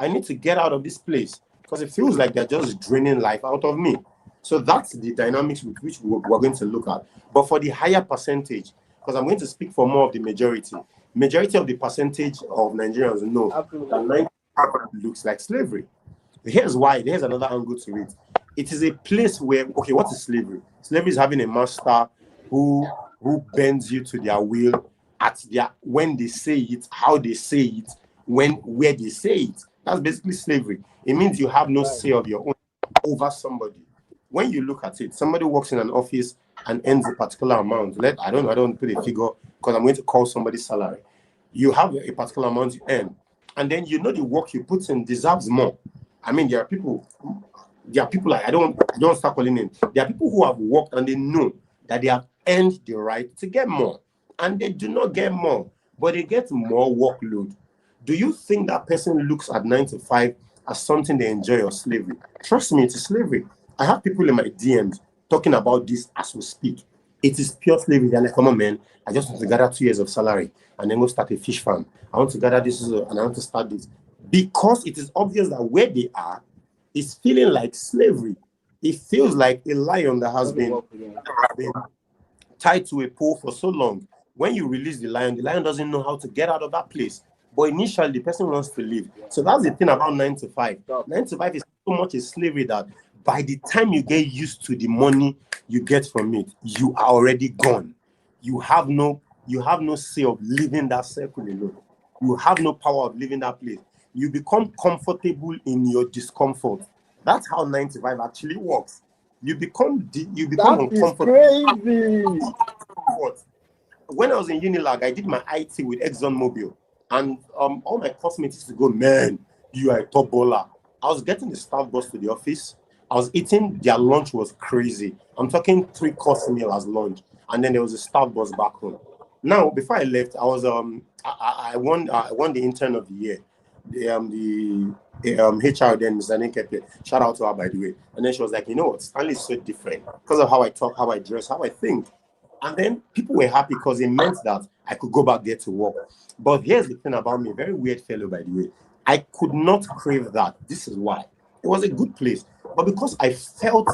I need to get out of this place because it feels like they're just draining life out of me. So that's the dynamics with which we're going to look at. But for the higher percentage, because I'm going to speak for more of the majority of the percentage of Nigerians know that 95 looks like slavery. Here's why. Here's another angle to it. It is a place where, okay, what is slavery? Slavery is having a master who bends you to their will at their when they say it, how they say it, where they say it. That's basically slavery. It means you have no say of your own over somebody. When you look at it, somebody works in an office and earns a particular amount. I don't put a figure because I'm going to call somebody's salary. You have a particular amount you earn, and then you know the work you put in deserves more. I mean, there are people like I don't start calling in. There are people who have worked and they know that they have earned the right to get more, and they do not get more, but they get more workload. Do you think that person looks at 9 to 5 as something they enjoy or slavery? Trust me, it is slavery. I have people in my DMs talking about this as we speak. It is pure slavery. They're like, come on, man, I just want to gather 2 years of salary and then go start a fish farm. I want to gather this and I want to start this. Because it is obvious that where they are is feeling like slavery. It feels like a lion that has been tied to a pole for so long. When you release the lion doesn't know how to get out of that place. But initially, the person wants to leave. So that's the thing about 9 to 5. 9 to 5 is so much a slavery that by the time you get used to the money you get from it, you are already gone. You have no say of leaving that circle alone. You have no power of leaving that place. You become comfortable in your discomfort. That's how 9 to 5 actually works. You become uncomfortable. Crazy. When I was in Unilag, I did my IT with ExxonMobil. And all my classmates used to go, man, you are a top baller. I was getting the staff bus to the office. I was eating, their lunch was crazy. I'm talking 3-course meal as lunch. And then there was a staff bus back home. Now, before I left, I was I won the intern of the year. The HR then, Mr. Nkepe, shout out to her, by the way. And then she was like, you know what, Stanley is so different because of how I talk, how I dress, how I think. And then people were happy because it meant that I could go back there to work. But here's the thing about me, very weird fellow, by the way. I could not crave that. This is why. It was a good place. But because I felt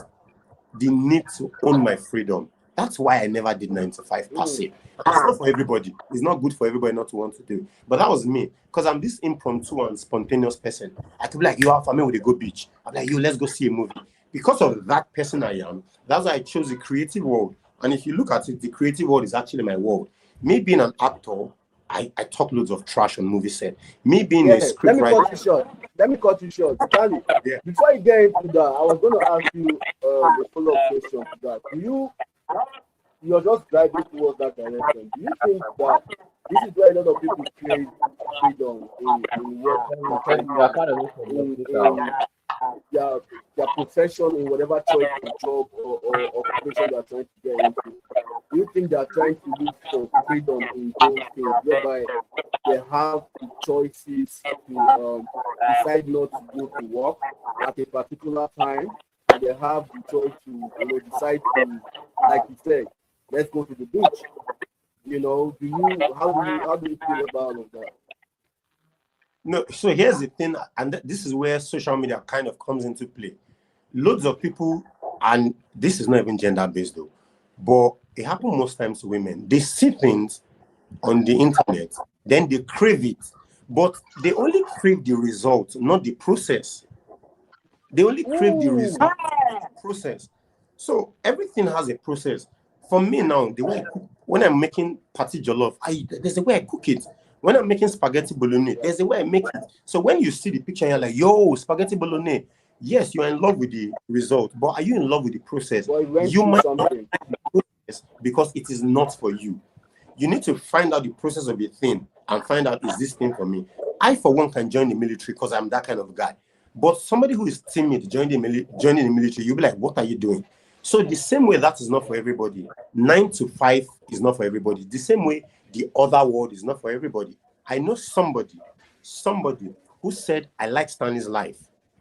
the need to own my freedom, that's why I never did 9 to 5 per se. It's not for everybody. It's not good for everybody not to want to do it. But that was me. Because I'm this impromptu and spontaneous person. I could be like, you are familiar with a good beach. I'm like, you, let's go see a movie. Because of that person I am, that's why I chose the creative world. And if you look at it, the creative world is actually my world. Me being an actor, I talk loads of trash on movie set. Me being a script writer. Let me cut you short. Charlie, before you get into that, I was going to ask you a follow-up question to that. You're just driving towards that direction. Do you think that this is where a lot of people crave freedom in work, their profession, in whatever choice of job or occupation they are trying to get into? Do you think they are trying to look for freedom in those things, whereby they have the choices to decide not to go to work at a particular time, and they have the choice to decide to, like you said, let's go to the beach? You know, how do you feel about all of that? No, so here's the thing, and this is where social media kind of comes into play. Loads of people, and this is not even gender-based though, but it happens most times to women. They see things on the internet, then they crave it, but they only crave the result, not the process. They only crave the result, not the process. So everything has a process. For me now, the way I cook, when I'm making pati jollof, there's a way I cook it. When I'm making spaghetti bolognese, there's a way I make it. So when you see the picture, you're like, yo, spaghetti bolognese. Yes, you're in love with the result, but are you in love with the process? You might not like the process because it is not for you. You need to find out the process of a thing and find out, is this thing for me? I, for one, can join the military because I'm that kind of guy. But somebody who is timid joining the military, you'll be like, what are you doing? So the same way that is not for everybody. 9 to 5 is not for everybody. The same way the other world is not for everybody. I know somebody who said, I like Stanley's life.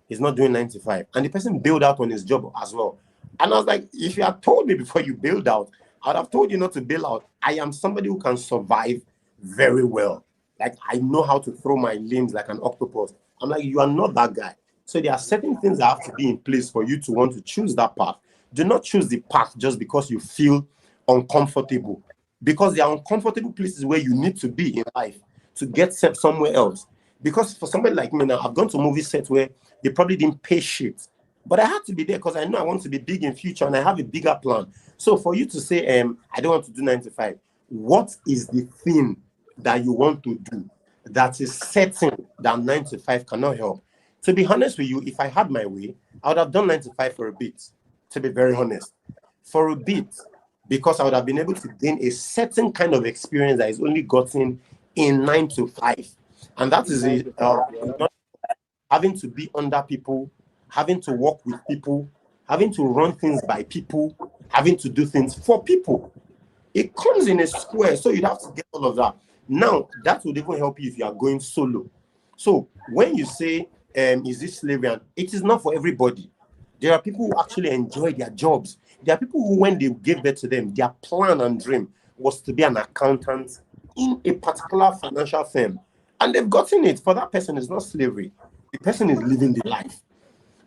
He's not doing 9 to 5. And the person bailed out on his job as well. And I was like, if you had told me before you bailed out, I'd have told you not to bail out. I am somebody who can survive very well. Like, I know how to throw my limbs like an octopus. I'm like, you are not that guy. So there are certain things that have to be in place for you to want to choose that path. Do not choose the path just because you feel uncomfortable, because there are uncomfortable places where you need to be in life to get set somewhere else. Because for somebody like me now, I've gone to movie sets where they probably didn't pay shit, but I had to be there because I know I want to be big in future and I have a bigger plan. So for you to say, I don't want to do 9 to 5, what is the thing that you want to do that is certain that 9 to 5 cannot help? To be honest with you, if I had my way, I would have done 9 to 5 for a bit, to be very honest. For a bit, because I would have been able to gain a certain kind of experience that is only gotten in 9 to 5. And that is having to be under people, having to work with people, having to run things by people, having to do things for people. It comes in a square, so you'd have to get all of that. Now, that would even help you if you are going solo. So when you say, is this slavery? And it is not for everybody. There are people who actually enjoy their jobs. There are people who, when they gave birth to them, their plan and dream was to be an accountant in a particular financial firm. And they've gotten it. For that person, it's not slavery. The person is living the life.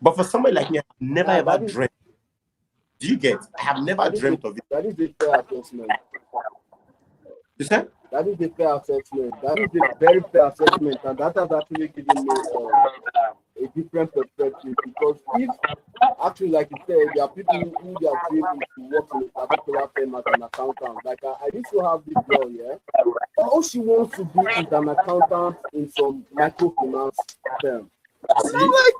But for somebody like me, I've never ever dreamt. Do you get? I have never dreamt of it. That is a fair assessment. You said? That is a fair assessment. That is a very fair assessment, and that has actually given me a different perspective. Because if actually, like you said, there are people who their dream is to work in a particular firm as an accountant. Like I used to have this girl, yeah. All she wants to do is an accountant in some microfinance firm. And I'm like,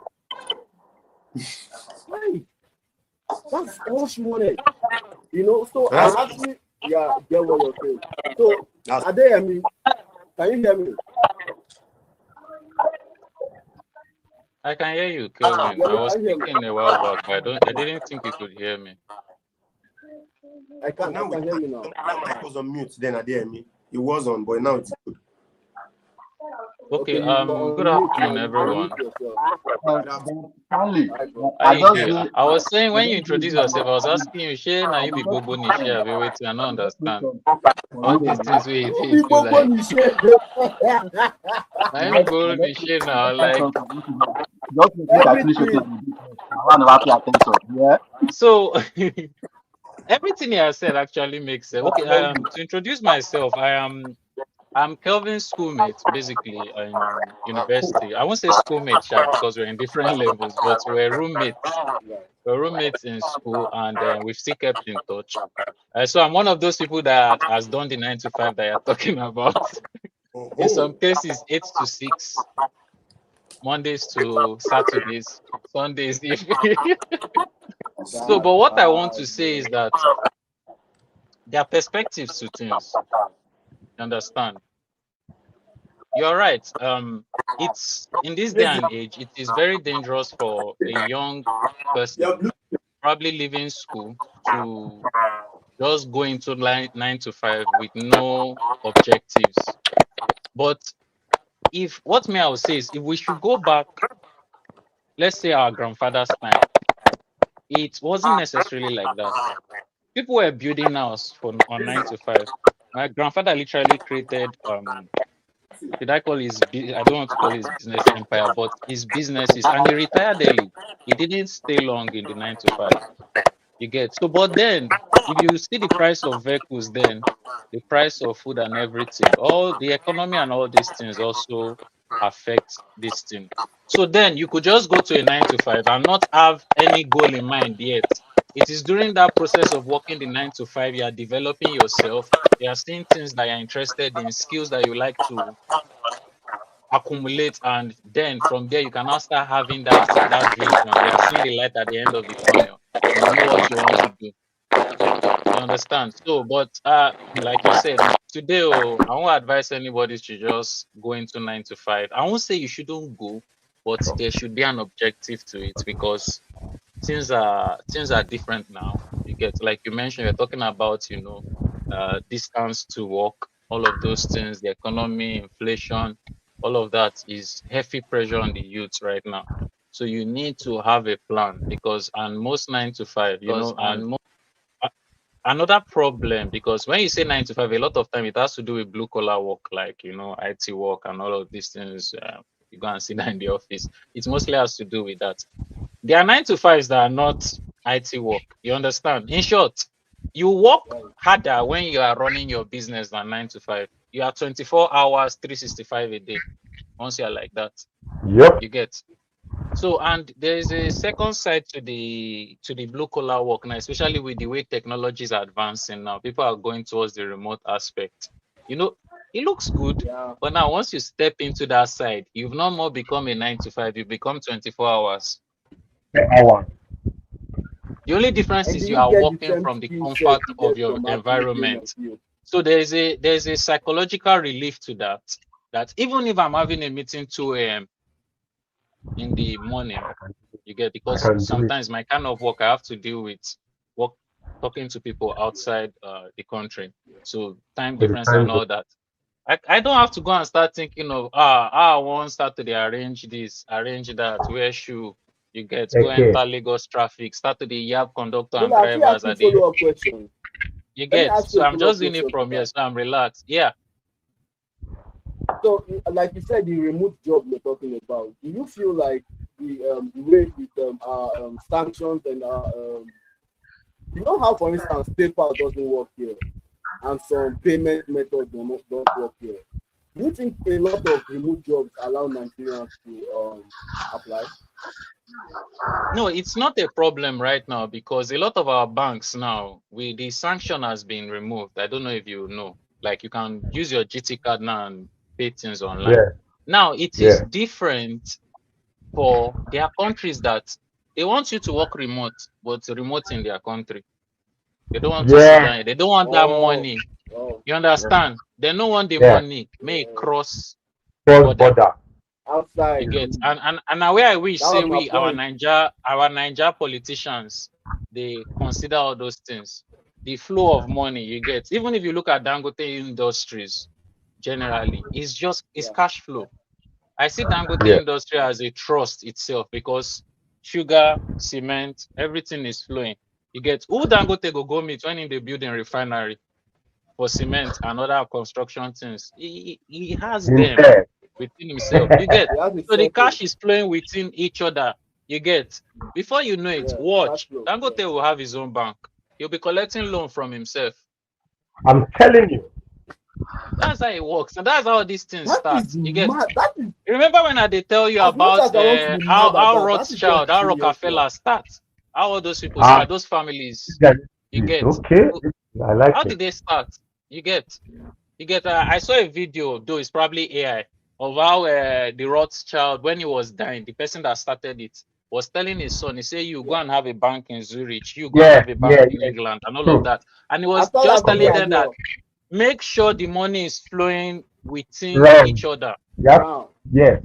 that's all she wanted, you know. So I actually, yeah, get what you're saying. So, Adeyemi, can you hear me? I can hear you, Kelvin. I was speaking a while back, but I didn't think you could hear me. I can hear you now. I was on mute then, Adeyemi. It was on, but now it's good. Okay, good afternoon, everyone. I was saying, when you introduce yourself, I was asking you, share now you be Bobo Nishi, I be waiting, I don't understand. All these things we do like. I be Bobo Nishi now, like. So everything you have said actually makes sense. Okay, to introduce myself, I'm Kelvin's schoolmate, basically, in university. I won't say schoolmate, because we're in different levels, but we're roommates. We're roommates in school, and we've still kept in touch. So I'm one of those people that has done the 9 to 5 that you're talking about. In some cases, 8 to 6, Mondays to Saturdays, Sundays. So, but what I want to say is that there are perspectives to things. Understand? You're right. It's in this day and age, it is very dangerous for a young person probably leaving school to just go into 9 to 5 with no objectives. But if what I would say is, if we should go back, let's say our grandfather's time, it wasn't necessarily like that. People were building house on 9 to 5. My grandfather literally created did I call his I don't want to call his business empire, but his businesses, and he retired early. He didn't stay long in the 9 to 5. You get so, but then if you see the price of vehicles, then the price of food and everything, all the economy and all these things also affect this thing. So then you could just go to a 9 to 5 and not have any goal in mind yet. It is during that process of working the 9 to 5, you are developing yourself. You are seeing things that you're interested in, skills that you like to accumulate, and then from there you can now start having that vision. You are seeing the light at the end of the tunnel. You know what you want to do. You understand? So, but like you said, today, I won't advise anybody to just go into 9 to 5. I won't say you shouldn't go, but there should be an objective to it, because things are different now. You get, like you mentioned, you're talking about, distance to work, all of those things, the economy, inflation, all of that is heavy pressure on the youth right now. So you need to have a plan, because, and most 9 to 5, another problem, because when you say 9 to 5, a lot of time it has to do with blue collar work, like, IT work and all of these things. you go and sit down in the office. It mostly has to do with that. There are 9 to 5s that are not IT work. You understand? In short, you work harder when you are running your business than 9 to 5. You are 24 hours, 365 a day. Once you are like that, Yep. you get. So, and there is a second side to the blue collar work now, especially with the way technology is advancing now. People are going towards the remote aspect. You know, it looks good, Yeah. but now once you step into that side, you've no more become a 9 to 5. You become 24 hours. Hour. The only difference And is do you you are get the working same from the skill set comfort you of get your from actually doing environment. a field? So there's a psychological relief to that. That even if I'm having a meeting 2 a.m. in the morning, you get, because can do it. sometimes my kind of work I have to deal with work talking to people outside the country. So time With the difference time and all that. I don't have to go and start thinking of I want start to arrange this, arrange that, wear shoe. You get, go Okay. enter Lagos traffic, start to the yap conductor and Well, I drivers actually at the follow up question. you Let me get. ask So you a I'm follow-up just doing it question to from here, that. so I'm relaxed. Yeah. So, like you said, the remote job you're talking about, do you feel like the way with sanctions and you know how, for instance, PayPal doesn't work here and some payment methods don't work here? Do you think a lot of remote jobs allow Nigerians to apply? No, it's not a problem right now because a lot of our banks now, the sanction has been removed. I don't know if you know. Like you can use your GT card now and pay things online. Yeah. Now it is different for there are countries that they want you to work remote, but remote in their country. They don't want to sit down. They don't want that money. Oh, You understand? They don't want the Yeah. money. May it cross Cross border. border. outside. You get, and now where I wish That say was my our point. Niger politicians, they consider all those things. The flow of money you get, even if you look at Dangote Industries, generally, it's Yeah. cash flow. I see Dangote Yeah. Industry as a trust itself because sugar, cement, everything is flowing. You get, who Dangote go meet when in the building refinery for cement and other construction things. He has them Himself. within himself. You get, He has his so the circle. cash is flowing within each other. You get, before you know it, Yeah, cash watch flow. Dangote Yeah. will have his own bank. He'll be collecting loan from himself. I'm telling you. That's how it works, and that's how these things That start. is You get. mad. That is, Remember when they tell you as much about as I want to be mad how at that, that is Rothschild, just how genius, Rockefeller start, how all those people Ah. start, those families. You get. Okay. I like How it. did they start? You get. I saw a video, though it's probably AI, of how the Rothschild, when he was dying, the person that started it was telling his son, he said, you go and have a bank in Zurich, you go and have a bank in England, and all of that. And he I was saw just that video telling them as well. that make sure the money is flowing within Right. each other. Yep. Wow. Yes.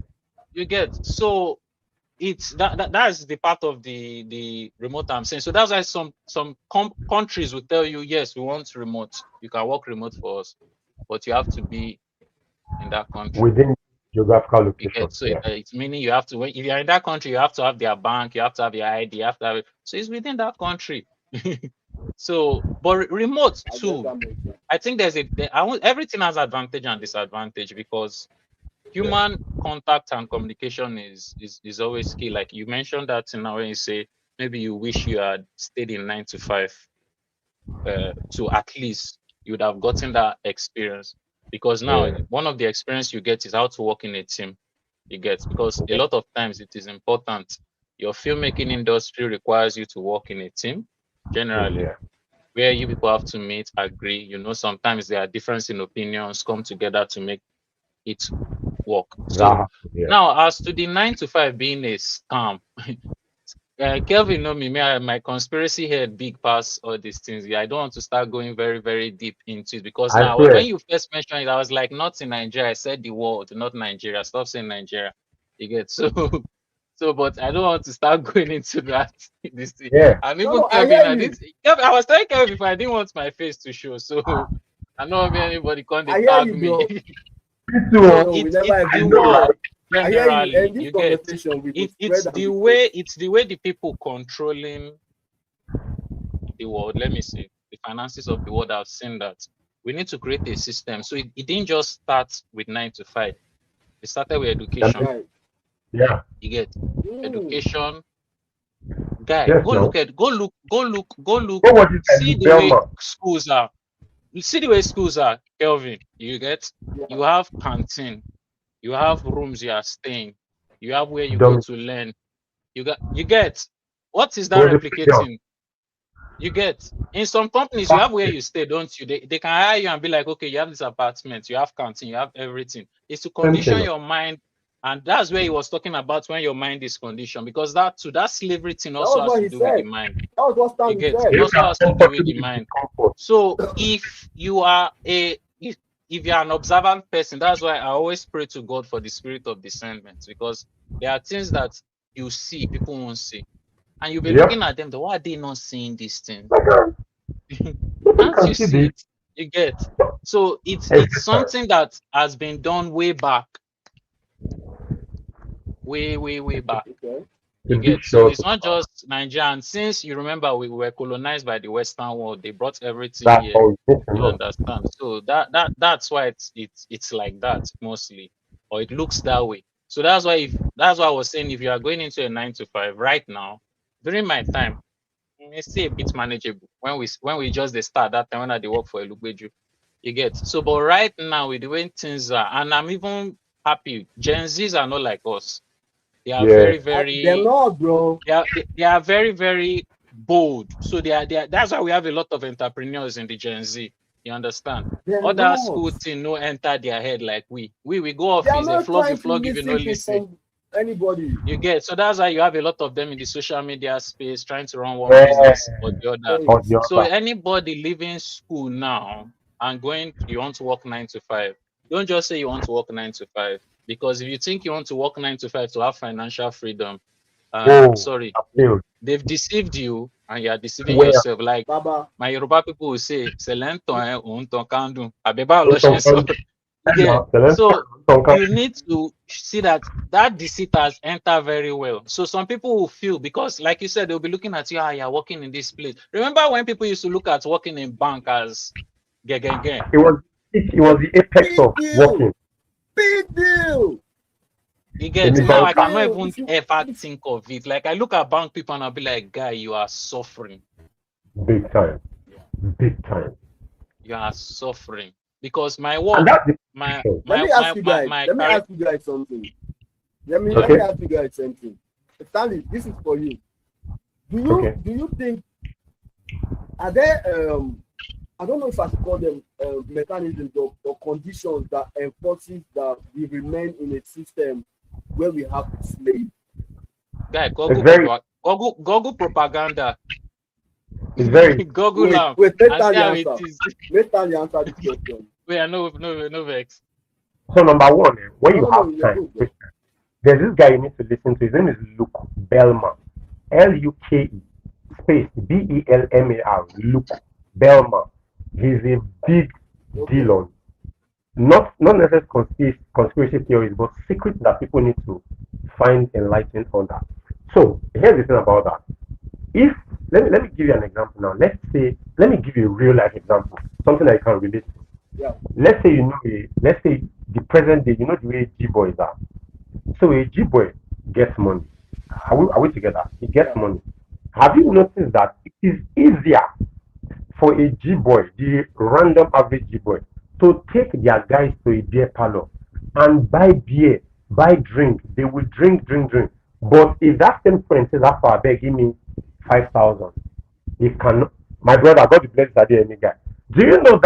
You get. So it's that's the part of the remote I'm saying. So that's why some countries will tell you, yes, we want remote. You can work remote for us, but you have to be in that country. Within geographical You location. get, so it's meaning you have to, if you're in that country, you have to have their bank, you have to have your ID, you have to have it. So it's within that country. So, but remote I guess too, that makes sense. I think everything has advantage and disadvantage because human contact and communication is always key. Like you mentioned that now when you say maybe you wish you had stayed in 9 to 5 to at least you would have gotten that experience, because now one of the experience you get is how to work in a team. You get, because a lot of times it is important. Your filmmaking industry requires you to work in a team generally, where you people have to meet, agree. You know, sometimes there are differences in opinions come together to make it work. So now, as to the 9 to 5 being a scam, Kelvin know me, my conspiracy head big pass all these things. Yeah, I don't want to start going very, very deep into it because now when you first mentioned it, I was like, not in Nigeria. I said the world, not Nigeria. Stop saying Nigeria. You get, so but I don't want to start going into that. This thing. And even Kelvin, I was telling Kelvin before, I didn't want my face to show, so I don't want anybody come to tag me. It's the world. Generally, you get it's the way the people controlling the world. Let me see, the finances of the world. I've seen that we need to create a system. So it didn't just start with 9 to 5. It started with education. Yeah. You get Mm. education. Guy, Yes, go no. look at, go look. What was it See like the way Belma? schools are. You see the way schools are, Kelvin. You get. Yeah. You have canteen. You have rooms you are staying. You have where you go Dumb. to learn. You get. What is It that was a freedom. replicating? You get. In some companies, you have where you stay, don't you? They can hire you and be like, okay, you have this apartment, you have canteen, you have everything. It's to Same condition thing. your mind. And that's where he was talking about when your mind is conditioned, because that slavery thing That also was has what to he do with the said. mind. That was what You Stanley get. said. It You also are has to do with comfortable the with mind. discomfort. So if you are if you are an observant person, that's why I always pray to God for the spirit of discernment, because there are things that you see people won't see, and you'll be Yep. looking at them. Why are they not seeing this thing? Nobody Can't you can see see this it? You get. So it's every time. something that has been done way back, way back. Okay. You The big get. So shot. it's not just Nigeria. And since you remember we were colonized by the Western world, they brought everything That's here. all you need to You know. understand? So that's why it's like that mostly, or it looks that way. So that's why I was saying, if you are going into a 9 to 5 right now, during my time, it's still a bit manageable. When we just start that time when I dey work for Elugbeju, you get. So but right now with the way things are, and I'm even happy, Gen Zs are not like us. They are Yeah. very, They're very not, bro. they are very, very bold. So that's why we have a lot of entrepreneurs in the Gen Z. You understand? They're Other not. school thing no enter their head like we go They are office, they not flog you, trying to flog if you no listen to listen. anybody. You get. So that's why you have a lot of them in the social media space trying to run one Yeah. business or the other. Hey, Or the So other. anybody leaving school now and you want to work 9 to 5, don't just say you want to work 9 to 5. Because if you think you want to work 9 to 5 to have financial freedom, Oh, sorry, I failed. they've deceived you and you are deceiving Where? yourself. Like Baba. my Yoruba people will say, Selenton unton kandu. Abeba Don't oloshin so. Yeah. So you need to see that deceit has entered very well. So some people will feel, because like you said, they'll be looking at you, you're working in this place. Remember when people used to look at working in bank as gang? It was the apex Big of deal. working. Big deal. You get. Big Now I deal. cannot even ever think of it. Like I look at bank people and I'll be like, guy, you are suffering. Big time. Big time. You are suffering. Because my work, And that's the my position. Let me ask you guys. my Let me career- ask you guys something. Let me Okay. ask you guys something. Stanley, this is for you. Do you think, are there I don't know if I should call them mechanisms or conditions that enforces that we remain in a system where we have slaves? guy, It's Google propaganda. It's very Google now. Wait, let And see how Stanley it answer. is. Let Stanley answer this question. Wait, no vex. so number one. When you No, have you're time, good, bro. there's this guy you need to listen to. His name is Luke Belmar. Luke space Belmar. Luke Belmar. He's a big deal on not necessarily conspiracy theories, but secrets that people need to find enlightenment on that. So here's the thing about that. If let me give you an example now. Let me give you a real life example, something I can relate to. Yeah. Let's say the present day, you know the way G boys are. So a G boy gets money. Are we together? He gets money. Have you noticed that it is easier for a G boy, the random average G boy, to take their guys to a beer parlor and buy beer, buy drink? They will drink. But if that same friend says, after I beg, give me 5,000, he cannot. My brother, God bless that day, any guy. Do you know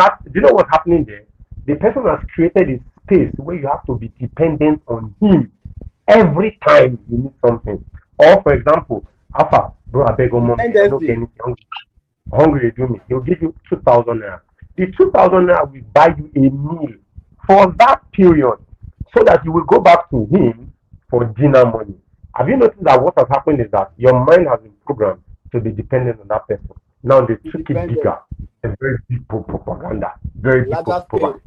what's happening there? The person has created a space where you have to be dependent on him every time you need something. Or for example, Alpha, bro, I beg mom, I don't get anything hungry, do me. He'll give you 2,000 naira. The 2,000 naira will buy you a meal for that period, so that you will go back to him for dinner money. Have you noticed that what has happened is that your mind has been programmed to be dependent on that person? Now they took it bigger. A very big propaganda. Very big propaganda.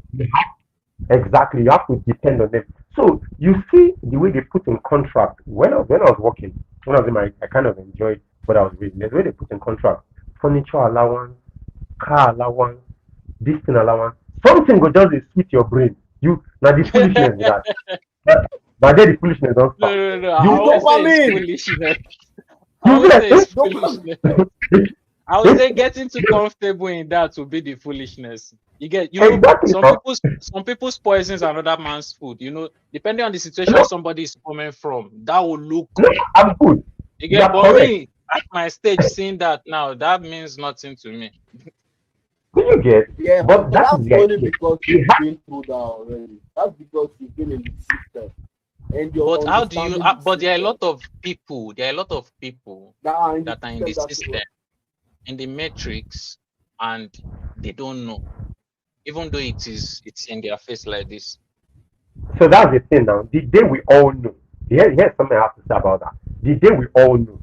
Exactly. You have to depend on them. So you see the way they put in contract. When I was working, one of them I kind of enjoyed what I was reading. The way they put in contract, furniture allowance, car allowance, this thing allowance. Something will just sweet your brain. You now the foolishness that Now there the foolishness don't No, start. no, no. I You always say it's dopamine. foolishness. I you always say be it's like, foolishness. I would say getting too comfortable in that would be the foolishness. You get, exactly. some people's poisons another man's food. Depending on the situation No, somebody is coming from, that will look. no, I'm good. You You get, are but correct. me at my stage seeing that now, that means nothing to me. Do you get? Yeah, But but that that's is the only idea. because You you've have been through that already. That's because you've been in the system and you're But how do you? understanding the But there are a system. lot of people. There are a lot of people That are in the that are in the system. That's system, in the matrix, and they don't know, even though it's in their face like this. So that's the thing now. The day we all know, here's something I have to say about that. The day we all know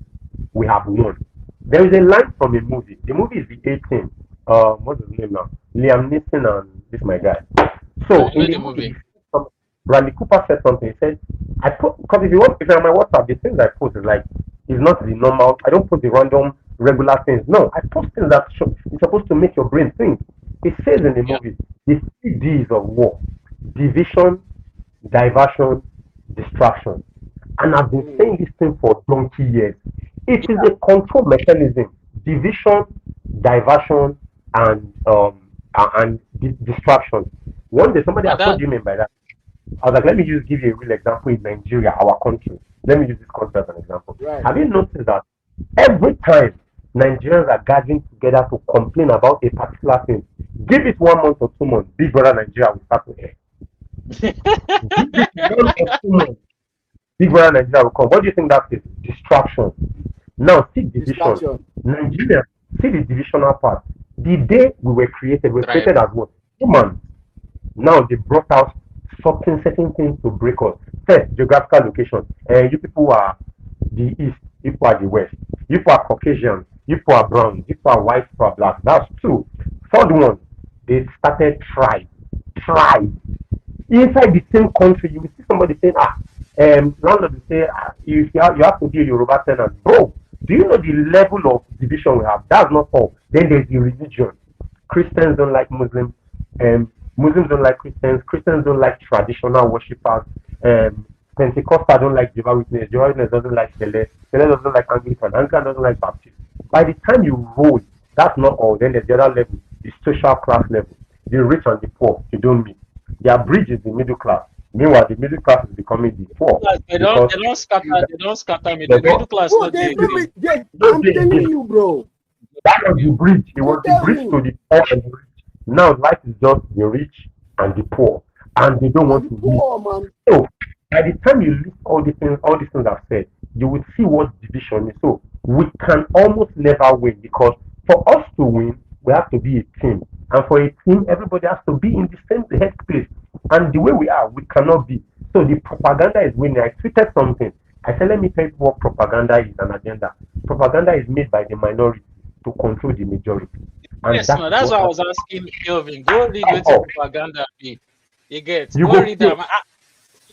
we have won. There is a line from a movie. The movie is the 18. What's his name now? Liam Neeson and this my guy. So I in know the the movie, movie. Bradley Cooper said something. He said, "I put because if you're on my WhatsApp, the things I post is like it's not the normal. I don't put the random regular things. No, I post things that it's supposed to make your brain think." It says in the Yeah. movie, the 3 Ds of war: division, diversion, distraction. And I've been saying this thing for donkey years. It is a control mechanism: division, diversion, and distraction. One day somebody And asked, "What that do you mean by that?" I was like, "Let me just give you a real example in Nigeria, our country. Let me use this country as an example. right. Have you noticed that every time Nigerians are gathering together to complain about a particular thing, give it 1 month or 2 months, Big Brother Nigeria will start to air. Give it 1 or 2 months, Big Brother Nigeria will come. What do you think that is? Distraction. Now, see division. Distraction. Nigeria, see the divisional part. The day we were Tribe. created as what? Humans. Now they brought out certain things to break us. First, geographical location. You people are the east, you people are the west. You people are Caucasian, you people are brown, you people are white, you people are black. That's two. Third one, they started tribe. Tribe. Inside the same country, you will see somebody saying, landlord will say, you have to be a Yoruba tenant. Bro, do you know the level of division we have? That's not all. Then there's the religion. Christians don't like Muslims. Muslims don't like Christians. Christians don't like traditional worshippers. Pentecostal don't like Jehovah's Witness. Jehovah's Witness doesn't like Sele. Sele doesn't like Anglican. Anglican doesn't like Baptist. By the time you roll, that's not all. Then there's the other level, the social class level. The rich and the poor, you don't meet. Their bridge is the middle class. Meanwhile, the middle class is becoming the poor. They don't scatter me. They The middle don't. class Bro, not they dey do again. it. I'm telling you, bro. That was the bridge. It was the bridge to the poor and the rich. Now life is just the rich and the poor, and they don't want to meet. Poor man. So by the time you list all these things I've said, you will see what division is. So we can almost never win because for us to win, we have to be a team. And for a team, everybody has to be in the same headspace. And the way we are, we cannot be. So the propaganda is winning. I tweeted something. I said, let me tell you what propaganda is an agenda. Propaganda is made by the minority to control the majority. And Yes, no, that's why I was asking Kelvin. Go read what propaganda be. You get. You go go read them.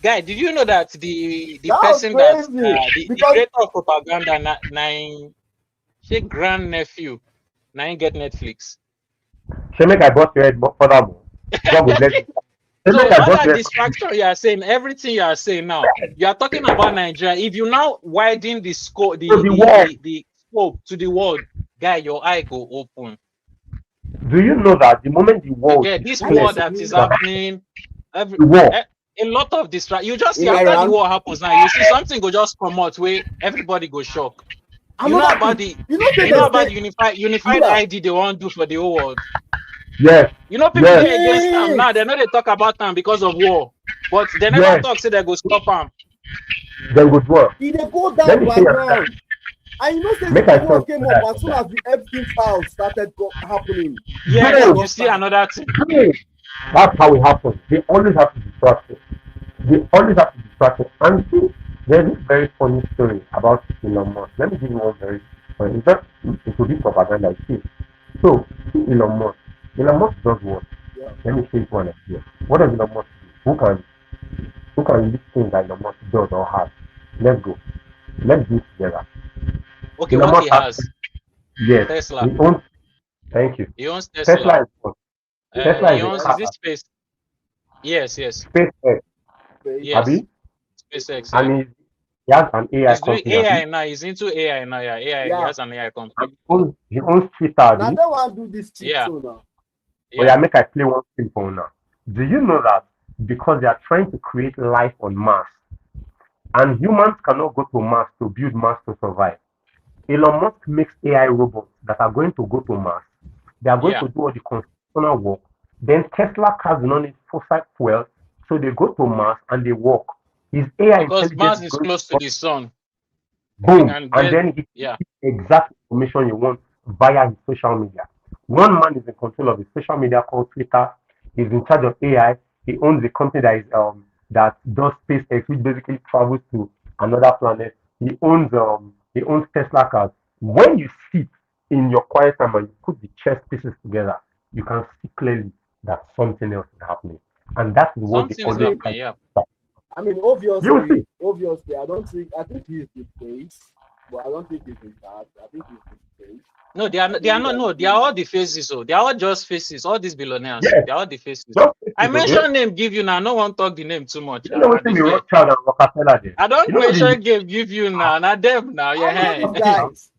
Guy, did you know that the That's person crazy, the because- creator of propaganda nine grandnephew nine get Netflix. She make I bust your head further more. God will bless you. So all that distraction you are saying, everything you are saying now, you are talking about Nigeria. If you now widen the scope, the scope to the world, guy, your eye go open. Do you know that the moment the world this war that is happening, a lot of distraction. You just see after the war happens now, you see something go just come out where everybody go shock. You know about the unified ID they want to do for the whole world. Yes. You know people against them now. They know they talk about them because of war, but they never talk. Say they go stop them. They go do it. They go down background. And you know, say the war came up as soon as the Epstein file started happening. Yeah, you see another thing. That's how it happens. They always have to distract you. And see, there's this very funny story about Elon Musk. Let me give you one very funny. It will be propaganda. So, Elon Musk. Elon Musk does what? Yeah. Let me say one idea. What does Elon Musk do? Who can list things that Elon Musk does or has? Let's go. Let's do it together. Okay, Elon what he has? Yes. Tesla. He owns, thank you. He owns Tesla. Tesla is what? Tesla he owns this space. Yes. SpaceX. Yes. SpaceX, yeah. and he has an AI He's doing company. AI now. He's into AI now. Yeah, AI. He Yeah. has an AI company. And he owns Twitter. Now Abi. they want to do this shit Yeah. too now. But yeah, make I play one thing for now. Do you know that because they are trying to create life on Mars, and humans cannot go to Mars to build Mars to survive, Elon Musk makes AI robots that are going to go to Mars. They are going Yeah. to do all the constructional work. Then Tesla cars do not need fossil fuel, so they go to Mars and they work. His AI Because Mars intelligence is going close to the sun. boom, can and get- then he yeah. gives exact information you want via his social media. One man is in control of his social media called Twitter. He's in charge of AI. He owns a company that does SpaceX, which basically travels to another planet. He owns Tesla cars. When you sit in your quiet time and you put the chess pieces together, you can see clearly that something else is happening, and that is what Something the is audience happening. Yeah. I mean, You will see. obviously, I think he's the face, but I don't think he's in charge. I think he's the face. No, they are not. They are not. No, they are all the faces. So they are all just faces. All these billionaires. Yes. They are all the faces. Just I faces, mentioned name, give you now. No one talk the name too much. You know what They me fair. Rothschild and Rockefeller did? I don't You know mention game, give you now. Not them now. I know Yeah. these guys.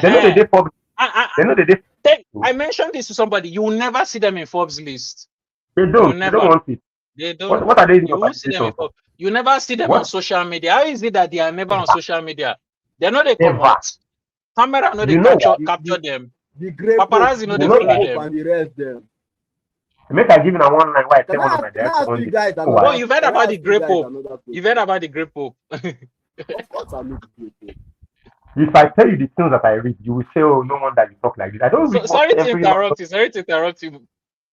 They know they did public. They know they did. I mentioned this to somebody. You will never see them in Forbes list. They You don't. They never. don't want it. They don't. What are they doing You about won't see them in this? Forbes. You never see them What? on social media. How is it that they are never on social media? They know they come Never. out. Camera know they You know capture them. The great Paparazzi know Pope, they You know follow that- them. and the rest them. Make I give you a one line why I tell Can one I of my ask, can I directors ask one you day. guys Oh, another? Oh, you've heard can I about ask the you Grey guys Pope. another question? You've heard about the Grey Pope. Of course, I know the Great Pope. If I tell you the things that I read, you will say, "Oh, no wonder you talk like this." I don't read Sorry to every interrupt you. Sorry to interrupt you.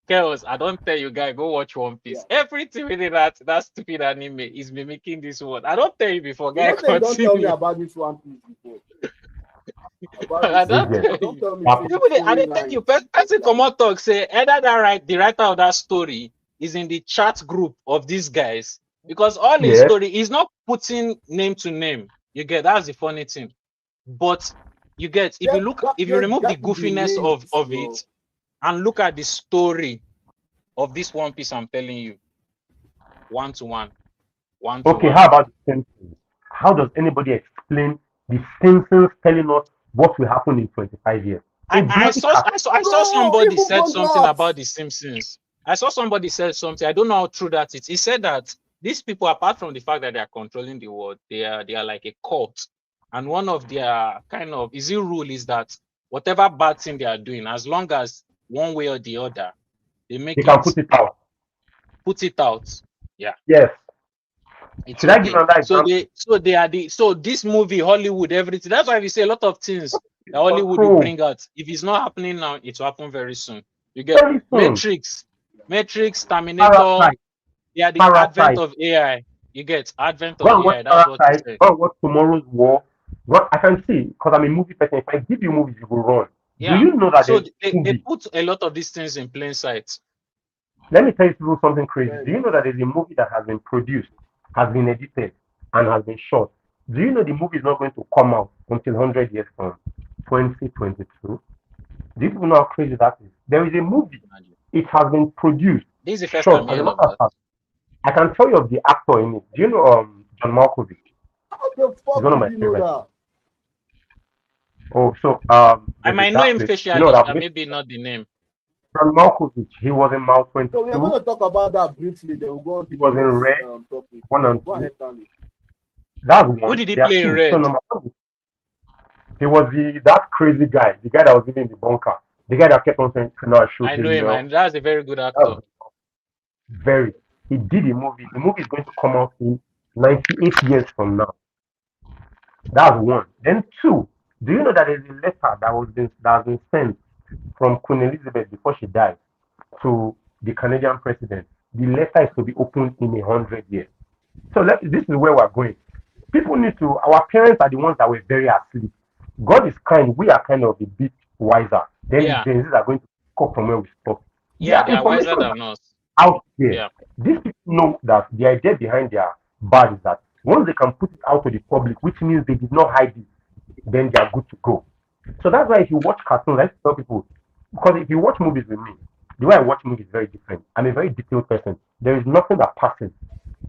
Chaos. I don't tell you, guy, go watch One Piece. Everything within that stupid anime is mimicking this word. I don't tell you before, guy. You don't tell me Continue. about this One Piece before. I don't Yes. tell you. Don't tell me. Happy. People, I didn't tell you. Person come out talk say either the writer of that story is in the chat group of these guys because all his Yes. story is not putting name to name. You get that's the funny thing. But you get if you look if you remove the goofiness of it and look at the story of this One Piece, I'm telling you, 1-to-1. Okay, how about the Simpsons? How does anybody explain the Simpsons telling us what will happen in 25 years? I saw somebody even said Von something Dutch. about the Simpsons. I saw somebody said something. I don't know how true that is. He said that these people, apart from the fact that they are controlling the world, they are like a cult. And one of their kind of easy rule is that whatever bad thing they are doing, as long as one way or the other, they make They can put it out. Put it out. Yeah. Yes. It's Should I give another example? So this movie, Hollywood, everything. That's why we say a lot of things that Hollywood will bring out. If it's not happening now, it will happen very soon. You get Matrix, Terminator. Parasite. They are the Parasite. advent of AI. You get advent of AI. That's what you say. What Tomorrow's War. What I can see, because I'm a movie person. If I give you movies, you will run. Yeah. Do you know that so they put a lot of these things in plain sight? Let me tell you something crazy. Do you know that there's a movie that has been produced, has been edited, and has been shot? Do you know the movie is not going to come out until 100 years from 2022? Do you know how crazy that is? There is a movie. It has been produced. This is the first shot, time hearing of that. I can tell you of the actor in it. Do you know John Malkovich? How the fuck He's one of my do you know favorites. that? Oh, so I might know him facially, maybe not the name. John Malkovich, he was in Mal 22. So we are going to talk about that briefly. Then we'll go on to He was in Red, topic. 1 and 2. Go ahead, Stanley. That's one. Who did he play in Red? He was that crazy guy, the guy that was living in the bunker, the guy that kept on saying, I know him, and that's a very good actor. He did a movie. The movie is going to come out in 98 years from now. That's one. Then 2, do you know that there's a letter that has been sent from Queen Elizabeth before she died to the Canadian president? The letter is to be opened in 100 years. So this is where we're going. People need to, our parents are the ones that were very asleep. God is kind, we are kind of a bit wiser. Then the Gen Zs are going to come from where we stop. Yeah, they are wiser than us. Out there. Yeah. These people know that the idea behind their bad is that once they can put it out to the public, which means they did not hide it, then they are good to go. So that's why if you watch cartoons, I tell people, because if you watch movies with me, The way I watch movies is very different. I'm a very detailed person. There is nothing that passes.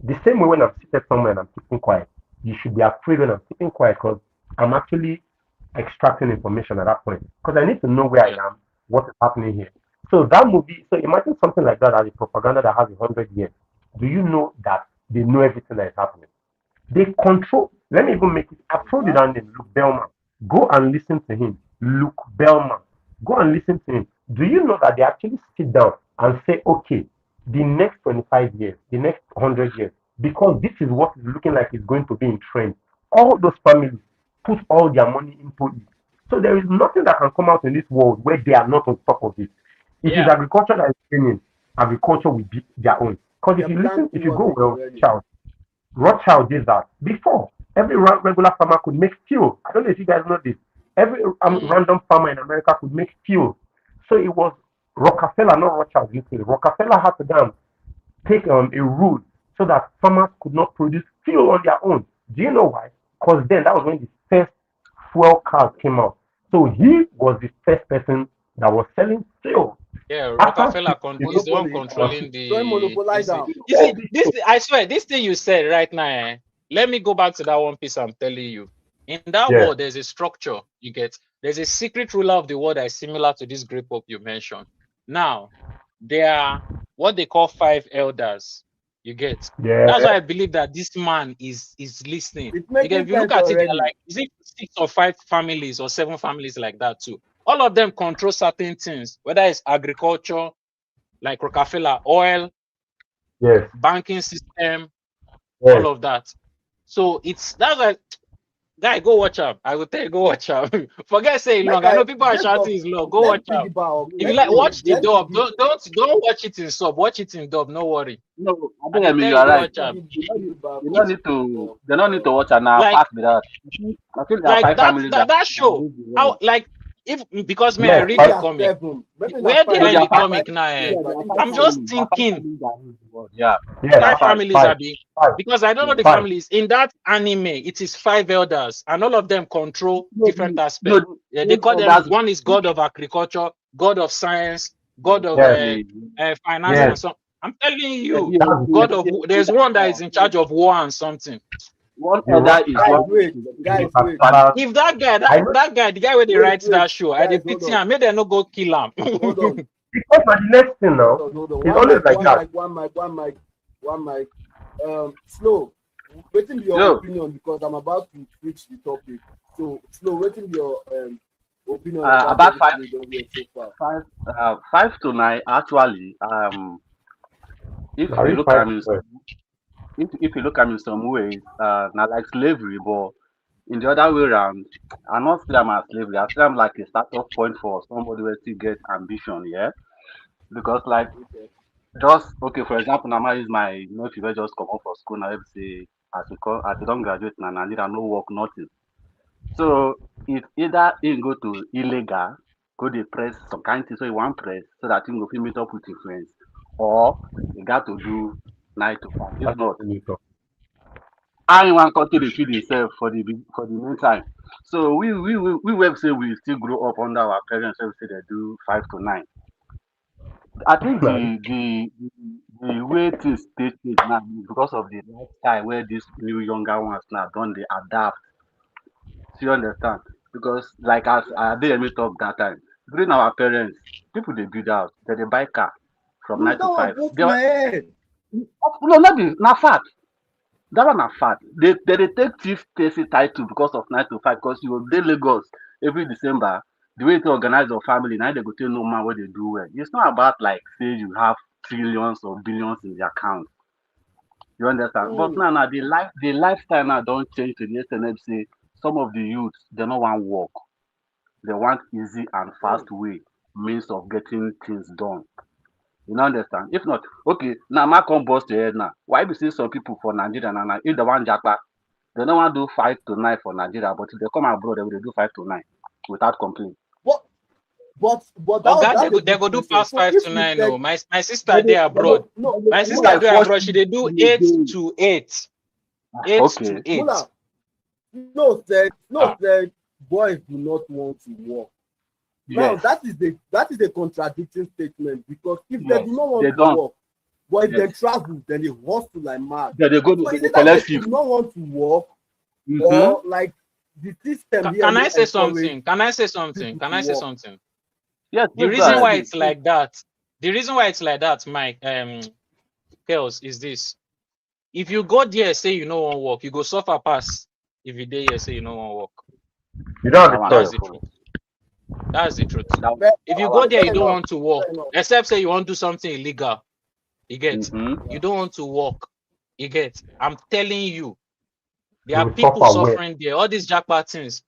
The same way when I'm seated somewhere and I'm keeping quiet, you should be afraid when I'm keeping quiet because I'm actually extracting information at that point. Because I need to know where I am, what is happening here. So that movie, so imagine something like that as a propaganda that has 100 years. Do you know that they know everything that is happening? They control. Let me even make it. I told you that name, Luke Bellman. Go and listen to him. Luke Bellman. Go and listen to him. Do you know that they actually sit down and say, okay, the next 25 years, the next 100 years, because this is what is looking like is going to be in trend. All those families put all their money into it. So there is nothing that can come out in this world where they are not on top of it. It is Yeah. agriculture that is training. Agriculture will be their own. Because if you listen, if you go well, Charles, Rothschild did that before. Every regular farmer could make fuel. I don't know if you guys know this. Every random farmer in America could make fuel. So it was Rockefeller, not Rothschild. Rockefeller had to go and take a rule so that farmers could not produce fuel on their own. Do you know why? Because then that was when the first fuel cars came out. So he was the first person that was selling fuel. Yeah, After Rockefeller is the one Monopoly. controlling Don't monopolize the. them. You see, this I swear, this thing you said right now. Let me go back to that one piece I'm telling you. In that Yeah. world, there's a structure. You get there's a secret ruler of the world that is similar to this grape up you mentioned. Now, there are what they call 5 elders. You get Yeah. that's why I believe that this man is listening. It's Because if you look making at it, they're sense like, is it 6 or 5 families or 7 families like that too? All of them control certain things, whether it's agriculture, like Rockefeller, oil, Yes. banking system, Yes. all of that. So that's like, guy, go watch up. I will tell you, go watch up. Forget saying long. I know people are shouting is long. Go watch up. If you like, watch the dub. Don't watch it in sub. Watch it in dub. No worry. No, I I tell mean, you, you are go right. watch up. You don't need to. They don't need to watch an hour. Like- Pass me that. I think there are Like 5 families that show. How like if because me I Yes, read but- the comic. Where they are in the comic now? I'm just thinking. Yeah. Yes. 5 families, Five. Abi. Five. Because I don't know the 5. families. In that anime, it is 5 elders, and all of them control different aspects. Yeah, they call them, one is god of agriculture, god of science, god of finance, Yes. and so. I'm telling you, That's god of there's one that is in charge of war and something. One You're elder right. is Guys, one. wait. Guys, wait. If that guy, I know- the guy where they Wait, write wait, that show, I guys, dey hold pity on. him. Make them no go kill him. Hold on. Because for the next thing now, Hold on. it's always like that. One mic. Slow. Waiting your Yo. opinion because I'm about to switch the topic. So slow. Waiting your opinion About five. everything we've done here so far. 5 to 9 actually. If Are you you look five? at me, if you look at me in some ways, not like slavery, but in the other way around, I not see them as slavery. I see them like a start-off point for somebody who still get ambition, yeah. Because like just okay, for example, now I use my nephew wey just come out from school now. Let's say as you don't graduate now, I need no work, nothing. So it either he go to illegal, go dey press some kind thing so he wan press so that he go fit meet up with him friends, or he got to do 9 to 5. If not, how he wan continue dey feed himself for the meantime. So we wey say we still grow up under our parents wey say they do 5 to 9. I think the way things dey change now is because of the lifestyle where these new younger ones now don dey adapt. Do you understand? Because like as Adeyemi talk that time, during our parents, people dey build house, they dey buy car from 9 to 5. No, not be na fact. That one na fact. They dey take chief Tesi title because of 9 to 5 because you go dey Lagos every December. The way to organize your family, now they go tell no man what they do well. It's not about like say you have trillions or billions in the account. You understand? But now the lifestyle now don't change to the extent say some of the youths they don't want work. They want easy and fast way means of getting things done. You know understand? If not, okay, now I come bust your head now. Why be see some people for Nigeria now if they want japa, they don't want to do 5 to 9 for Nigeria, but if they come abroad, they will do 5 to 9 without complaint. But they go do past 5 to 9. No, my sister there abroad. My sister there abroad. She they do 8 to 8. 8 to 8. No, said boys do not want to work. Now Yes, that is a contradicting statement, because if they yes, do not want they to don't. work, but if they Yes, travel, then they hustle like mad. they go So they is go it that collect they shift. do not want to work, Mm-hmm. or like the system here Can I no say encourage something? Can I say something? people Can to I say work? something? Yes, The please go reason Yes, why ahead. it's like that, Mike, Chaos, is this. If you go there, say you no want work, you go suffer pass. If you there, say you no want work. You don't have That a one That's choice. the true. truth. That's the truth. That fair, If you that go one there, fair you true. don't enough, want to work, fair enough. except say you want to do something illegal. You get. Mm-hmm. You Yeah, don't want to work. You get. I'm telling you, there You are will people suffer well. suffering there. All these jackpot things.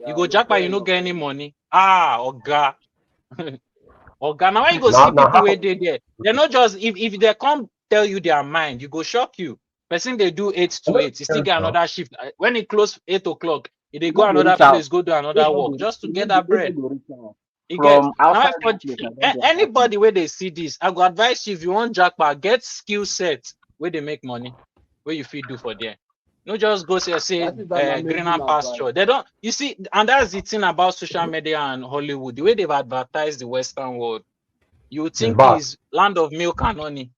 You yeah, go no, jackpot, fair you no enough, get fair any enough. money. Ah, oga. Oga, now why you go Now, see now people how? where they there? They're not just if they come tell you their mind, you go shock you. Person they do 8 to 8, you still get Now, another shift. When it close 8 o'clock, they You go no go another reach out. place, go do another work just to get that You no bread. go reach out. You get From now outside for that place, I don't get that thing. anybody where they see this, I go advise you if you want jackpot, get skill set where they make money, where you feel do for there. No just go say That is an greener amazing advice. pasture. They don't you see, and that's the thing about social media and Hollywood, the way they've advertised the Western world. You would it's think bad. is land of milk and honey.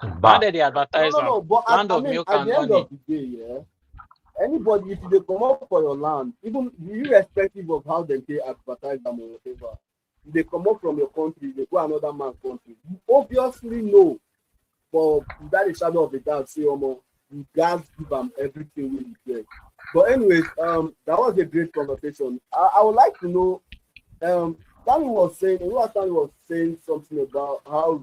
It's Now bad. that they No, advertise no, them, no. But land I of mean, milk at and the end of honey. the day, yeah, anybody, if they come up for your land, even irrespective of how they advertise them or whatever, if they come up from your country, they go another man's country, you obviously know, for that is shadow of a doubt, say, you guys give them everything we get. But anyways, that was a great conversation. I would like to know, Stanley was saying something about how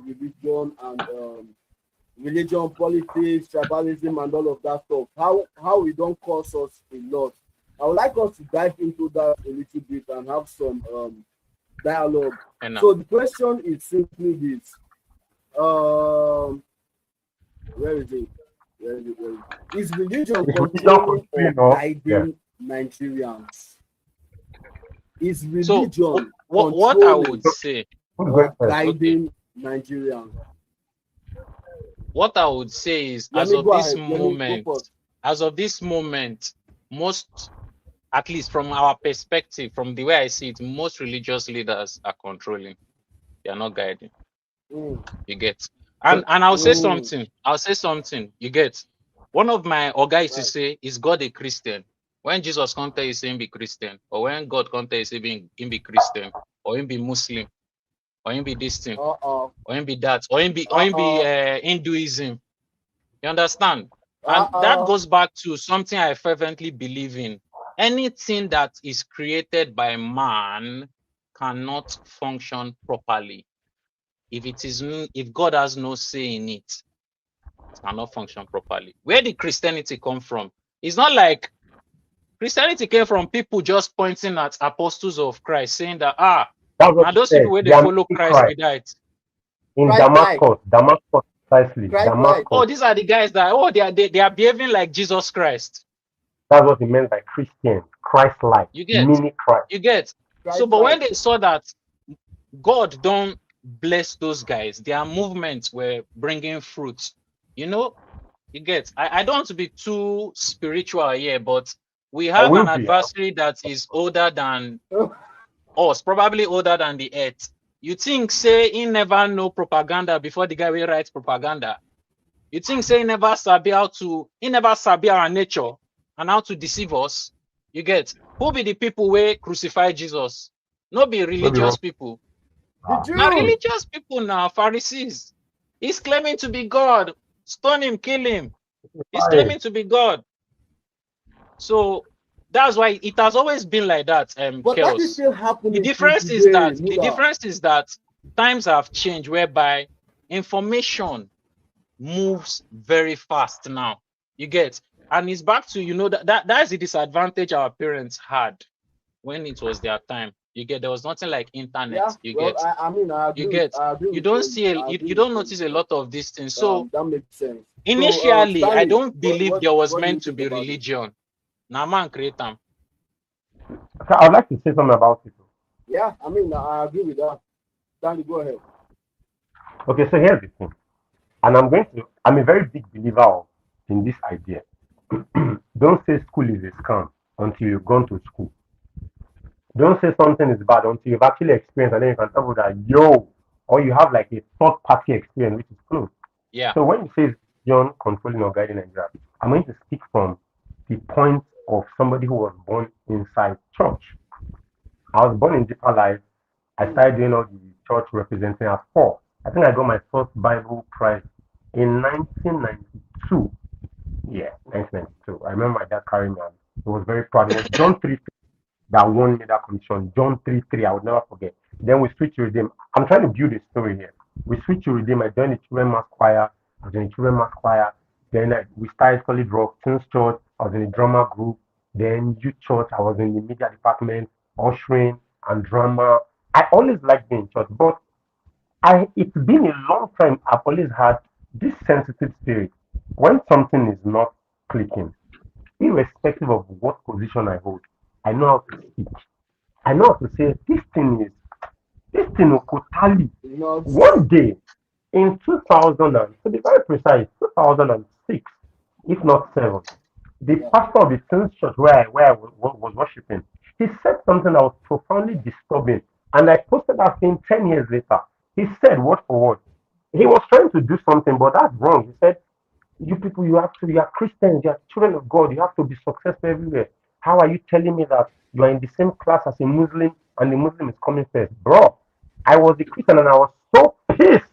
religion, politics, tribalism, and all of that stuff. How it don't cost us a lot. I would like us to dive into that a little bit and have some dialogue. And So the question is simply this: where is it? Where is it? Where is it? Is religion If religion controlling or control, yeah. guiding Nigerians? Is so religion what I controlling would say, Who's or going first? guiding Nigerians? what I would say is, Let as me of go this ahead. Let me go moment, first. most, at least from our perspective, from the way I see it, most religious leaders are controlling. They are not guiding. Mm, You get. And I'll say mm, something. I'll say something. You get. One of my guys used to right. say, is God a Christian? When Jesus come tell you say him be Christian, or when God come tell you say him be Christian, or him be Muslim, or him be this thing, Uh-oh. or him be that, or him be Uh-oh. Hinduism. You understand? And that Uh-oh. goes back to something I fervently believe in. Anything that is created by man cannot function properly if God has no say in it. It cannot function properly. Where did Christianity come from? It's not like Christianity came from people just pointing at apostles of Christ, saying that That's what now he those said. people where They they are follow missing Christ Christ be that. in Christ like. Damascus, precisely. Christ like. Oh, Damascus. these are the guys that they are behaving like Jesus Christ. That's what he meant by Christian, Christ-like, You get, mini Christ. you get. So, Christ but when like. they saw that God don't bless those guys, their movements were bringing fruits. You get. I don't want to be too spiritual here, but we I have will an be. adversary that is older than us, probably older than the earth. You think say he never know propaganda before the guy will write propaganda? You think say he never sabi our nature and how to deceive us? You get. Who be the people where crucify Jesus? No be Maybe wrong. religious people. The Now Jews. religious people now, Pharisees. He's claiming to be God. Stone him, kill him. He's claiming to be God. So that's why it has always been like that, But that is Chaos. still happening till today, The difference is that times have changed, whereby information moves very fast now. You get, and it's back to that's the disadvantage our parents had when it was their time. You get, there was nothing like internet. Yeah, You well, get, I mean, I you agree. get. I agree You with don't you. see I agree you with don't you. notice a lot of these things. So That makes sense. initially, So, I Stanley, don't believe there was what do you meant to think be about it? religion. Now man create them. So I'd like to say something about it. Yeah, I mean, I agree with that. Stanley, go ahead. Okay, so here's the thing. And I'm a very big believer in this idea. Don't say school is a scam until you've gone to school. Don't say something is bad until you've actually experienced, and then you can tell people that yo, or you have like a third party experience, which is close. Yeah. So when you say John controlling or guiding Nigeria, I'm going to speak from the point of somebody who was born inside church. I was born in deeper life. I started doing all the church representing at 4. I think I got my first Bible prize in 1992. Yeah, 1992. I remember my dad carrying me, and he was very proud. It was John 3 that won me that commission. John 3 I would never forget. Then we switched to Redeem. I'm trying to build a story here. We switched to Redeem. I joined the children mass choir. I was in the children mass choir. Then we started Solid Rock, Teens Church. I was in the drama group. Then youth church. I was in the media department, ushering and drama. I always liked being in church, but it's been a long time. I've always had this sensitive spirit. When something is not clicking, irrespective of what position I hold, I know how to speak. I know how to say this thing Okotali. Not One day in 2000, to be very precise, 2006, if not 7, the yeah. pastor of the Saints Church where I was worshiping, he said something that was profoundly disturbing. And I posted that thing 10 years later. He said, word for word, he was trying to do something, but that's wrong. He said, you people, you are Christians, you are children of God, you have to be successful everywhere. How are you telling me that you are in the same class as a Muslim and the Muslim is coming first? Bro, I was a Christian and I was so pissed.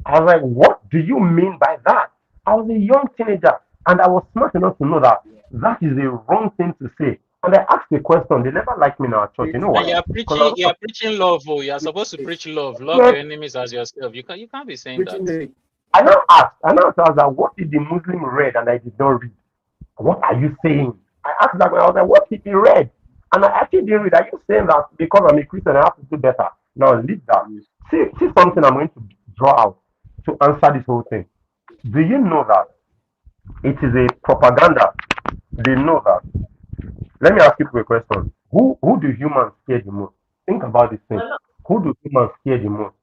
I was like, what do you mean by that? I was a young teenager and I was smart enough to know that that is a wrong thing to say. And I asked the question, they never liked me in our church. You know And why? Because you're preaching love. Oh, you're supposed to preach love. Love I your enemies as yourself. You can't be saying that. Preaching hate. I now asked that what if the Muslim read and I did not read? What are you saying? I asked that when I was like, what if he read? And I actually didn't read. Are you saying that because I'm a Christian, I have to do better? Now leave that. See something I'm going to draw out to answer this whole thing. Do you know that it is a propaganda? They know that. Let me ask you a question. Who do humans fear the most? Think about this thing. Who do humans fear the most?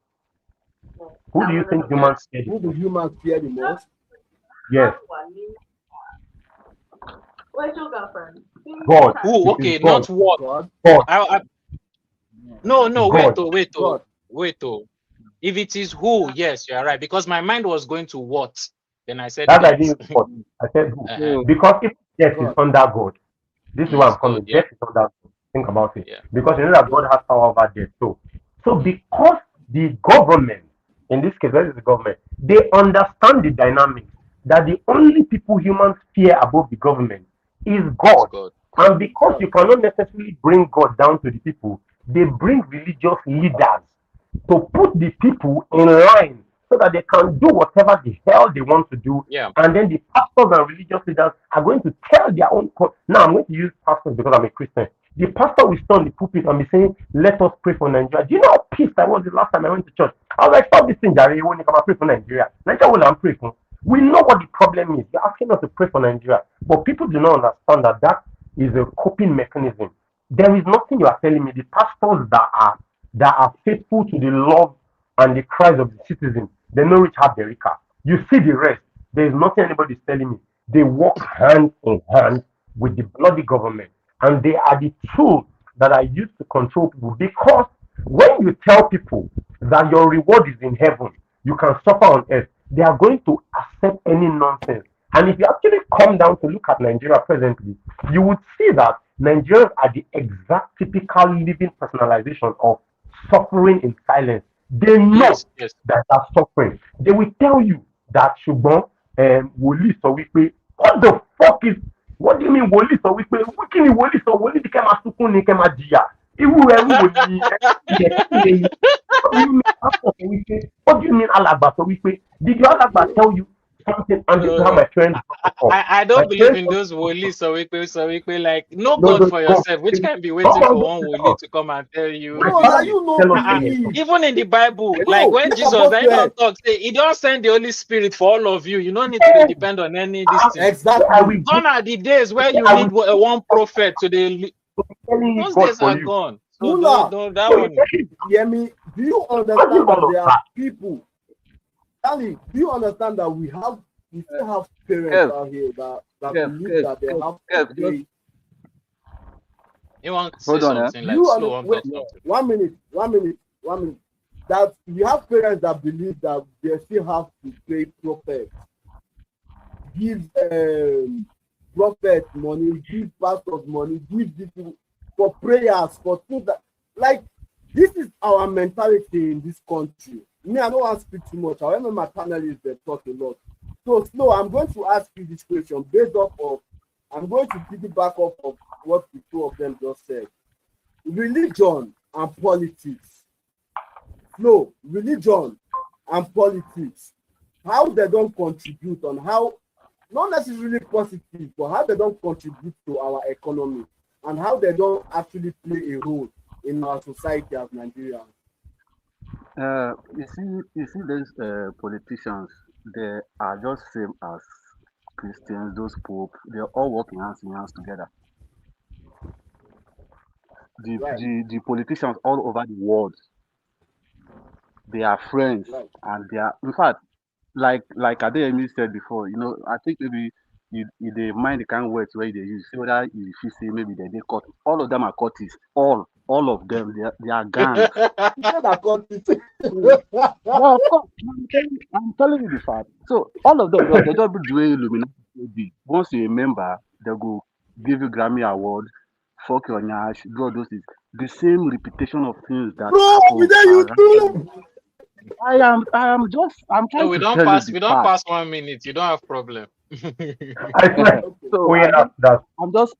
Who do you think humans Yes. fear the Who do most? humans fear the most? Yes, Where's your girlfriend? God. Who? It is Okay, God. not what. God. God. No, God. God. wait oh. If it is who, yes, you are right. Because my mind was going to what. Then I said That I death. didn't support. I said who? Uh-huh. Because if death is God. under God, this is where It's I'm coming. good, yeah. Death is under God. Think about it. Yeah. Because you know that God has power over death. So because the government, in this case, that is the government, they understand the dynamics that the only people humans fear above the government is It's God. good. And because God. you cannot necessarily bring God down to the people, they bring religious leaders to put the people in line so that they can do whatever the hell they want to do. Yeah. And then the pastors and religious leaders are going to tell their own. Now, I'm going to use pastors because I'm a Christian. The pastor will stand on the pulpit and be saying, let us pray for Nigeria. Do you know how pissed I was the last time I went to church? I was like, stop this thing, Jerry. When you come and pray for Nigeria, Nigeria will I'm praying for. We know what the problem is. You're asking us to pray for Nigeria. But people do not understand that that is a coping mechanism. There is nothing you are telling me. The pastors that are faithful to the love and the cries of the citizens, they know which have the Rika. You see the rest. There is nothing anybody is telling me. They work hand in hand with the bloody government, and they are the tools that are used to control people. Because when you tell people that your reward is in heaven, you can suffer on earth, they are going to accept any nonsense. And if you actually come down to look at Nigeria presently, you would see that Nigerians are the exact typical living personalization of suffering in silence. They know Yes. that are suffering. They will tell you that ṣùgbọ́n wòlíì sọ wípé what the fuck is what do you mean wòlíì sọ wípé kí ni wòlíì sọ wòlíì ní kẹ́ máa sunkún ní kẹ́ máa jìyà irú ẹrú wò ni what do you mean pastor sọ wípé what do you mean alàgbà sọ wípé did your alàgbà tell you something and this is how my parents I don't believe in those woli so we like no God for yourself. Which can be waiting for one woli to come and tell you. No, now you know believe. Even in the Bible, No, like when look Jesus about then that. don't talk, say he don't send the Holy Spirit for all of you. You don't need to depend on any this thing. Exactly. Gone are the days where you need one prophet to the those days are gone. So Mullah, don't that one. Hear me? Do you understand that there are people? Ali, do you understand that we still have parents out here that believe that they have to pay? You want to say Hold on, something like You slow on wait, talk something. 1 minute, 1 minute, 1 minute. That we have parents that believe that they still have to pay prophets, give prophet money, give pastors money, give these people for prayers, for things that like this is our mentality in this country. Me, I don't want to speak too much. However, my panelists they talk a lot. So slow, I'm going to ask you this question based off of I'm going to piggyback off of what the two of them just said. Religion and politics. No, religion and politics. How they don't contribute on how, not necessarily positive, but how they don't contribute to our economy and how they don't actually play a role in our society as Nigerians. You see, these politicians, they are just same as Christians, those Pope. They're all working hands in hands together. Right, The politicians all over the world, they are friends, right. and they are, in fact, like Adeyemi said before, I think maybe you they mind the kind of words where they use. See whether you should say maybe they cut. All of them are cultists. All of them, they are gangs. You said that content. So, well, of course, I'm telling you the fact. So all of them, they don't do Illuminati. Once you're a member, they go give you Grammy award, fuck your nyash, do all those things. The same repetition of things that Bro, we happens dare you too. around. I'm No, trying to tell you the we don't fact. pass 1 minute. You don't have problem. I swear. Okay. So Oh yeah, that's I'm just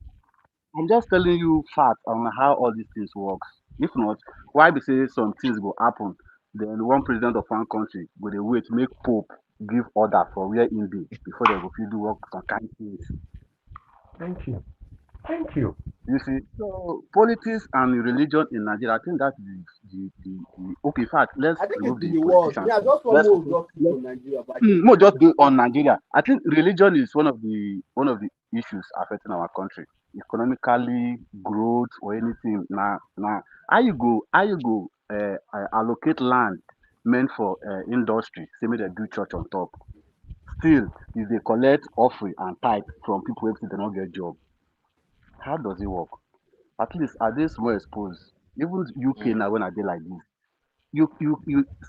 I'm just telling you facts on how all these things works. If not, why be say some things will happen? Then one president of one country go dey wait make Pope give order for where in dey before they go fit do work some kind things. thank you. Thank you. You see, so politics and religion in Nigeria, I think that's the okay. In fact, let's I think it's remove the the world. politicians. Yeah, just one Let's more focus. just keep on Nigeria, but I think No, just do on Nigeria. I think religion is one of the issues affecting our country. Economically, growth or anything. Now, how you go allocate land meant for industry, say make they do church on top. Still, if they collect offering and tithe from people wey say they not get job, how does it work? At least are they more exposed? Even UK Mm. now when I dey like this. You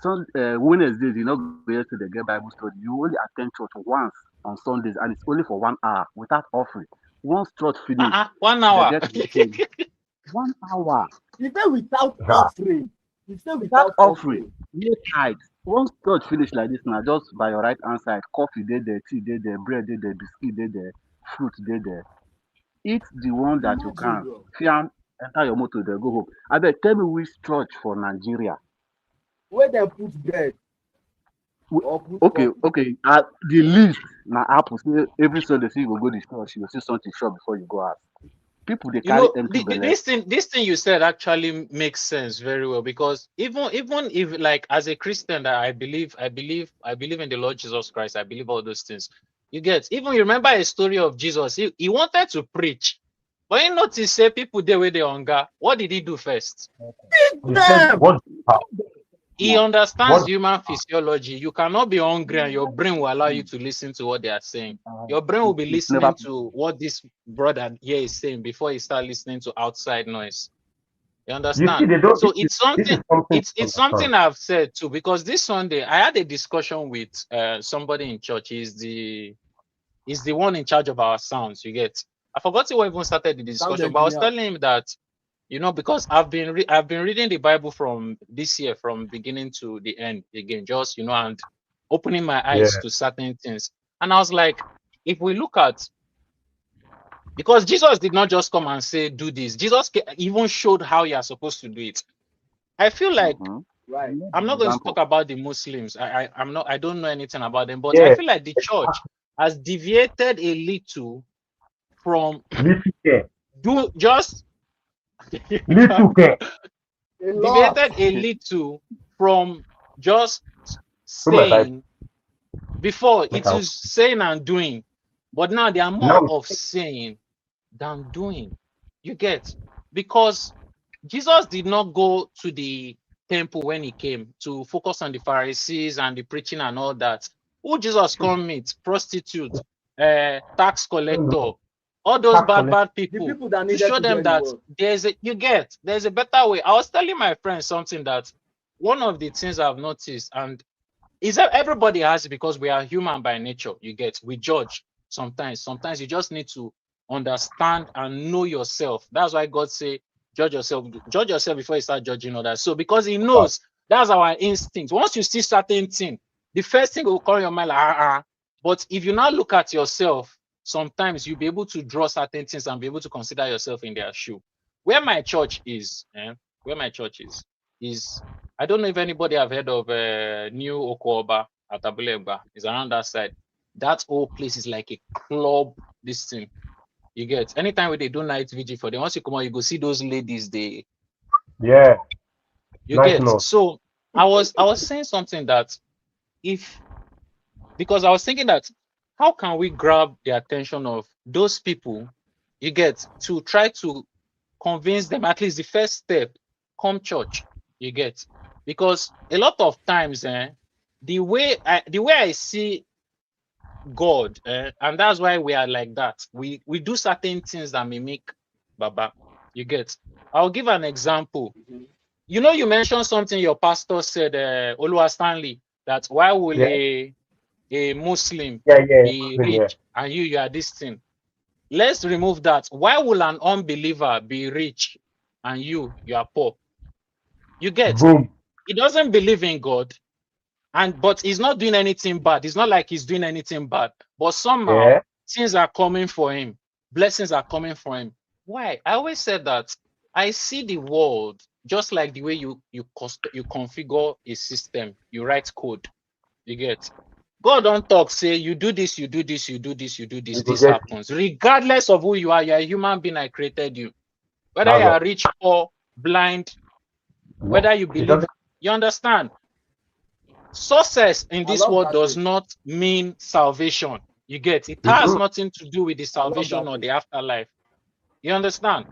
some Wednesdays you not go here to the get Bible study. You only attend church once on Sundays and it's only for 1 hour without offering. Once church finish, 1 they hour. get to say 1 hour he said without Ah, offering. He said without without offering. offering. No tithe. Once church finish like this now, just by your right hand side, coffee dey there, tea dey there, bread dey there, biscuit dey there, fruit dey there. Eat the one that you Imagine, can. bro. Fiam, enter your motor, then go home. Abeg, tell me which church for Nigeria. Where they put bread Wh- or put Okay, coffee. okay. The least na apple. Say every Sunday, say you go the church, you go see something shop before you go out. People they You carry know, empty belle. this thing you said actually makes sense very well, because even if, like, as a Christian, that I believe in the Lord Jesus Christ, I believe all those things. You get, even you remember a story of Jesus. He wanted to preach, but you notice, say, people there with the hunger. What did he do first? you said Damn. what? He Yeah. understands What? human physiology. You cannot be hungry and your brain will allow you to listen to what they are saying. Your brain will be It's never listening to what this brother here is saying before you start listening to outside noise. You You see, understand? they don't. So This is something to it's understand. something I've said too, because this Sunday I had a discussion with somebody in church. He's the one in charge of our sounds. You get? I forgot who even started the Sound discussion, but I was engineer. telling him that, because I've been reading the Bible from this year, from beginning to the end again, just and opening my Yeah. eyes to certain things. And I was like, if we look at, because Jesus did not just come and say do this, Jesus even showed how you are supposed to do it. I feel like, Mhm. Right. I'm not going to Example. talk about the Muslims. I don't know anything about them, but I Yeah. feel like the church has deviated a little from Little care. do just Little care. A lot. deviated a little from just Put my Bible. saying. Before, Make it out. is saying and doing, but now they are more Now, of saying than doing. You get? Because Jesus did not go to the temple when he came to focus on the Pharisees and the preaching and all that. Who Jesus come meet? Prostitute, tax collector, all those Tax bad collector. bad The people people that to needed show to them get that involved. there's a better way. I was telling my friend something that one of the things I've noticed, and is that everybody has it because we are human by nature. We judge sometimes. Sometimes you just need to understand and know yourself. That's why God say, judge yourself before you start judging others. So because He knows that's our instinct. Once you see certain thing, the first thing will come in your mind like. But if you now look at yourself, sometimes you'll be able to draw certain things and be able to consider yourself in their shoe. Where my church is, is I don't know if anybody have heard of New Okoba at Abulegba. It's around that side. That whole place is like a club. This thing you get. Anytime when they do night vigil for them, once you come out, you go see those ladies. Yeah, You nice get. note. So I was saying something that because I was thinking that how can we grab the attention of those people? You get to try to convince them, at least the first step, come church. You get, because a lot of times the way I see God, and that's why we are like that. We do certain things that may make Baba. You get. I'll give an example. You know, you mentioned something your pastor said, Oluwa Stanley, that why will Yeah, a Muslim yeah, be yeah. rich and you are this thing? Let's remove that. Why will an unbeliever be rich and you are poor? You get. Boom. He doesn't believe in God, but he's not doing anything bad. It's not like he's doing anything bad, but somehow Yeah. things are coming for him. Blessings are coming for him. Why? I always said that I see the world just like the way you configure a system. You write code. You get. God don't talk, say you do this, you do this, you do this, you do this, You go this get it. happens. Regardless of who you are, you're a human being, I created you. Whether That's you are all. rich, poor, blind, No, whether you it believe, doesn't. you understand. Success in I this love world that does take. not mean salvation. You get. It has Mhm. nothing to do with the I love salvation that or take. the afterlife. You understand?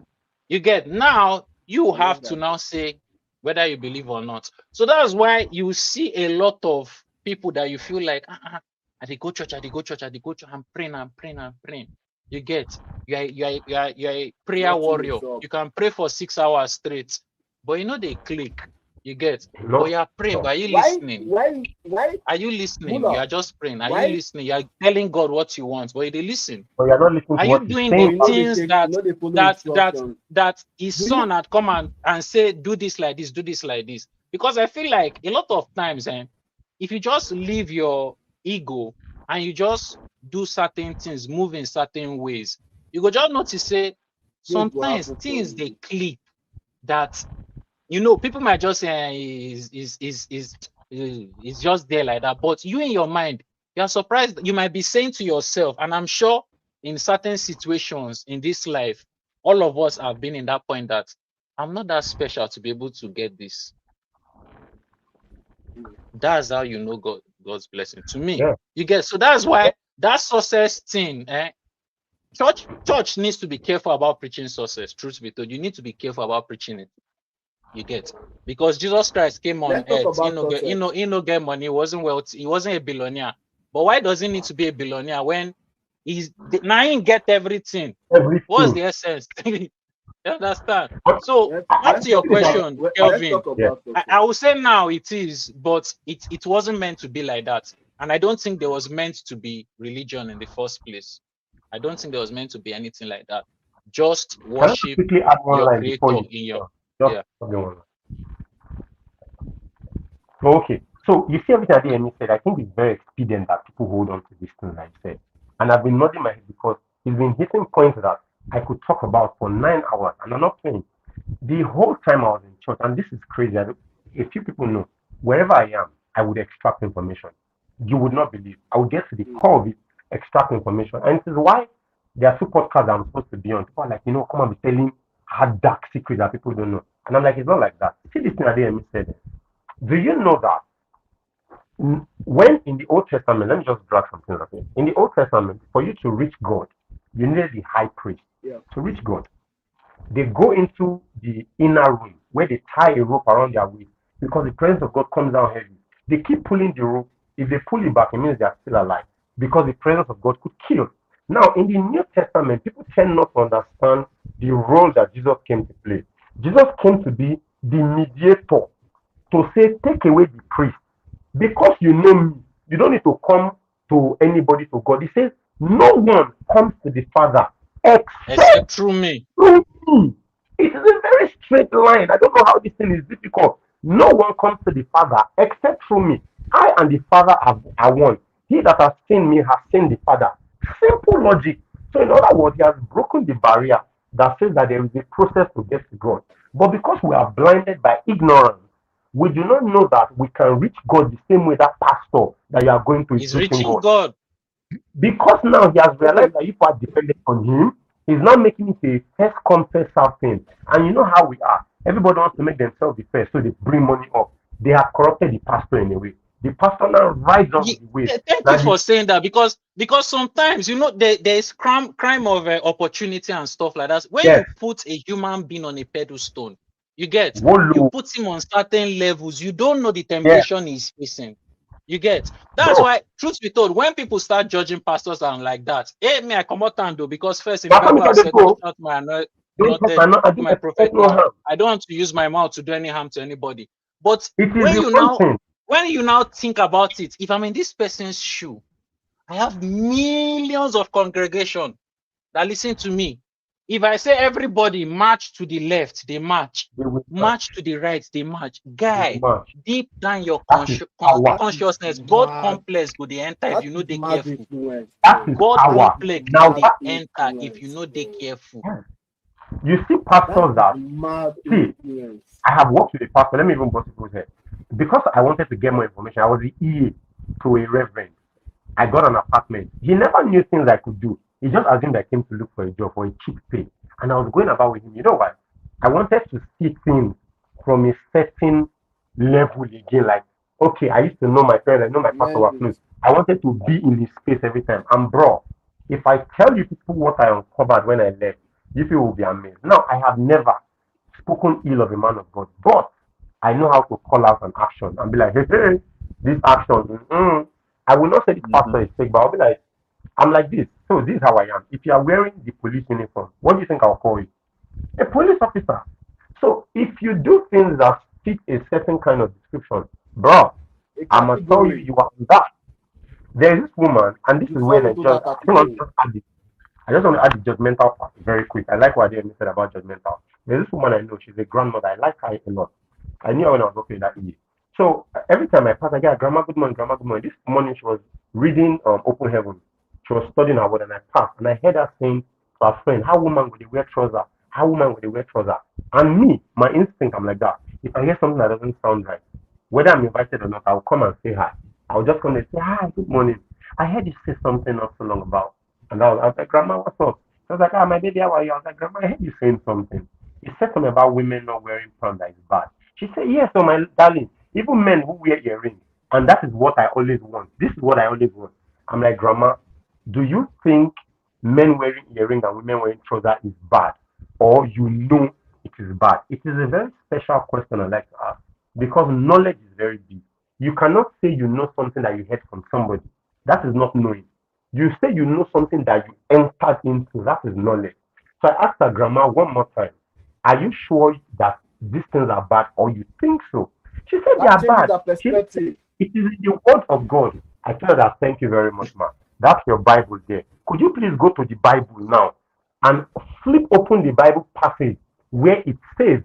You get. Now you I love have to that now take. say whether you believe or not. So that's why you see a lot of people that you feel like, I dey go church, I dey go church, I dey go church. I'm praying, I'm praying, I'm praying. You get. You're a prayer Nothing warrior. is up. You can pray for 6 hours straight, but you know they click. You get. But No. you're praying, No. but are you Why? listening? Why? Why? Are you listening? You Mula, are just praying. Are you why? listening? You are telling God what you want, but they listen. But you're not listening Are to you what he's doing But the saying. you know they things take. You know they follow instruction. that his Do you? son had come and say, do this like this, do this like this? Because I feel like a lot of times, if you just leave your ego and you just do certain things, move in certain ways, you go just notice say Things will sometimes happen for things they you. clip that people might just say is just there like that. But you in your mind, you're surprised. You might be saying to yourself, and I'm sure in certain situations in this life, all of us have been in that point that I'm not that special to be able to get this. That's how you know God's blessing. To me, Yeah. you get. So that's why that success thing, church needs to be careful about preaching success. Truth be told, you need to be careful about preaching it. You get, because Jesus Christ came on Let's talk earth. about success. He no get money. He wasn't wealthy. He wasn't a billionaire. But why does he need to be a billionaire when now he get everything? What's Everything. the essence? You understand? So Let's back let's to your talk about question, let's Kelvin. talk Yeah. about I success. will say now it is, but it wasn't meant to be like that. And I don't think there was meant to be religion in the first place. I don't think there was meant to be anything like that. Just Can I just worship quickly add one your line before creator you in your just yeah. okay, one line. Okay. So you see everything Adeyemi said, I think it's very expedient that people hold on to this thing like I said. And I've been nodding my head because it's been hitting points that I could talk about for 9 hours. And I'm not playing. The whole time I was in church, and this is crazy. A few people know, wherever I am, I would extract information. You would not believe. I would get to the core of it, extract information. And this is why there are two podcasts I'm supposed to be on. People are like, come and be telling hard, dark secrets that people don't know. And I'm like, it's not like that. See this thing Adeyemi said. Do you know that when in the Old Testament, let me just drag something up here. In the Old Testament, for you to reach God, you needed the high priest Yeah. to reach God. They go into the inner room where they tie a rope around their waist because the presence of God comes down heavy. They keep pulling the rope. If they pull it back, it means they are still alive because the presence of God could kill. Now, in the New Testament, people tend not to understand the role that Jesus came to play. Jesus came to be the mediator, to say, take away the priest. Because you know me, you don't need to come to anybody to God. He says, no one comes to the Father except Except through me. through me. It is a very straight line. I don't know how this thing is difficult. No one comes to the Father except through me. I and the Father are one. He that has seen me has seen the Father. Simple logic. So, in other words, he has broken the barrier that says that there is a process to get to God. But because we are blinded by ignorance, we do not know that we can reach God the same way that pastor that you are going to is He's reaching reaching God. God. Because now he has Okay. realized that if we are dependent on him, he's not making it a first come, first serve thing. And you know how we are. Everybody wants to make themselves the first, so they bring money up. They have corrupted the pastor in a way. The pastor now rides on Ye- the wave. Thank Now you for saying that, because sometimes there is crime of opportunity and stuff like that. When yes, you put a human being on a pedestal, you get, you Wolu, put him on certain levels, you don't know the yes, temptation he's facing. You get, that's bro. why, truth be told, when people start judging pastors and like that, hey, me I come out and do, because first in the That's how Bible me I they said, don't go. shut my Don't talk, anointed, I do don't my expect prophet no now. harm. I don't want to use my mouth to do any harm to anybody. But It is the one thing. when you now think about it, if I'm in this person's shoe, I have millions of congregation that listen to me. If I say everybody march to the left, they march. They will March to the right, they march. Guy, match. deep down your That is power. That is consciousness, God mad. complex go they enter if That you know is they mad careful. influence, That bro. is God That power. is complex go Now mad they that enter if you influence, know they bro. careful. you see That pastors is that mad see. influence. I have worked with a pastor. Let me even bust people's head. Because I wanted to get more information, I was the EA to a reverend. I got an apartment. He never knew things I could do. He just assumed I came to look for a job for a cheap pay. And I was going about with him. You know what? I wanted to see things from a certain level again. Like, okay, I used to know my parents, I know my pastor was close. Levels. I wanted to be in his space every time. And bro, if I tell you people what I uncovered when I left, you people will be amazed. Now, I have never spoken ill of a man of God, but I know how to call out an action and be like, hey, hey, this action. I will not say the Mm-hmm. pastor is fake, but I'll be like, I'm like this. So this is how I am. If you are wearing the police uniform, what do you think I'll call you? A police officer. So if you do things that fit a certain kind of description, bro, A I must tell you, category. you are that. There is this woman, and this You is fall when into that I don't want category. to add this. I just want to add the judgmental part very quick. I like what they said about judgmental. There's this woman I know, she's a grandmother. I like her a lot. I knew her when I was working that year. So every time I pass, I get grandma, good morning, grandma, good morning. This morning she was reading Open Heaven. She was studying her word, and I passed, and I heard her saying to her friend, how woman would they wear trouser? How woman would they wear trouser? And me, my instinct, I'm like that. If I hear something that doesn't sound right, whether I'm invited or not, I'll come and say hi. I'll just come and say, hi, good morning. I heard you say something not so long about. And I was like, Grandma, what's up? She was like, ah, my baby, how are you? I was like, Grandma, I heard you saying something. You said something about women not wearing pants that is bad. She said, yes, so my darling, even men who wear earrings. And that is what I always want. This is what I always want. I'm like, Grandma, do you think men wearing earrings and women wearing trousers is bad? Or you know it is bad? It is a very special question I like to ask because knowledge is very big. You cannot say you know something that you heard from somebody. That is not knowing. You say you know something that you entered into. That is knowledge. So I asked her grandma one more time, are you sure that these things are bad or you think so? She said they That are changes bad. the She said perspective. it is in the word of God. I told her that thank you very much, ma. That's your Bible there. Could you please go to the Bible now and flip open the Bible passage where it says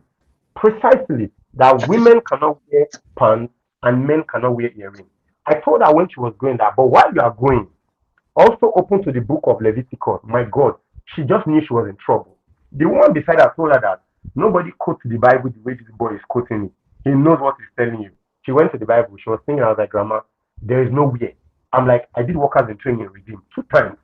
precisely that women cannot wear pants and men cannot wear earrings. I told her when she was going there, but while you are going, also open to the book of Leviticus. My God, she just knew she was in trouble. The one beside her told her that nobody quotes the Bible the way this boy is quoting it. He knows what he's telling you. She went to the Bible. She was thinking, I was like, Grandma, there is no way. I'm like, I did workers in training in Redeem 2 times.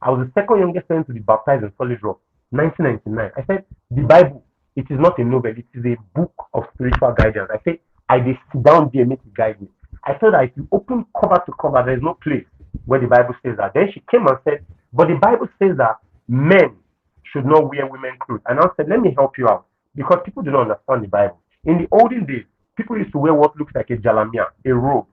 I was the second youngest person to be baptized in Solid Rock, 1999. I said, the Bible, it is not a novel, it is a book of spiritual guidance. I said, I did sit down there, make it guide me. I thought that if you open cover to cover, there is no place where the Bible says that. Then she came and said, but the Bible says that men should not wear women's clothes. And I said, let me help you out because people do not understand the Bible. In the olden days, people used to wear what looks like a jalamia, a robe.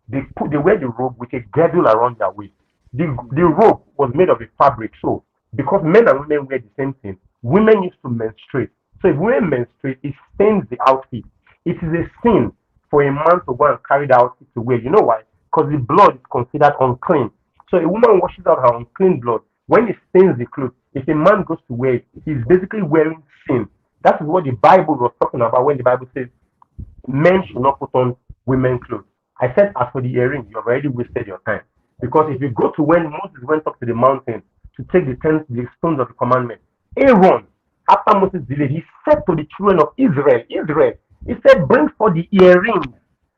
They wear the robe with a girdle around their waist. The robe was made of a fabric. So because men and women wear the same thing, women used to menstruate. So if women menstruate, it stains the outfit. It is a sin for a man to go and carry the outfit to wear. You know why? Because the blood is considered unclean. So a woman washes out her unclean blood when it stains the clothes. If a man goes to wear it, he's basically wearing sin. That is what the Bible was talking about when the Bible says men should not put on women clothes. I said, as for the earring, you have already wasted your time. Because if you go to when Moses went up to the mountain to take the stones of the commandment, Aaron, after Moses delayed, he said to the children of Israel, he said, bring for the earrings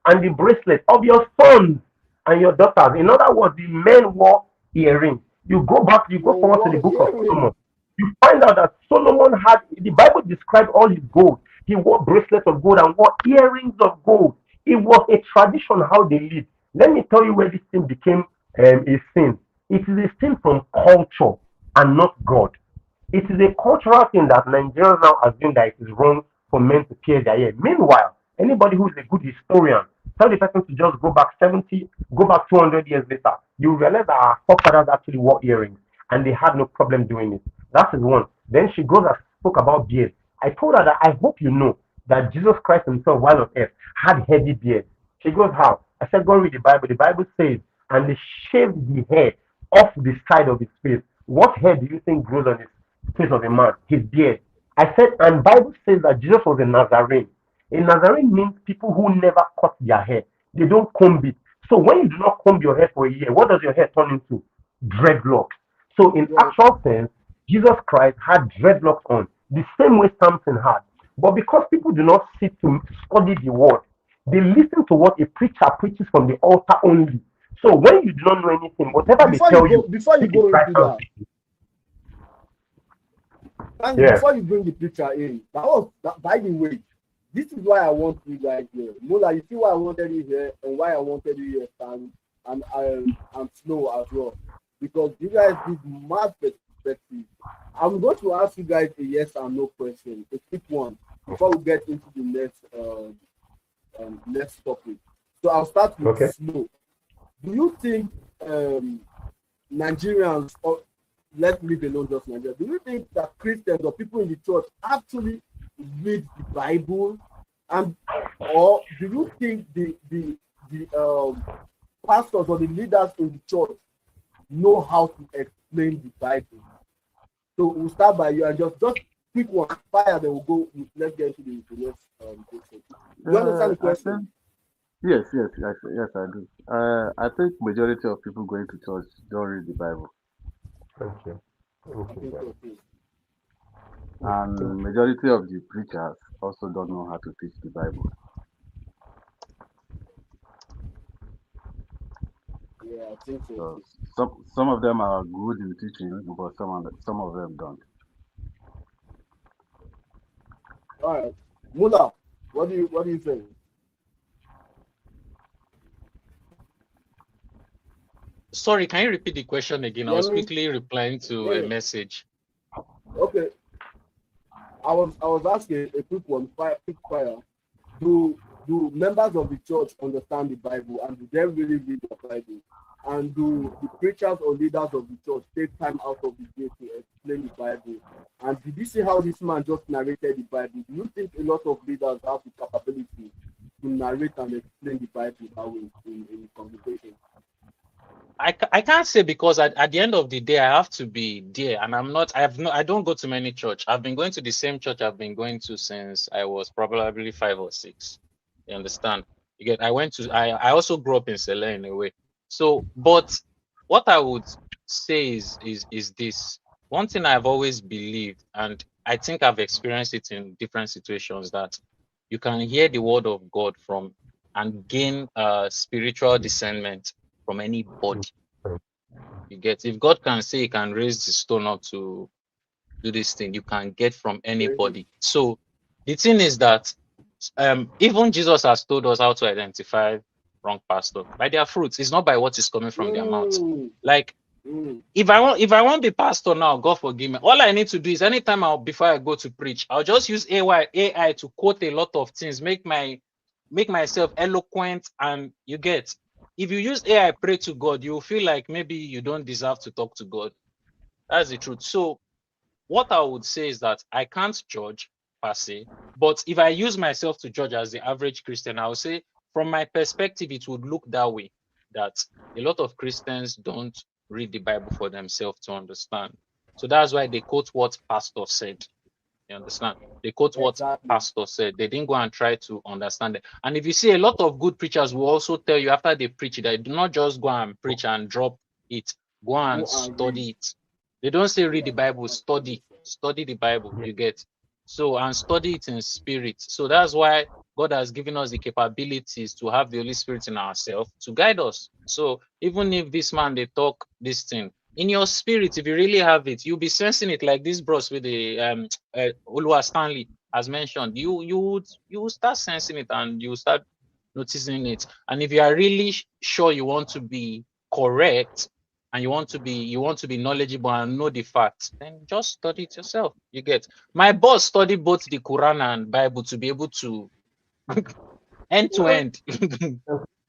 and the bracelets of your sons and your daughters. In other words, the men wore earrings. You go forward to the book of Solomon. You find out that Solomon had, the Bible described all his gold. He wore bracelets of gold and wore earrings of gold. It was a tradition how they lived. Let me tell you where this thing became a sin. It is a sin from culture and not God. It is a cultural thing that Nigerians now assume that it is wrong for men to pierce their hair. Meanwhile, anybody who is a good historian, tell the person to just go back 200 years later. You realize that our forefathers actually wore earrings and they had no problem doing it. That is one. Then she goes and spoke about beard. I told her that I hope you know that Jesus Christ himself, while on earth, had heavy beard. She goes, how? I said, go read the Bible. The Bible says, and they shaved the hair off the side of his face. What hair do you think grows on his face of a man? His beard. I said, and Bible says that Jesus was a Nazarene. A Nazarene means people who never cut their hair. They don't comb it. So when you do not comb your hair for a year, what does your hair turn into? Dreadlocks. So in actual sense, Jesus Christ had dreadlocks on, the same way Samson had. But because people do not sit to study the word, they listen to what a preacher preaches from the altar only. So when you do not know anything, whatever they tell you, before you go into that, and yeah. before you bring the preacher in, by the way, this is why I want you guys here. Mula, you see why I wanted you here and why I wanted you here, and Slow as well, because you guys give mad perspective. I'm going to ask you guys a yes or no question, a quick one, before we get into the next topic. So I'll start with Slow. Do you think Nigerians, or let's leave alone just Nigeria, do you think that Christians or people in the church actually read the Bible, and or do you think the pastors or the leaders in the church know how to explain the Bible? So we'll start by you and just quick one, fire. Then we'll go. Let's get into the next question. Do you understand the question? Yes, I do. I think majority of people going to church don't read the Bible. Thank you. And majority of the preachers also don't know how to teach the Bible. Yeah, I think so. So some of them are good in teaching, but some of them don't. All right, Mula, what do you think? Sorry, can you repeat the question again? I was quickly replying to a message. Okay. I was asking a quick one, quick fire. Do members of the church understand the Bible, and do they really read the Bible? And do the preachers or leaders of the church take time out of the day to explain the Bible? And did you see how this man just narrated the Bible? Do you think a lot of leaders have the capability to narrate and explain the Bible that way in conversation? I can't say, because at the end of the day I have to be there, and I don't go to many church. I've been going to the same church I've been going to since I was probably 5 or 6. You understand? I also grew up in Sele in a way. So, but what I would say is this. One thing I've always believed, and I think I've experienced it in different situations, that you can hear the word of God from and gain spiritual discernment from anybody. You get, if God can say he can raise the stone up to do this thing, you can get from anybody. So the thing is that even Jesus has told us how to identify wrong pastor by their fruits. It's not by what is coming from their mouth. Like if I want to be pastor now, God forgive me, all I need to do is anytime before I go to preach, I'll just use AI to quote a lot of things, make myself eloquent, and you get. if you use AI pray to God, you feel like maybe you don't deserve to talk to God. That's the truth. So what I would say is that I can't judge per se, but if I use myself to judge as the average Christian, I would say from my perspective, it would look that way, that a lot of Christians don't read the Bible for themselves to understand. So that's why they quote what pastor said. You understand? They quote what Exactly. pastor said. They didn't go and try to understand it. And if you see, a lot of good preachers will also tell you after they preach that do not just go and preach and drop it. Go and Go and study read. it. They don't say read the Bible, study the Bible. You get so, and study it in spirit. So that's why God has given us the capabilities to have the Holy Spirit in ourselves to guide us. So even if this man they talk this thing in your spirit, if you really have it, you'll be sensing it like this bros with the Olua Stanley has mentioned. You would start sensing it and you start noticing it. And if you are really sure you want to be correct and you want to be knowledgeable and know the facts, then just study it yourself. You get. My boss studied both the Quran and Bible to be able to end to end.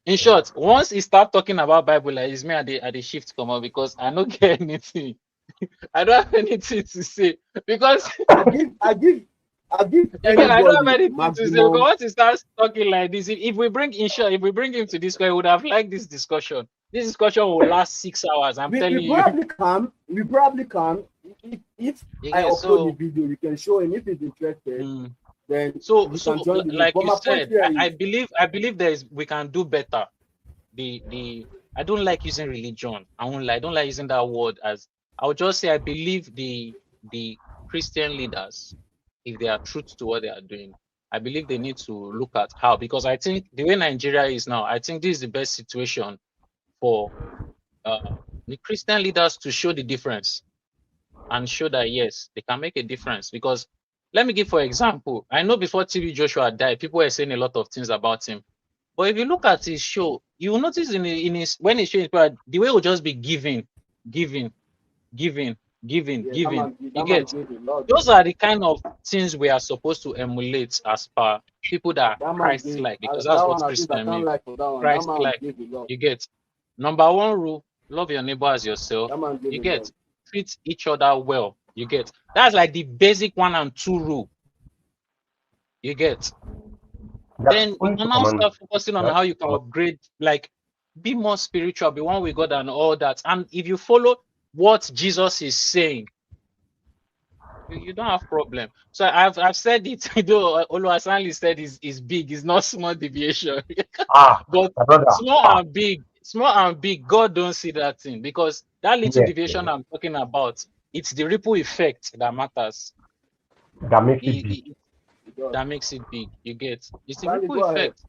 In short, once he start talking about Bible, like it's me at the shift come out because I don't get anything. I don't have anything to say because I give again, I don't have anybody anything to say. Because maximum. once he starts talking like this, if we bring if we bring him to this, we would have liked this discussion. This discussion will last 6 hours. I'm telling We you. probably can. If I Yeah, upload so the video, we can show him if he's interested. Then so we can join the like But you my point said, here I is, believe we can do better. The I don't like using religion. I don't like using that word. As I would just say I believe the Christian leaders, if they are true to what they are doing, I believe they need to look at how, because I think the way Nigeria is now, I think this is the best situation for the Christian leaders to show the difference and show that yes, they can make a difference. Because let me give for example, I know before TB Joshua died, people were saying a lot of things about him. But if you look at his show, you will notice in his when he's showing people, the way it will just be giving, giving, giving, giving, yeah, giving. You that man get. gave a lot. Those are the kind of things we are supposed to emulate as per people that are That man gave Christ-like, because that that's what one. At least I Christian can't means. lie for that one. That man Christ-like. gave a lot. You get. Number one rule: love your neighbor as yourself. That man gave You a get. lot. Treat each other well. You get. That's like the basic 1 and 2 rule. You get. That's Then you only two can now commandments, start focusing on right? how you can upgrade, like be more spiritual, be one with God and all that. And if you follow what Jesus is saying, you don't have problem. So I've said it, though Oluwasanli said is big, it's not small deviation. Ah, But my brother. small and big, God don't see that thing, because that little Yes, deviation I'm talking about, it's the ripple effect that matters. that makes it big. That makes it big. You get. It's the Sandy, ripple go ahead. effect.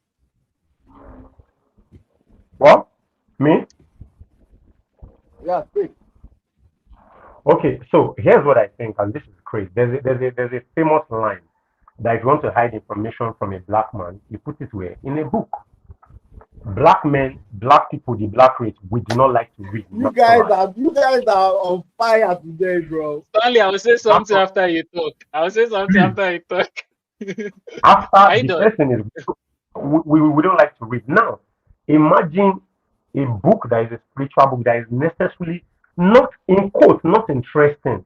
What? Me? Yeah, quick. Okay, so here's what I think, and this is crazy. There's a famous line that if you want to hide information from a black man, you put it where? In a book. Black men, black people, the black race, we do not like to read. You guys are on fire today, bro. Stanley, I will say something after you talk. After After the person is, we don't like to read. Now, imagine a book that is a spiritual book that is necessarily not, in quotes, not interesting.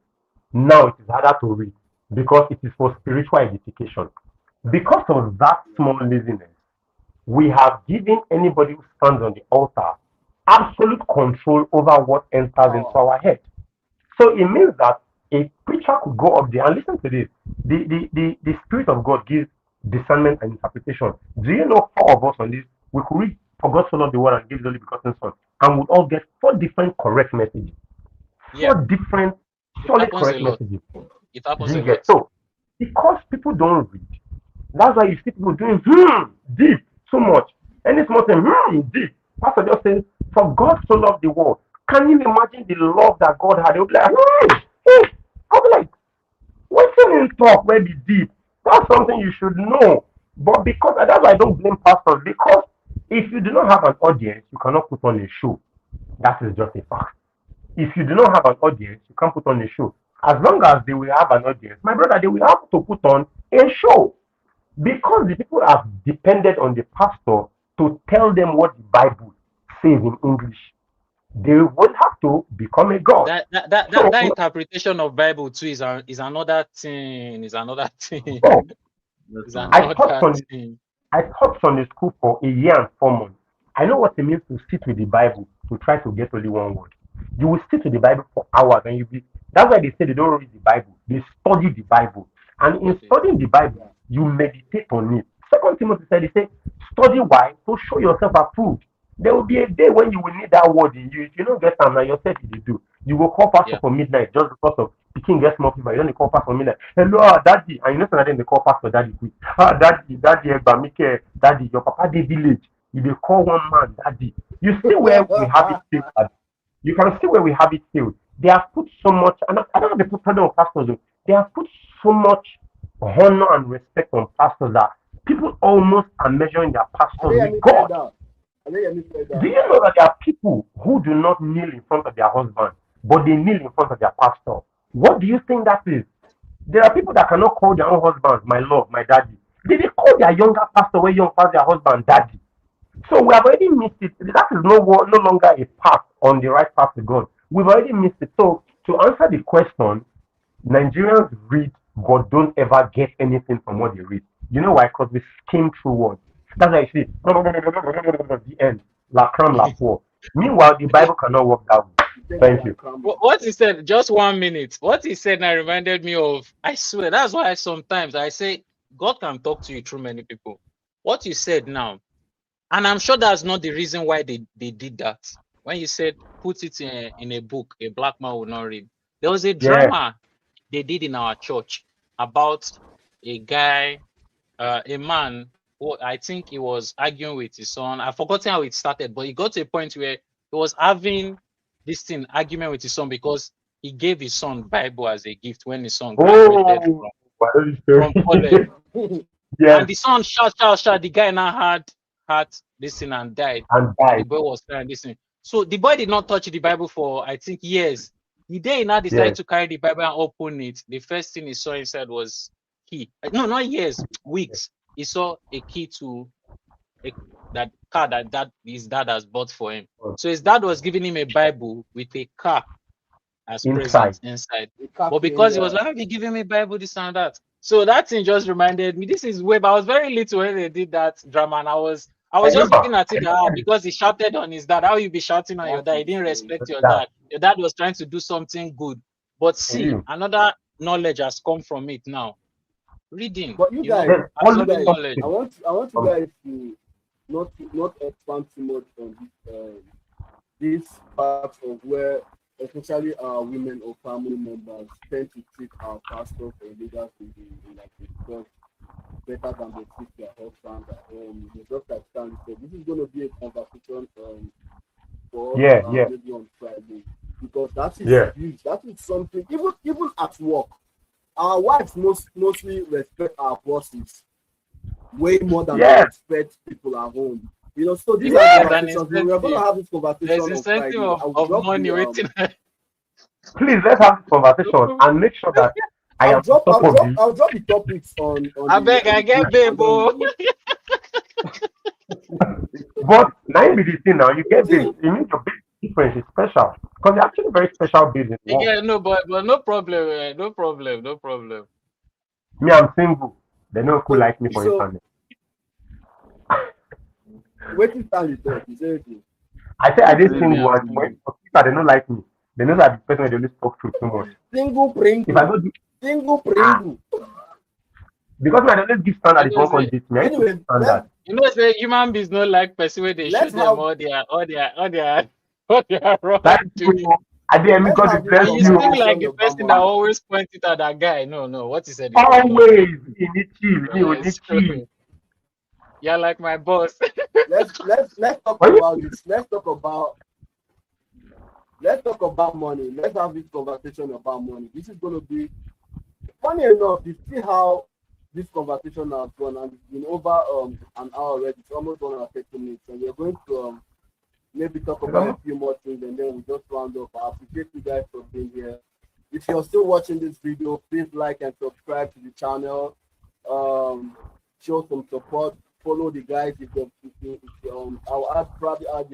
Now it is harder to read because it is for spiritual edification. Because of that small laziness, we have given anybody who stands on the altar absolute control over what enters into our head. So it means that a preacher could go up there and listen to this. The Spirit of God gives discernment and interpretation. Do you know 4 of us on this? We could read for God so loved the world and give the only begotten Son, and we'd all get 4 different correct messages. 4 different solid correct messages. It happens a lot. Get? So because people don't read, that's why you see people doing deep so much. Any small thing, deep. Pastor just says, for God so loved the world. Can you imagine the love that God had? They'll be like, I'll be like, what's in talk where be deep? That's something you should know. But because that's why I don't blame pastors, because if you do not have an audience, you cannot put on a show. That is just a fact. If you do not have an audience, you can't put on a show. As long as they will have an audience, my brother, they will have to put on a show. Because the people have depended on the pastor to tell them what the Bible says in English, they will have to become a god. That interpretation of Bible too is another thing. Is another thing. So, Is I taught another Sunday, thing. I taught Sunday school for a year and 4 months. I know what it means to sit with the Bible to try to get only one word. You will sit with the Bible for hours and you be. That's why they say they don't read the Bible. They study the Bible, and in studying the Bible, you meditate on it. Second Timothy said, he said, study why to show yourself approved. There will be a day when you will need that word in you. If you don't get time now, yourself you do. You will call pastor Yeah. for midnight just because of picking get small people. You don't call pastor for midnight. Hello, daddy, and you know something they call pastor daddy quick. Daddy, daddy, your papa dey village. You dey call one man daddy. You see where we have it still. You can see where we have it still. They have put so much, and I don't have the put on pastors. They have put so much honor and respect on pastors that people almost are measuring their pastors with God. Do you know that there are people who do not kneel in front of their husband, but they kneel in front of their pastor? What do you think that is? There are people that cannot call their own husbands my love, my daddy. They call their younger pastor where young past their husband daddy. So we have already missed it. That is no longer a path on the right path to God. We've already missed it. So to answer the question, Nigerians read but don't ever get anything from what they read. You know why? Because we skim through words. That's why you see the end. La cram la poor. Meanwhile, the Bible cannot work that way. Thank you. What he said, just 1 minute. What he said now reminded me of, I swear, that's why sometimes I say God can talk to you through many people. What you said now, and I'm sure that's not the reason why they did that. When you said put it in a book, a black man will not read. There was a drama they did in our church about a guy, a man who I think he was arguing with his son. I've forgotten how it started, but he got to a point where he was having this thing argument with his son because he gave his son Bible as a gift when his son graduated from college. Yes. And the son shout. The guy now had this thing and died. And the boy was crying this thing. So the boy did not touch the Bible for I think years. The day he now decided to carry the Bible and open it, the first thing he saw inside was key. No, not years, weeks. He saw a key to that car that his dad has bought for him. So his dad was giving him a Bible with a car as present inside. But because he was like, "He giving me Bible, this and that." So that thing just reminded me. This is way, but I was very little when they did that drama, and I was just looking at it because he shouted on his dad. How you be shouting on your dad? He didn't respect your dad. Your dad was trying to do something good. But see, another knowledge has come from it now. Reading. But you guys, knowledge. I want you guys to not expand too much on this part of where especially our women or family members tend to treat our pastors or leaders in like because better than they treat their husbands at home. Just like Stanley said, this is going to be a conversation for us maybe on Friday because that is huge. That is something even at work. Our wives mostly respect our bosses way more than they respect people at home. You know, so these are conversations. We are going to have this conversation on Friday. Of money waiting. Please, let's have this conversation and make sure that I'll drop the topics on I beg, I get baby. But now be the thing now, you get this. You need your big difference is special because you're actually very special business. Yeah, no, but no problem, no problem. Me, I'm single. They know who like me for internet. Wait till Stanley talk. I say I did single and when people they don't like me. They know that the person they only talk through too much. Single Pringle. If I go Single Pringle. Because I don't give standard if one can date me. Anyway, you know, say human beings not like person where they show them all their wrong. I didn't because the best you seem like the person that always pointed at that guy. No, what he said. Always you need chill. You're like my boss. Let's talk about this. Let's talk about money. Let's have this conversation about money. This is going to be funny enough. You see how this conversation has gone, and it's been over an hour already. It's almost 1 hour 30 minutes, and we're going to maybe talk about a few more things, and then we just round up. I appreciate you guys for being here. If you're still watching this video, please like and subscribe to the channel. Show some support. Follow the guys. I'll probably add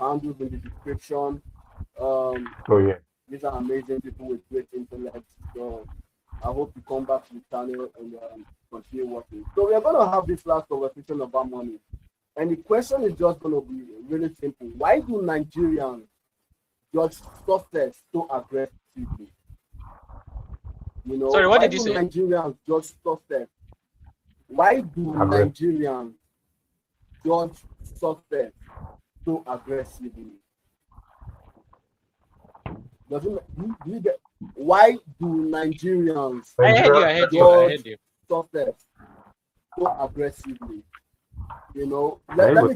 handles in the description. Oh yeah. These are amazing people with great intellect. So I hope you come back to the channel and continue working. So we are going to have this last conversation about money. And the question is just going to be really simple. Why do Nigerians judge success so aggressively? You know, Sorry, what why did you do say? Nigerians judge success? Why do Nigerians judge success so aggressively? Do you get why do Nigerians I heard you. I heard you. I heard you. success so aggressively? You know, let me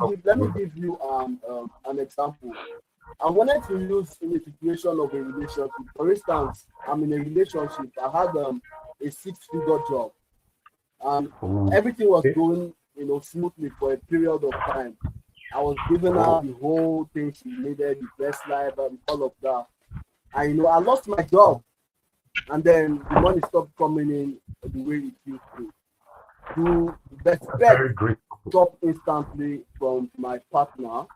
give you an example. I wanted to use in the situation of a relationship. For instance, I'm in a relationship. I had a 6-figure job, and everything was going, you know, smoothly for a period of time. I was giving her the whole thing she needed, the best life, and all of that. And you know, I lost my job, and then the money stopped coming in the way it used to. To respect dropped instantly from my partner.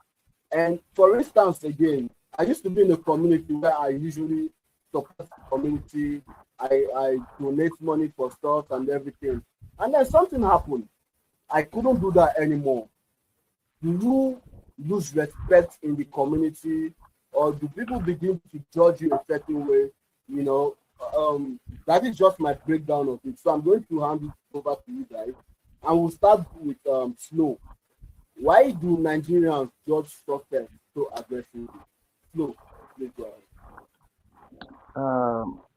And for instance, again, I used to be in a community where I usually support the community. I donate money for stuff and everything. And then something happened. I couldn't do that anymore. Do you lose respect in the community, or do people begin to judge you a certain way? You know, that is just my breakdown of it. So I'm going to hand it over to you guys. And we'll start with Slow. Why do Nigerians judge success so aggressively? Slow, please go ahead.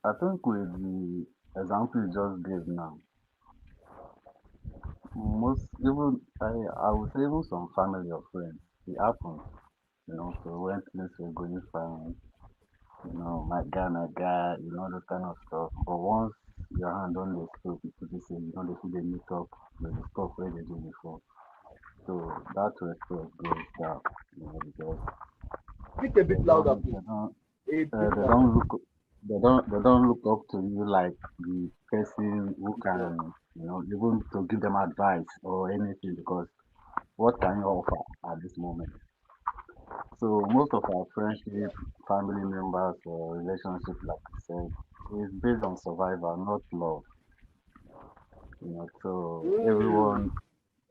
I think with the example you just gave now, most even I would say even some family or friends, it happens, you know. So when things were going fine, you know, my guy, you know, those kind of stuff. But once your hand on the slow, people just say, you know, they feel they meet up with the stuff where they do before. So that respect goes down, you know, because Speak a bit louder, they please. don't A bit they louder. don't look they don't look up to you like the person who can, you know, even to give them advice or anything, because what can you offer at this moment? So most of our friendship, family members or relationship, like I said, is based on survival, not love. You know, so everyone,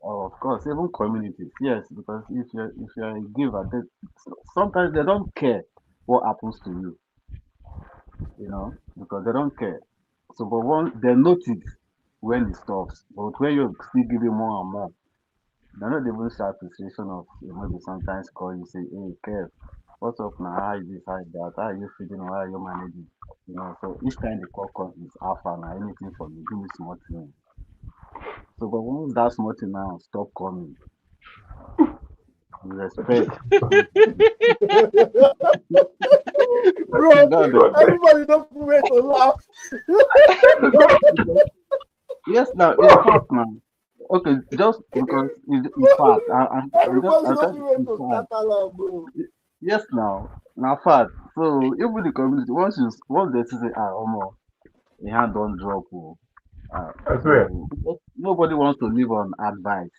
oh, of course, even communities, yes, because if you're a giver, sometimes they don't care what happens to you, you know, because they don't care. So, but once they notice when it stops, but when you're still giving more and more, they're not even start the situation of, you know, they sometimes call you, say, hey, Kev, what's up now? How is this? How is that? How are you feeling? How are you managing? You know, so each time the call comes, is alpha now, anything for me, give me small thing. So, but once that small thing now stop coming, respect. Bro, No, no. everybody don't wait to laugh. Yes, now, in fact, man. Okay, just because in fact, Everybody I'm don't trying to, wait in to fact, start laugh, bro. yes, now fact. So even the community, once they say, ah, Omo, the hand don't drop, oh, I swear. so because nobody wants to live on advice.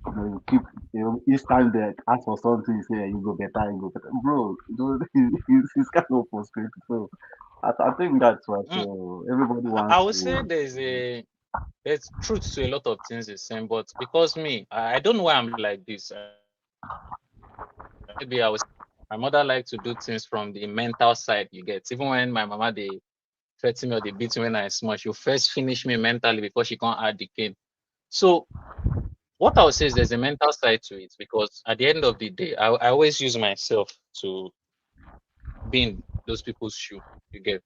You know, you keep, you know, each time they ask for something, you say, "Yeah, you go better, bro." You know, it's kind of frustrating. So I think that's why. Mm, So everybody I wants would say to. there's truth to a lot of things he's saying, but because me, I don't know why I'm like this. Maybe my mother liked to do things from the mental side. You get, even when my mama they threaten me or they beat me when I small, she'll first finish me mentally before she can add the cane. So what I would say is there's a mental side to it, because at the end of the day, I always use myself to be in those people's shoe. You get,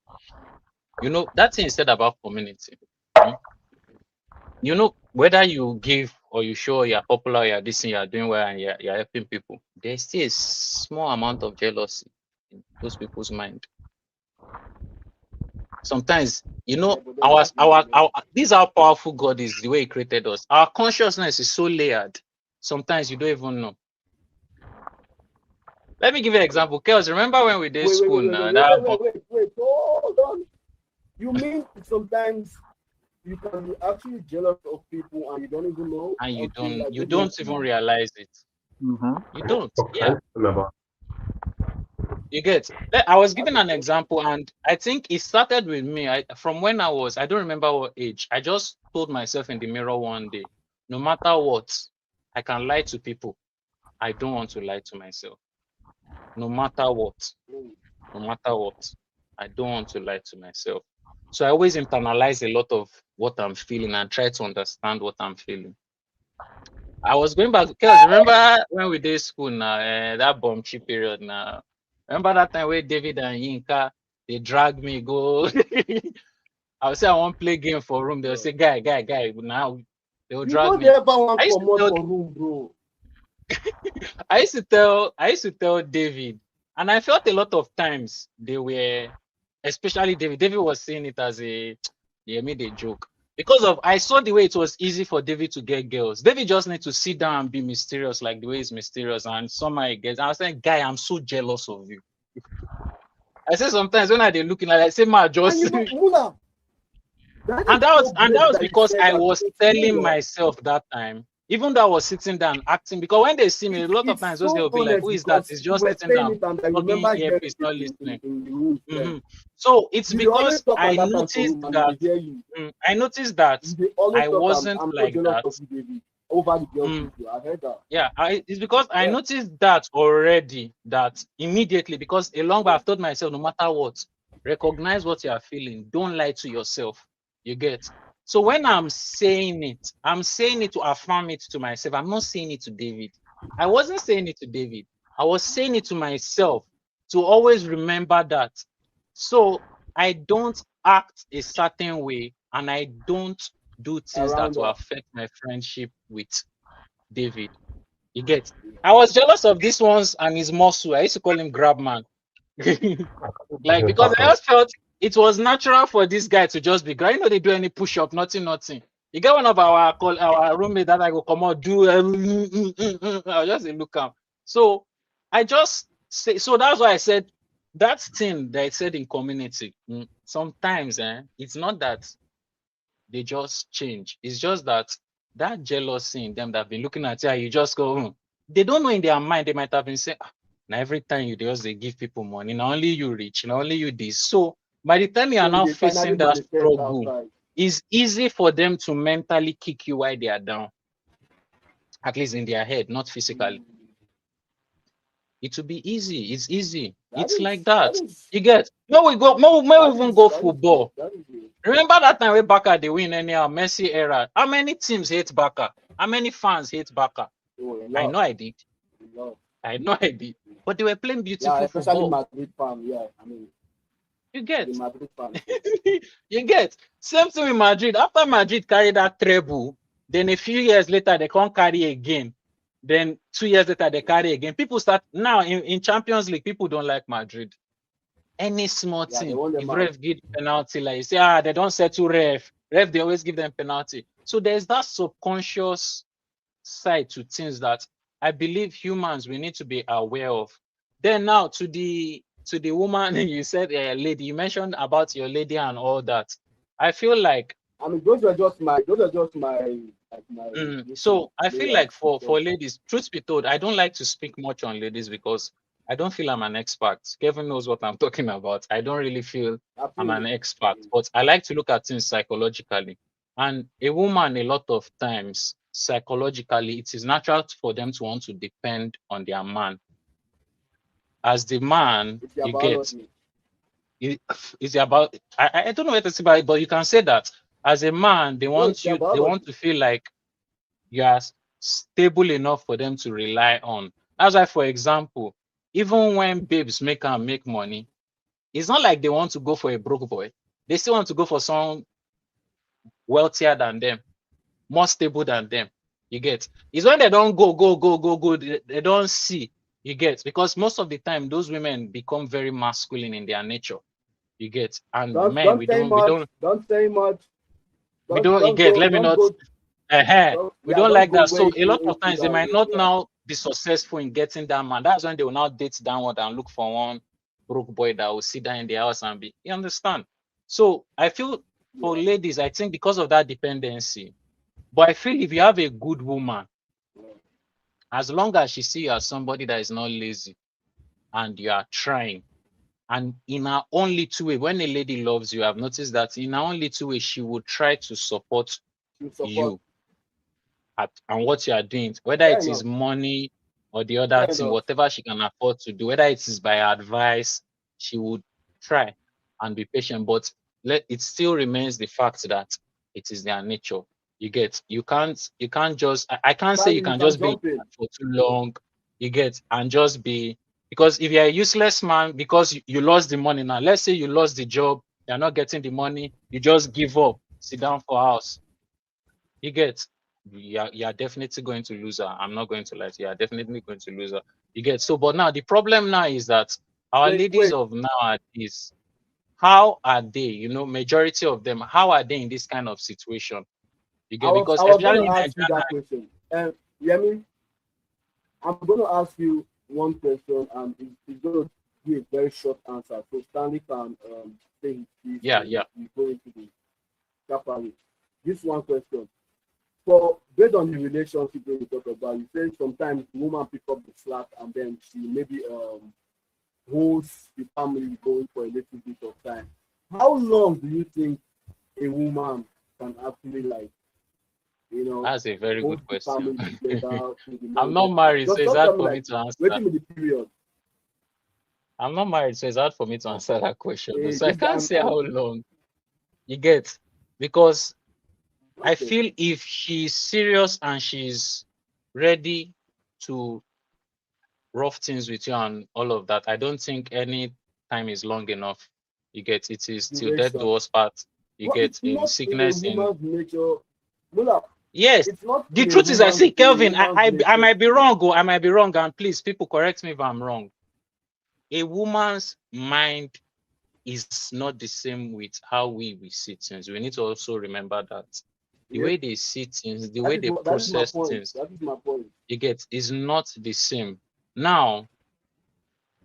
that thing is said about community. mm, whether you give or you show you're popular, you're this thing, you're doing well, and you're helping people, there's still a small amount of jealousy in those people's mind. Sometimes, Yeah, but then our that is the way. this is how powerful God is, the way He created us. Our consciousness is so layered. Sometimes you don't even know. Let me give you an example. Kels, remember when we did Wait, wait, school wait, wait, now? wait, wait, wait, wait, wait. Hold on. You mean sometimes you can be actually jealous of people and you don't even know And until like you maybe don't even realize it. Mm-hmm. You don't. Of Yeah. time about. You get? I was giving an example, and I think it started with me. From when I don't remember what age. I just told myself in the mirror one day, no matter what, I can lie to people. I don't want to lie to myself. No matter what, no matter what, I don't want to lie to myself. So I always internalize a lot of what I'm feeling and try to understand what I'm feeling. I was going back because remember when we did school now, that bomb chip period now. Remember that time where David and Yinka they dragged me go. I would say I want play game for room. They'll say, guy. Now they'll You drag don't me. ever want I to used to come out tell for room, bro. I used to tell David, and I felt a lot of times they were, especially David. David was seeing it as they made a joke because of I saw the way it was easy for David to get girls. David just need to sit down and be mysterious, like the way he's mysterious, and somehow he gets. I was saying, guy, I'm so jealous of you. I say sometimes when they looking like I say, ma, just And you know, Mula, and that was that you because said I that, was because telling you know, myself that time, even though I was sitting down acting, because when they see me, a lot of it's times those so guys will be like, honest "Who is that?" because It's you just were sitting saying down, it and I plugging remember hearing earpiece, it not listening. in the room. So it's You dey always because talk I at that time for noticed room and that I hear you. I noticed that You dey always I talk, wasn't I'm so like jealous that. of you, David, over the girls Mm, with you. I heard that. yeah, it's because I Yeah. noticed that already. That immediately, because a long I've told myself, no matter what, recognize what you are feeling. Don't lie to yourself. You get. So when I'm saying it to affirm it to myself. I'm not saying it to David. I wasn't saying it to David. I was saying it to myself to always remember that. So I don't act a certain way and I don't do things that Around will that. affect my friendship with David. You get. I was jealous of this one's and his muscle. I used to call him Grabman. Like because I just felt it was natural for this guy to just be. I know they do any push up, nothing. You get one of our roommate that I go come out do. I'll just look at. So I just say so that's why I said that thing that I said in community. Sometimes it's not that they just change. It's just that jealousy in them that have been looking at you, you just go, they don't know in their mind, they might have been saying, now every time you just they give people money, not only you rich, not only you this. So by the time you are So now they finally facing that manifest struggle, outside. it's easy for them to mentally kick you while they are down, at least in their head, not physically. It will be easy. It's easy. It's like that. You get. No, we even go football. Remember that time when Barca they win anyhow, Messi era. How many teams hate Barca? How many fans hate Barca? I know I did. I did. But they were playing beautiful especially football. Madrid fan. Yeah, I mean, you get. Madrid fan. You get. Same thing with Madrid. After Madrid carried that treble, then a few years later they can't carry again. Then 2 years later they carry again. People start now in Champions League. People don't like Madrid. Any small thing, if ref give penalty, like you say, they don't settle ref. Ref, they always give them penalty. So there's that subconscious side to things that I believe humans we need to be aware of. Then now to the woman you said, lady, you mentioned about your lady and all that. I feel like I mean those are just my so I feel like for ladies, truth be told, I don't like to speak much on ladies because I don't feel I'm an expert. Kevin knows what I'm talking about. I don't really feel I'm an expert, but I like to look at things psychologically. And a woman, a lot of times, psychologically, it is natural for them to want to depend on their man. As the man, you get it's about I don't know what to say about it, but you can say that as a man, they want to feel like you are stable enough for them to rely on. That's why, for example, even when babes make money, it's not like they want to go for a broke boy. They still want to go for someone wealthier than them, more stable than them. You get. It's when they don't go, they don't see. You get. Because most of the time, those women become very masculine in their nature. You get. And men, we don't say much. We don't you get. Let me not. We don't like that. So a lot of times they might not now be successful in getting that man. That's when they will now date downward and look for one broke boy that will sit down in the house and be. You understand? So I feel for ladies, I think because of that dependency. But I feel if you have a good woman, as long as she sees you as somebody that is not lazy, and you are trying. And in her own little way, when a lady loves you, I've noticed that in her own little way, she will try to support You support. you and what you are doing, whether Fair it is enough. money or the other Fair thing, enough. whatever she can afford to do, whether it is by advice, she would try and be patient. But it still remains the fact that it is their nature. You can't just I can't say you You can can just be jump in. for too long, and just be, because if you're a useless man because you lost the money now, let's say you lost the job, you're not getting the money, you just give up, sit down for house. You get, you're definitely going to lose her. I'm not going to lie to you. You're definitely going to lose her. You get, so, but now the problem now is that our ladies Wait. of nowadays, how are they? Majority of them, how are they in this kind of situation? You get, because I was going especially to in ask you Nigeria, that question. Yemi, I'm going to ask you one question, and it's going to be a very short answer. So Stanley can say his piece. yeah, And yeah. we go into the chapter. This one question. So based on the relationship we talk about, you say sometimes the woman pick up the slack and then she maybe holds the family going for a little bit of time. How long do you think a woman can actually That's a very hold good the question. family together to the I'm man not get back? married, so Just it's tell hard me for me like to answer. waiting with the period. I'm not married, so it's hard for me to answer that question. So I This can't guy, say how long. You get, because I okay. feel if she's serious and she's ready to rough things with you and all of that, I don't think any time is long enough. You get, it is till death do Duration. us part. You But get, it's in not in a sickness, in woman's nature. Mula, yes. it's not The in a truth is, I see Kelvin. woman's I nature. might be wrong, I might be wrong, and please, people, correct me if I'm wrong. A woman's mind is not the same with how we see things. We need to also remember that the Yeah, way they see things, the way they that is my process point. things, That is my point. you get, is not the same. Now,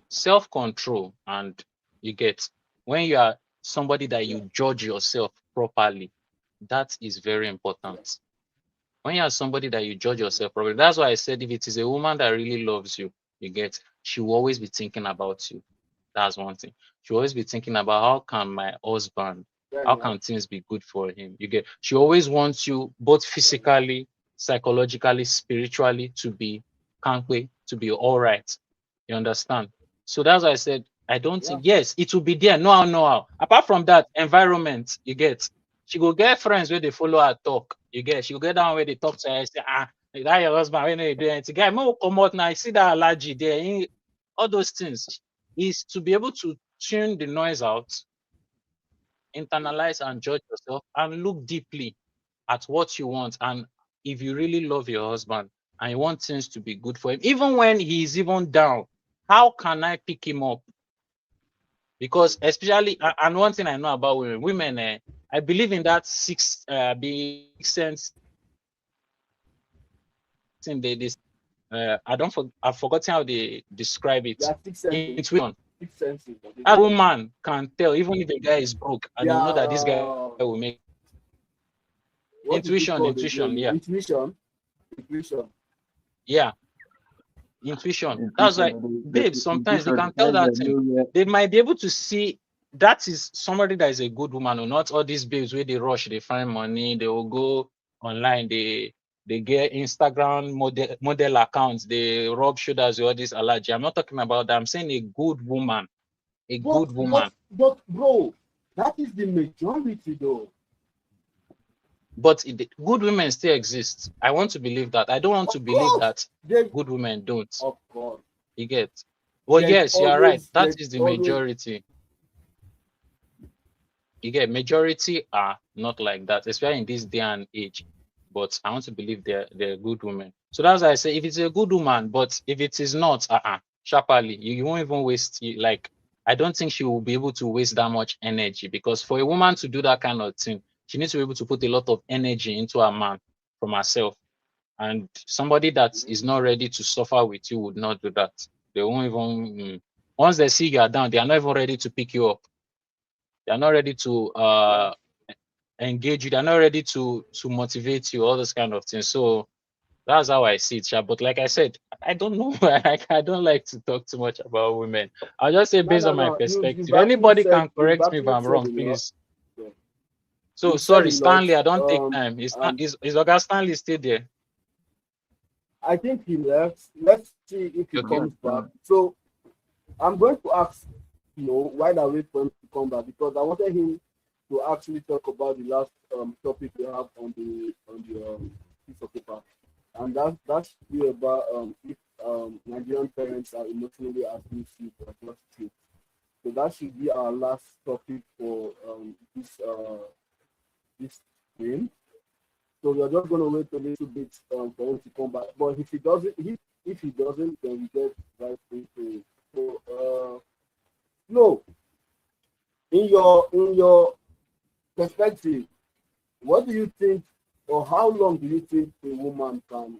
self-control, and you get, when you are somebody that Yeah. you judge yourself properly, that is very important. When you are somebody that you judge yourself properly, that's why I said if it is a woman that really loves you, you get, she will always be thinking about you. That's one thing. She will always be thinking about how can my husband, Fair how enough. can things be good for him? You get, she always wants you both physically, psychologically, spiritually to be kanpe, to be all right. You understand? So that's why I said I don't Yeah. think, yes, it will be there. No how, no how. Apart from that, environment, you get. She go get friends where they follow her talk. You get, she go get down where they talk to her and say, that your husband, when they do anything. Guy, mo come out now, I see that allergy there. All those things is to be able to tune the noise out, internalize and judge yourself, and look deeply at what you want. And if you really love your husband and you want things to be good for him, even when he's even down, how can I pick him up? Because especially, and one thing I know about women, I believe in that big sense in this. I've forgotten how they describe it. Yeah, six senses. Intuition. Six senses. A woman can tell even if a guy is broke, and Yeah. you know that this guy will make What is it called intuition, again? yeah. Intuition. Yeah, intuition. That's why Intuition, babes sometimes they intuition can tell depends that on thing. you. They might be able to see that is somebody that is a good woman, or not all these babes where they rush, they find money, they will go online, they get Instagram model accounts, they rub shoulders with all this allergy. I'm not talking about that. I'm saying a good woman. A good woman. But bro, that is the majority though. But good women still exist. I want to believe that. I don't want to believe that good women don't. Of course. You get? Well, yes, you are right. That is the always, majority. You get, majority are not like that, especially in this day and age. But I want to believe they're good women. So that's why I say if it's a good woman, but if it is not, sharply, you won't even waste. Like, I don't think she will be able to waste that much energy, because for a woman to do that kind of thing, she needs to be able to put a lot of energy into a man from herself. And somebody that is not ready to suffer with you would not do that. They won't even, once they see you are down, they are not even ready to pick you up. They are not ready to engage you. They're not ready to motivate you, all those kind of things. So That's how I see it, Sha. But like I said, I don't know. I don't like to talk too much about women. I'll just say No, based no, on my no. You've perspective. actually Anybody said can correct me if I'm a wrong, lot. please. Yeah. So You said sorry, a lot. Stanley. I don't take time. And Is Oga Stanley still there? I think he left. Let's see if he Okay. comes back. So I'm going to ask, while I wait for him to come back, because I wanted him to actually talk about the last topic we have on the piece of paper, and that should be about if Nigerian parents are emotionally abusive or prostitute. So that should be our last topic for this game. So we are just going to wait a little bit for him to come back. But if he doesn't, if he doesn't, then we get right into it. So no, in your perspective, what do you think, or how long do you think a woman can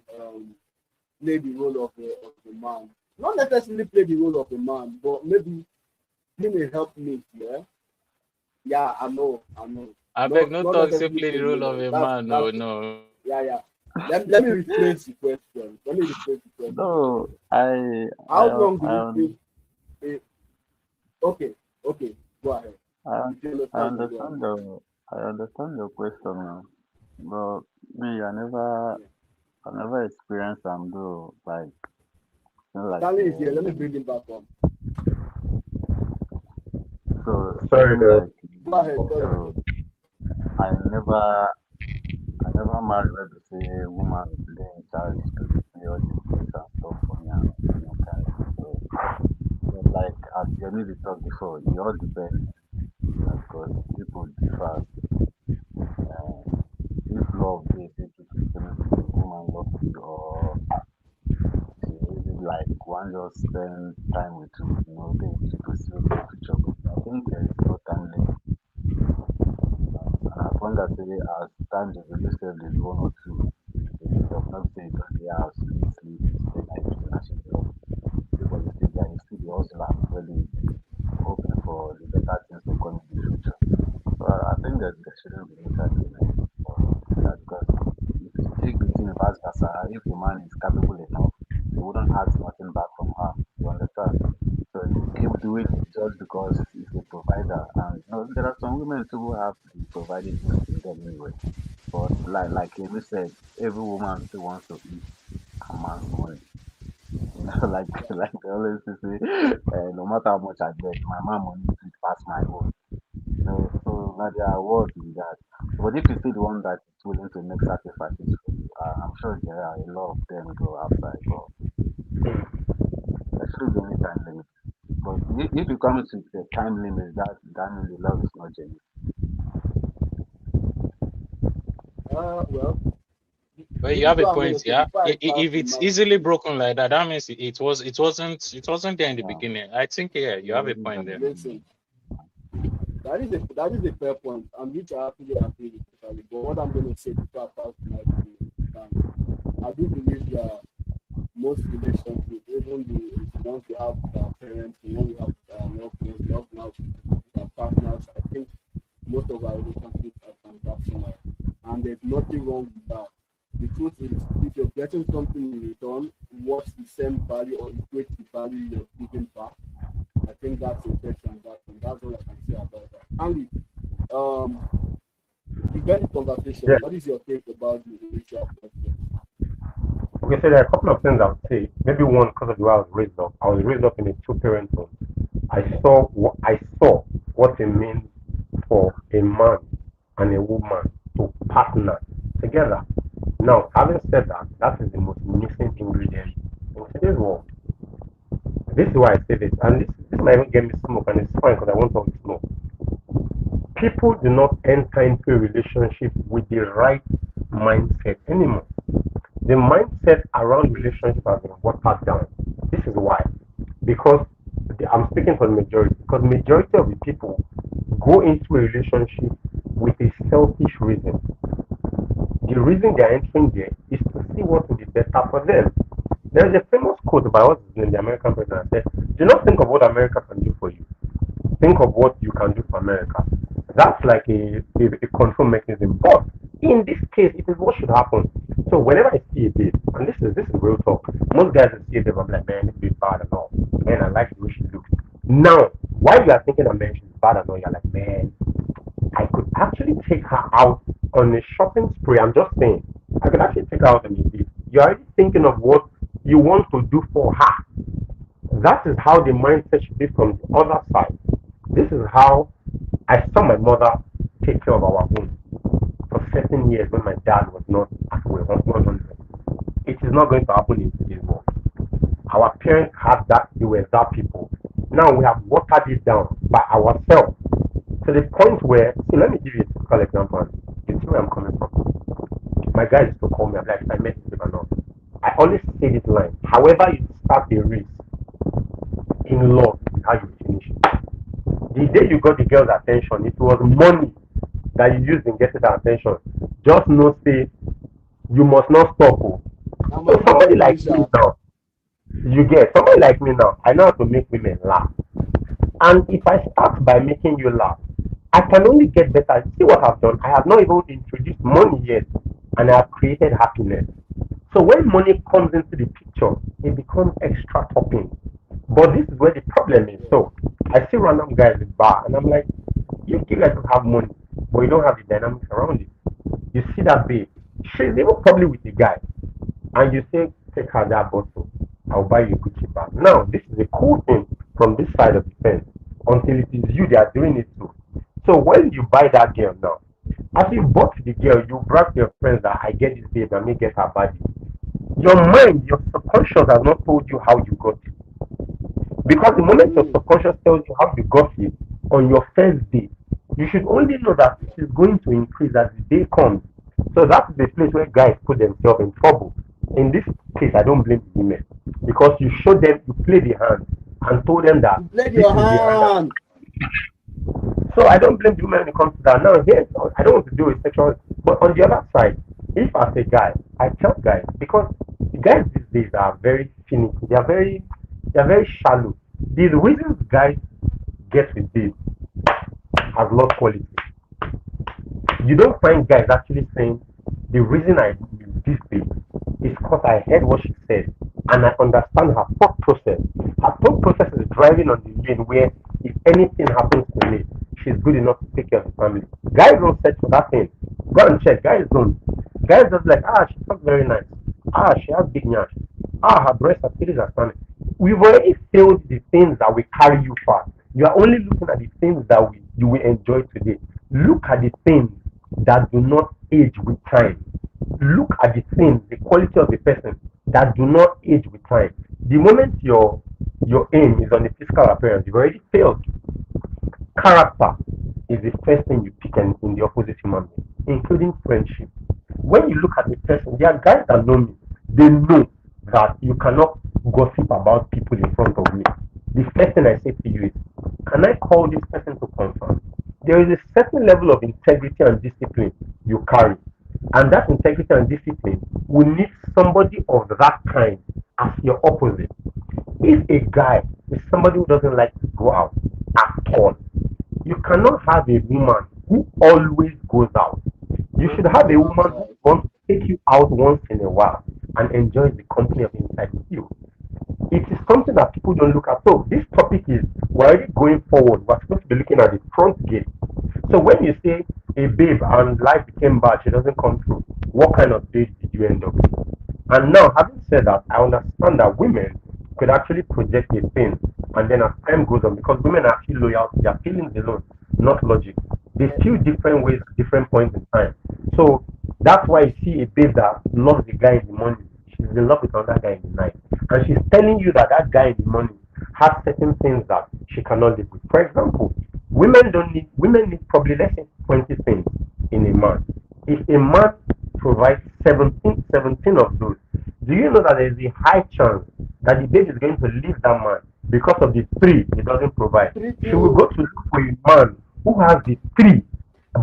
play the role of a man? Not necessarily play the role of a man, but maybe being a helpmate. Yeah, yeah, I know. I beg no Not talk say necessarily play the play role of a man. No, that's no. yeah. Let me rephrase the question. No, I How I long do you think? Okay, go ahead. I If you I understand, then go understand ahead. the I understand your question now, but me I never experienced them though, like like Stanley is here. Let me bring him back on. so Sorry, saying like Go ahead. so I never I never married where they say woman will play in charge to pay all the bills and stuff for me and kind of so like as you maybe talked before, it all depends because people differ. Uh, if love they say people say the woman love you or she really like one just spend time with you, they to pursue the future. But I think there is no time limit. And as long as they as time they release there's one or two, they don't not say don't they have sleep, stay night to actually love. People you still there, you still the hustle and really hoping for the better things to come in the future. So I think that there shouldn't be any time limit for that because if you take the thing vice versa, if the man is capable enough, they wouldn't ask nothing back from her. You understand? So you keep doing it just because he's a provider. And there are some women too who have the providing gene in them anyway. But like Amy said, every woman still wants to eat a man's money. Like they always say, no matter how much I get, my mom money sweet pass my own. So now there are words with that. But if you see the one that is willing to make sacrifices for you, I'm sure there are a lot of them go outside. But there shouldn't be any time limit. But if you come to the time limit, that means the love is not genuine. Well, Well, you this is have a what I'm going point, to say yeah. before I pass If the it's mic. easily broken like that, that means it wasn't there in the Yeah. beginning. I think yeah, you have a point there. Listen, that is a fair point, and which I actually agree with totally. But what I'm going to say before I pass the mic to you, I do believe that most relationships, even the ones we have with our parents, the ones we have with our loved ones, with our partners, I think most of our relationships are transactional, and there's nothing wrong with that. The truth is, if you're getting something in return, what's the same value or equate the value you're giving back? I think that's a fair transaction. That's all I can say about that. Andy, you get the conversation. Yeah. What is your take about the racial question? Okay, so there are a couple of things I would say. Maybe one because of the way I was raised up. I was raised up in a two-parent home. I saw what it means for a man and a woman to partner together. Now, having said that, that is the most missing ingredient in today's world. This is why I say this, and this might even get me smoke, and it's fine because I want all the smoke. People do not enter into a relationship with the right mindset anymore. The mindset around relationship has been watered down. This is why. Because I'm speaking for the majority. Because majority of the people go into a relationship with a selfish reason. The reason they're entering there is to see what will be better for them. There is a famous quote by what's his name, the American president, that said, "Do not think of what America can do for you. Think of what you can do for America." That's like a control mechanism. But in this case, it is what should happen. So whenever I see a babe, and this is real talk, most guys will see a babe, I'm like, man, this babe bad and all. Man, I like the way she looks. Now, while you are thinking that man, she's bad and all, you're like, man, I could actually take her out on a shopping spree. I'm just saying, I could actually take her out on a date. You're already thinking of what you want to do for her. That is how the mindset should be from the other side. This is how I saw my mother take care of our home for certain years when my dad was not at work, 100. It is not going to happen in today's world. Our parents had that, they were that people. Now we have watered it down by ourselves to the point where, see, let me give you a typical example. You see where I'm coming from. My guy used to call me, I'm like, I met him or not. I always say this line, however you start a race in love is how you finish it. The day you got the girl's attention, it was money that you used in getting her attention. Just know, say, you must not stop. Oh. So somebody like me now, somebody like me now, I know how to make women laugh. And if I start by making you laugh, I can only get better. See what I've done? I have not even introduced money yet, and I have created happiness. So when money comes into the picture, it becomes extra topping. But this is where the problem is. So I see random guys in the bar, and I'm like, you guys don't have money, but you don't have the dynamics around it. You see that babe, she's even probably with the guy, and you say, take her that bottle, I'll buy you a Gucci bag. Now, this is a cool thing from this side of the fence, until it is you that are doing it too. So when you buy that girl now, as you bought the girl, you brag to your friends that I get this babe and me get her body. Your mind, your subconscious has not told you how you got it. Because the moment your subconscious tells you how you got it on your first day, you should only know that it is going to increase as the day comes. So that's the place where guys put themselves in trouble. In this case, I don't blame the women, because you showed them, you played the hand and told them that Let your hand. So I don't blame the women when it comes to that. Now, here, I don't want to do with sexual, but on the other side, if as a guy, I tell guys, because guys these days are very finicky, they are very shallow. The reasons guys get with babes has lost quality. You don't find guys actually saying the reason I use this babe is because I heard what she said and I understand her thought process. Her thought process is driving on the lane where if anything happens to me, she's good enough to take care of the family. Guys don't search for that thing. Go and check. Guys don't. Guys just like, she talks very nice. She has big nyash. Her breasts are titties are standing. We've already failed the things that will carry you far. You are only looking at the things that you will enjoy today. Look at the things that do not age with time. Look at the things, the quality of the person that do not age with time. The moment your aim is on the physical appearance, you've already failed. Character is the first thing you pick in the opposite human being, including friendship. When you look at the person, there are guys that know me, they know that you cannot gossip about people in front of me. The first thing I say to you is, can I call this person to confirm? There is a certain level of integrity and discipline you carry. And that integrity and discipline will need somebody of that kind as your opposite. If a guy is somebody who doesn't like to go out at all, you cannot have a woman who always goes out. You should have a woman who wants to take you out once in a while and enjoys the company of inside with you. It is something that people don't look at. So this topic is, we're already going forward. We're supposed to be looking at the front gate. So when you say a babe and life became bad, she doesn't come through, what kind of date did you end up with? And now, having said that, I understand that women could actually project a thing, and then as time goes on, because women are actually loyal to their feelings alone, not logic. They feel different ways at different points in time. So that's why you see a babe that loves the guy in the morning, she's in love with another guy in the night, and she's telling you that that guy in the morning has certain things that she cannot live with. For example, women need probably, let's say, 20 things in a man. If a man provides 17 of those, do you know that there is a high chance that the babe is going to leave that man because of the 3 he doesn't provide? She will go to look for a man who has the 3,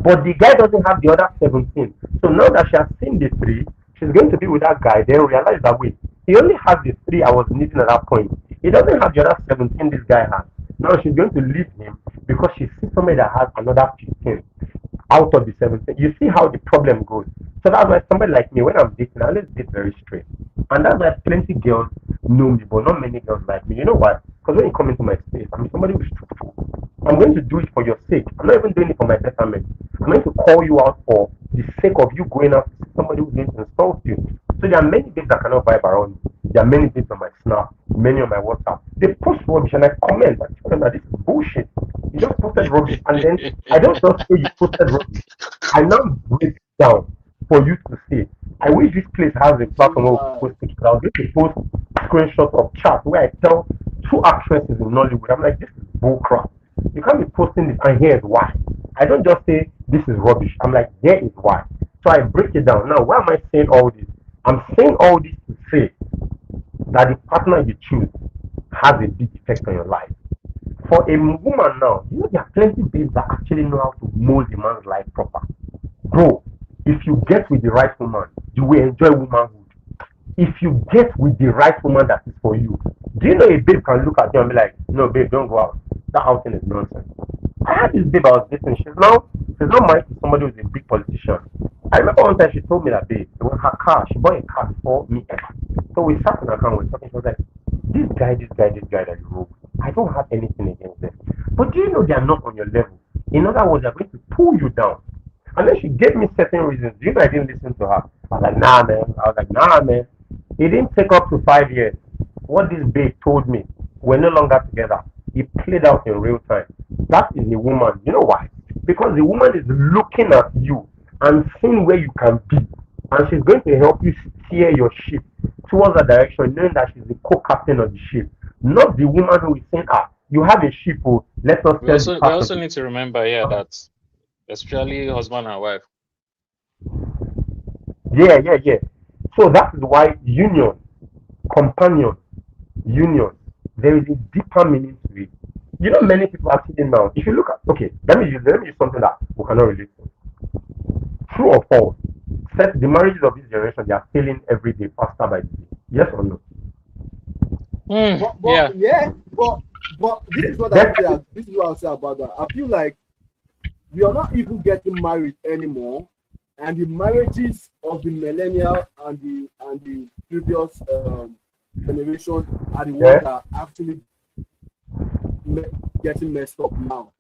but the guy doesn't have the other 17. So now that she has seen the 3, she's going to be with that guy, then realize that, wait, he only has the 3 I was needing at that point. He doesn't have the other 17 this guy has. Now she's going to leave him because she sees somebody that has another 15. out of the 17. You see how the problem goes. So that's why somebody like me, when I'm dating, I always date very straight. And that's why plenty girls know me, but not many girls like me. You know why? Because when you come into my space, I'm somebody who's truthful. I'm going to do it for your sake. I'm not even doing it for my betterment. I'm going to call you out for the sake of you going out to see somebody who's going to insult you. So there are many babes that cannot vibe around me. There are many babes on my Snap, many on my WhatsApp. They post rubbish and I comment. I tell them that this is bullshit. You just posted rubbish, and then I don't just say you posted rubbish. I now break it down for you to see. I wish this place has a platform where we post pictures. I was going to post screenshots of chat where I tell two actresses in Nollywood. I'm like, this is bullcrap. You can't be posting this, and here's why. I don't just say this is rubbish. I'm like, here is why. So I break it down. Now, why am I saying all this? I'm saying all this to say that the partner you choose has a big effect on your life. For a woman now, you know there are plenty of babes that actually know how to mold a man's life proper. Bro, if you get with the right woman, you will enjoy womanhood. If you get with the right woman that is for you, do you know a babe can look at you and be like, no, babe, don't go out. That outing is nonsense. I had this babe I was dating. She's not married to somebody who's a big politician. I remember one time she told me that, babe, it was her car. She bought a car before me ever. So we sat in her car and we were talking. She was like, this guy that you rode, I don't have anything against them. But do you know they are not on your level? In other words, they're going to pull you down. And then she gave me certain reasons. Do you know I didn't listen to her? I was like, nah, man. It didn't take up to 5 years. What this babe told me, we're no longer together. It played out in real time. That is the woman. You know why? Because the woman is looking at you and seeing where you can be. And she's going to help you steer your ship towards that direction, knowing that she's the co-captain of the ship. Not the woman who is saying, you have a ship, let us We also need to remember here that especially husband and wife. Yeah. So that is why union, companion, union, there is a deeper meaning to it. You know, many people actually now, if you look at, okay, let me use something that we cannot relate to. True or false? The marriages of this generation, they are failing every day, faster by the day. Yes or no? But this is what I say. This is what I'll say about that. I feel like we are not even getting married anymore, and the marriages of the millennial and the previous generation are the ones that are actually getting messed up now.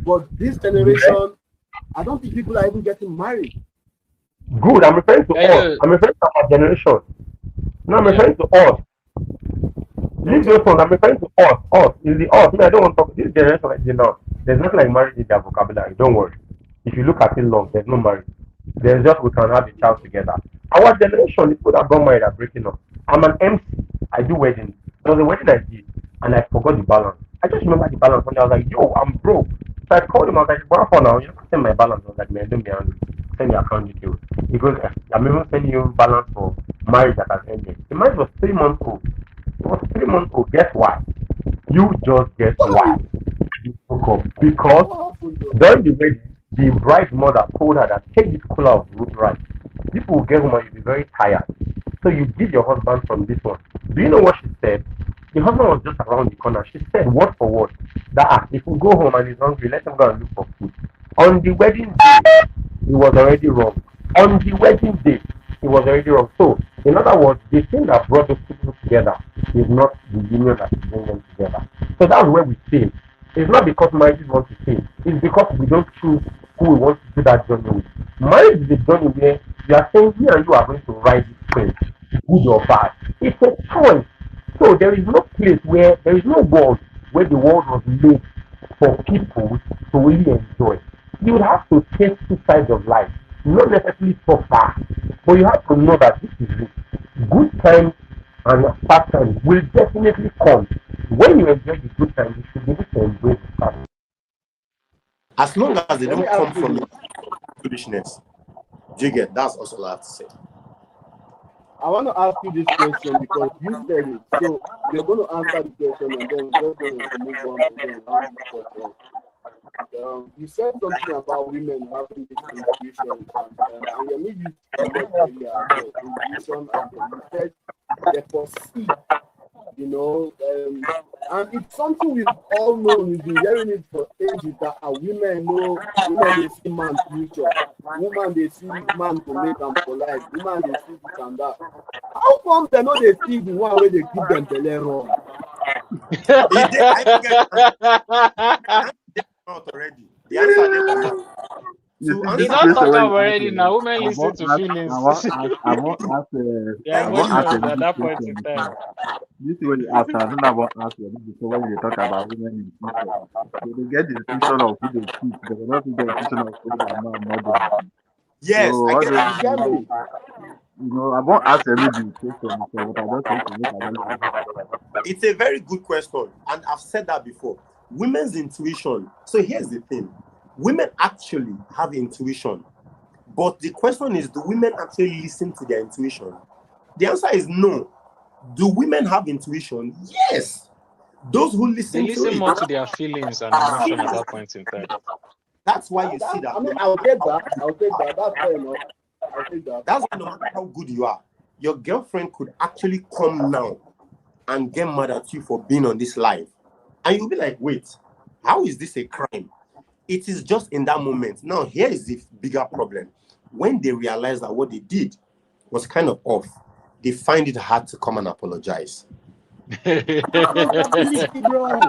But this generation, I don't think people are even getting married. Good. I'm referring to us. I'm referring to our generation. No, I'm referring to us. Leave those ones. I'm referring to us. Us. Is the us. I don't want to talk this generation like you know. There's nothing like marriage in their vocabulary. Don't worry. If you look at it long, there's no marriage. There's just we can have a child together. Our generation, the people that got married are breaking up. I'm an MC. I do weddings. There was a wedding I did, and I forgot the balance. I just remember the balance one day. I was like, yo, I'm broke. So I called him. I was like, what for now? You have to send my balance. I was like, man, don't be angry. Send your account details. He goes, I'm even sending you balance for marriage that has ended. The marriage was 3 months old. It was 3 months old. Guess why? You just guess why. You broke up. Because during the wedding, the bride's mother told her that take this cooler of root rice. People will get home and you'll be very tired. So you give your husband from this one. Do you know what she said? The husband was just around the corner. She said word for word that if we go home and he's hungry, let him go and look for food. On the wedding day, it was already wrong. On the wedding day, it was already wrong. So, in other words, the thing that brought those people together is not the union that is bringing them together. So that's where we fail. It's not because marriages want to fail. It's because we don't choose who we want to do that journey with. Marriage is a journey where you are saying me and you are going to ride this train, good or bad. It's a choice. So there is no place where, there is no world where the world was made for people to really enjoy. You would have to take two sides of life, not necessarily suffer, but you have to know that this is it. Good times and bad times will definitely come. When you enjoy the good times, you should be able to embrace the bad. As long as they don't come from your foolishness. Do you get? That's also what I have to say. I want to ask you this question because you said it. So you're going to answer the question and then we're going to move on again. You said something about women having this intuition, and you need intuition, and you said they perceive, and it's something we've all known. We've been hearing it for age is that women know, women they see man's future, women they see man to make them for life, women they see this and that. How come they know they see the one where they give them belly wrong? I get out already. The answer they come out. You To see answer He this don't question talk when up you ask, already now. Women I listen won't to ask, feelings. I won't ask, Their I won't ask emotions at this that point question in before. time. This is when you ask, I don't know about ask you before when you talk about women in future. They get the institution of who they keep, they will not get the institution of who they are not modern. yes, So I all get those, that. You get me? I won't ask every question before, but I just want to look at them. It's a very good question, and I've said that before. Women's intuition. So here's the thing: women actually have intuition, but the question is, do women actually listen to their intuition? The answer is no. Do women have intuition? Yes. Those who They listen to listen it. more to their feelings and emotion at that point in time. That's why you see that. I mean, I'll take that. That's fair enough. I'll take that. That's why no matter how good you are, your girlfriend could actually come now and get mad at you for being on this live. And you'll be like, wait, how is this a crime? It is just in that moment. Now, here is the bigger problem. When they realize that what they did was kind of off, they find it hard to come and apologize. Accountability, bro.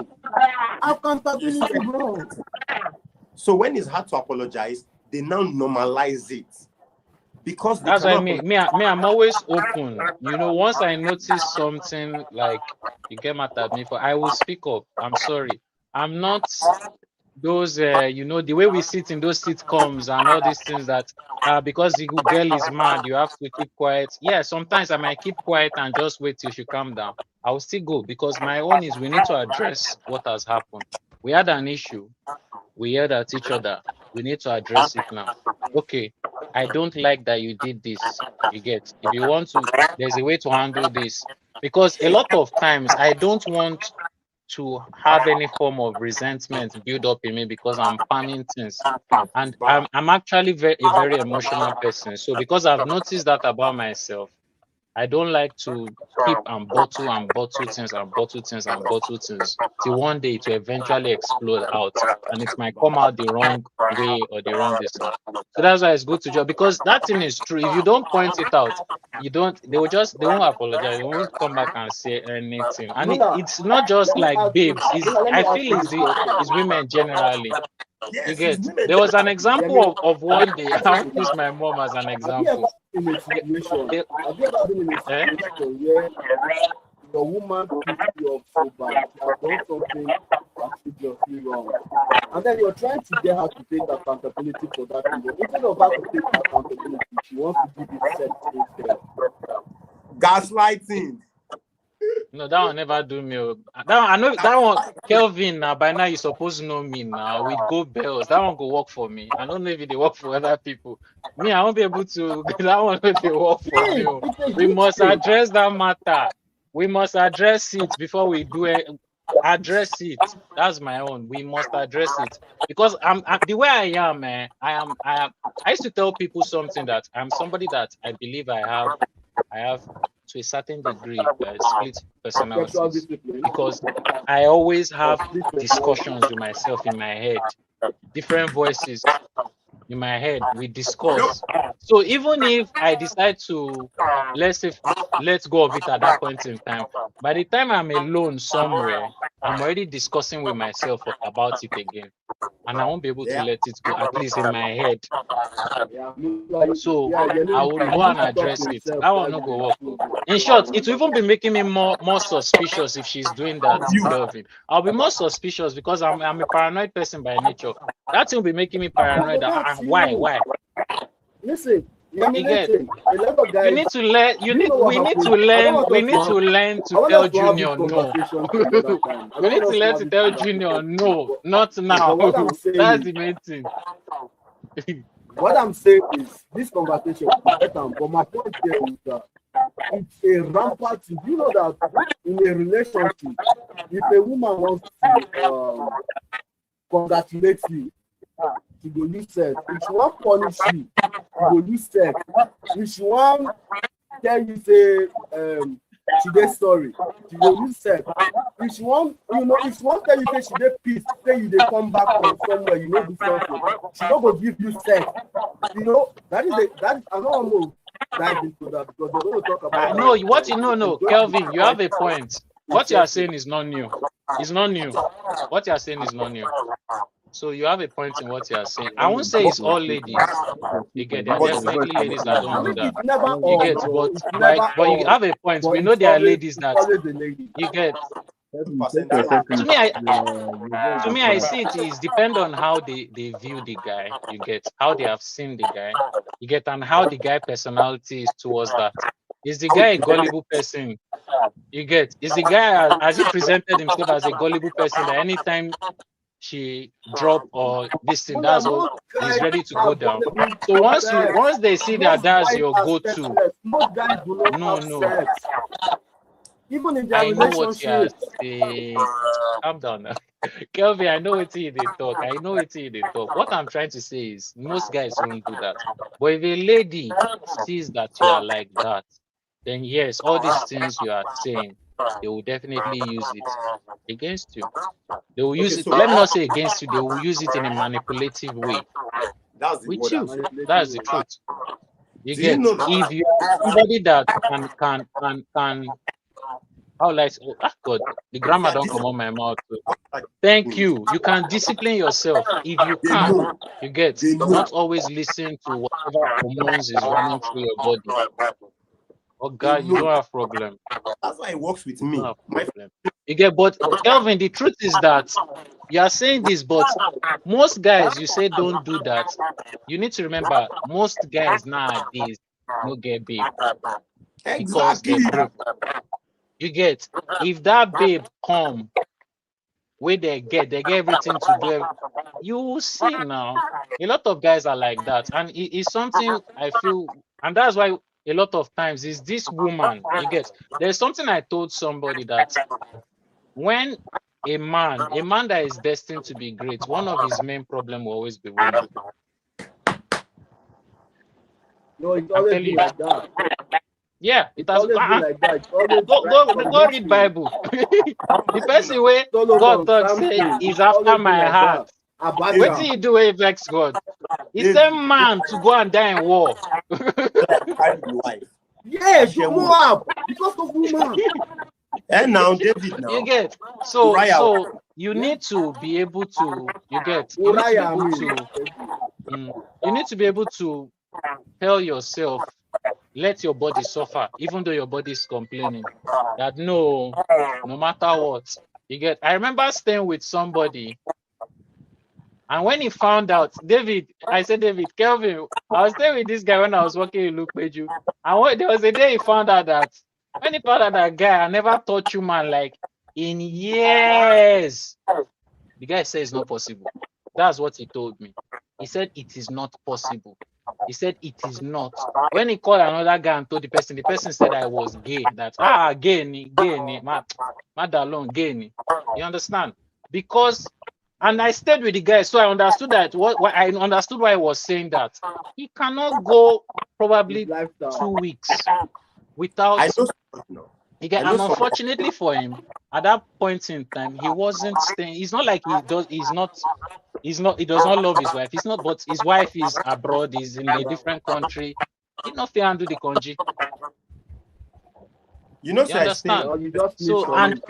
Accountability, bro. So when it's hard to apologize, they now normalize it. Because they That's what I cannot mean. I'm always open. Once I notice something like you get mad at me for, I will speak up. I'm sorry. I'm not those, the way we sit in those sitcoms and all these things that because the girl is mad, you have to keep quiet. Yeah, sometimes I might keep quiet and just wait till she calm down. I will still go because my own is we need to address what has happened. We had an issue. We yelled at each other. We need to address it now. Okay, I don't like that you did this. You get, if you want to, there's a way to handle this. Because a lot of times I don't want to have any form of resentment build up in me because I'm planning things. And I'm actually a very emotional person. So because I've noticed that about myself, I don't like to keep and bottle things till one day it will eventually explode out, and it might come out the wrong way or the wrong distance. So that's why it's good to just, because that thing is true. If you don't point it out, they won't apologize. They won't come back and say anything. And it's not just like babes. I feel it's women generally. Yes, You get, it's women. there was an example of one day. I want to use my mom as an example. Have you ever been in a situation where your woman picks you up so bad, you have done something seriously wrong, and then you're trying to get her to take accountability for that thing, but instead of her to take accountability, she wants to give you set instead. Gaslighting. No, that one never do me. That one, I know that one, Kelvin. Now by now you supposed to know me now. With Go Bells, that one go work for me. I don't know if they work for other people. Me, I won't be able to. That one will be work for me. We must address that matter. We must address it before we do it. Address it. That's my own. We must address it because I'm the way I am. I used to tell people something that I'm somebody that I believe I have to a certain degree split personalities, because I always have discussions with myself in my head, different voices in my head. We discuss. So even if I decide to let go of it at that point in time, by the time I'm alone somewhere, I'm already discussing with myself about it again, and I won't be able to let it go, at least in my head. So I will go and address it. That one not go work. In short, it will even be making me more suspicious if she's doing that, Kelvin. I'll be more suspicious because I'm a paranoid person by nature. That will be making me paranoid. Why? Listen, you get, you need to learn. We need to learn to tell Junior no. We need to learn to tell Junior no, not now. That's the main thing. What I'm saying is this conversation is better, but my point here is that it's a rampant thing. You know that in a relationship, if a woman wants to congratulate you, she go use sex. If she want punish you, she go use sex. If she want tell you say she dey sorry. She go use sex. If she want, if she want tell you say she dey pissed, say you dey come back from somewhere, you know do something. She no go give you sex. That is I don't know dive into that because they don't talk about. No, what you know, no, Kelvin, you have a point. What you are saying is not new. It's not new. What you are saying is not new. So you have a point in what you are saying. I won't say it's all ladies. You get there are definitely ladies that don't do that. You get, but you have a point. We know there are ladies that you get. To me, I see it is depend on how they view the guy. You get how they have seen the guy. You get and how the guy personality is towards that. Is the guy a gullible person? You get is the guy as he presented himself as a gullible person that anytime she drop or this thing, that's all he's ready to go down. So once they see that that's your go-to, no. Even in their I know what you are relationship. saying. Calm down now. Kelvin, I know it's in the talk. I know it's in the talk. What I'm trying to say is most guys won't do that. But if a lady sees that you are like that, then yes, all these things you are saying, they will definitely use it against you. They will use it. Let me not say against you. They will use it in a manipulative way That's the with word. you. That's the truth. You Do get you know that? if you are somebody that can how like God, the grammar don't come on my mouth. Thank you. You can discipline yourself if you can. You get not always listen to whatever hormones is running through your body. Oh God, you don't have problem. That's why it works with me. You don't have problem. You get, but Kelvin, the truth is that you are saying this, but most guys you say don't do that. You need to remember most guys nowadays no get babe because they broke. You get if that babe come where they get everything to do. You will see now. A lot of guys are like that, and it's something I feel, and that's why a lot of times is this woman. You get there's something I told somebody that when a man that is destined to be great, one of his main problem will always be women. No, it's always been like that. Yeah, it has always been like that. go read Bible. The person where God thought say is after my heart. What did he do with vex God? He sent man to go and die in war. Yeah, Moab because of woman. And now David now. You get so you need to be able to you need to be able to tell yourself, let your body suffer, even though your body is complaining. That no matter what. You get I remember staying with somebody, and when he found out, I said, David, Kelvin, I was staying with this guy when I was working in Lukepeju. And there was a day he found out that when he found out that guy, I never touched you, man, like in years. The guy said it's not possible. That's what he told me. He said it is not possible. He said it is not. When he called another guy and told the person said I was gay. That gay, madalon, gay. You understand? Because, and I stayed with the guy, so I understood that. I understood why he was saying that. He cannot go probably 2 weeks without. And unfortunately for him, at that point in time, he wasn't staying. It's not like he does. He does not love his wife. He's not, but his wife is abroad. He's in a different country. He not fair and do the congee. You understand? So and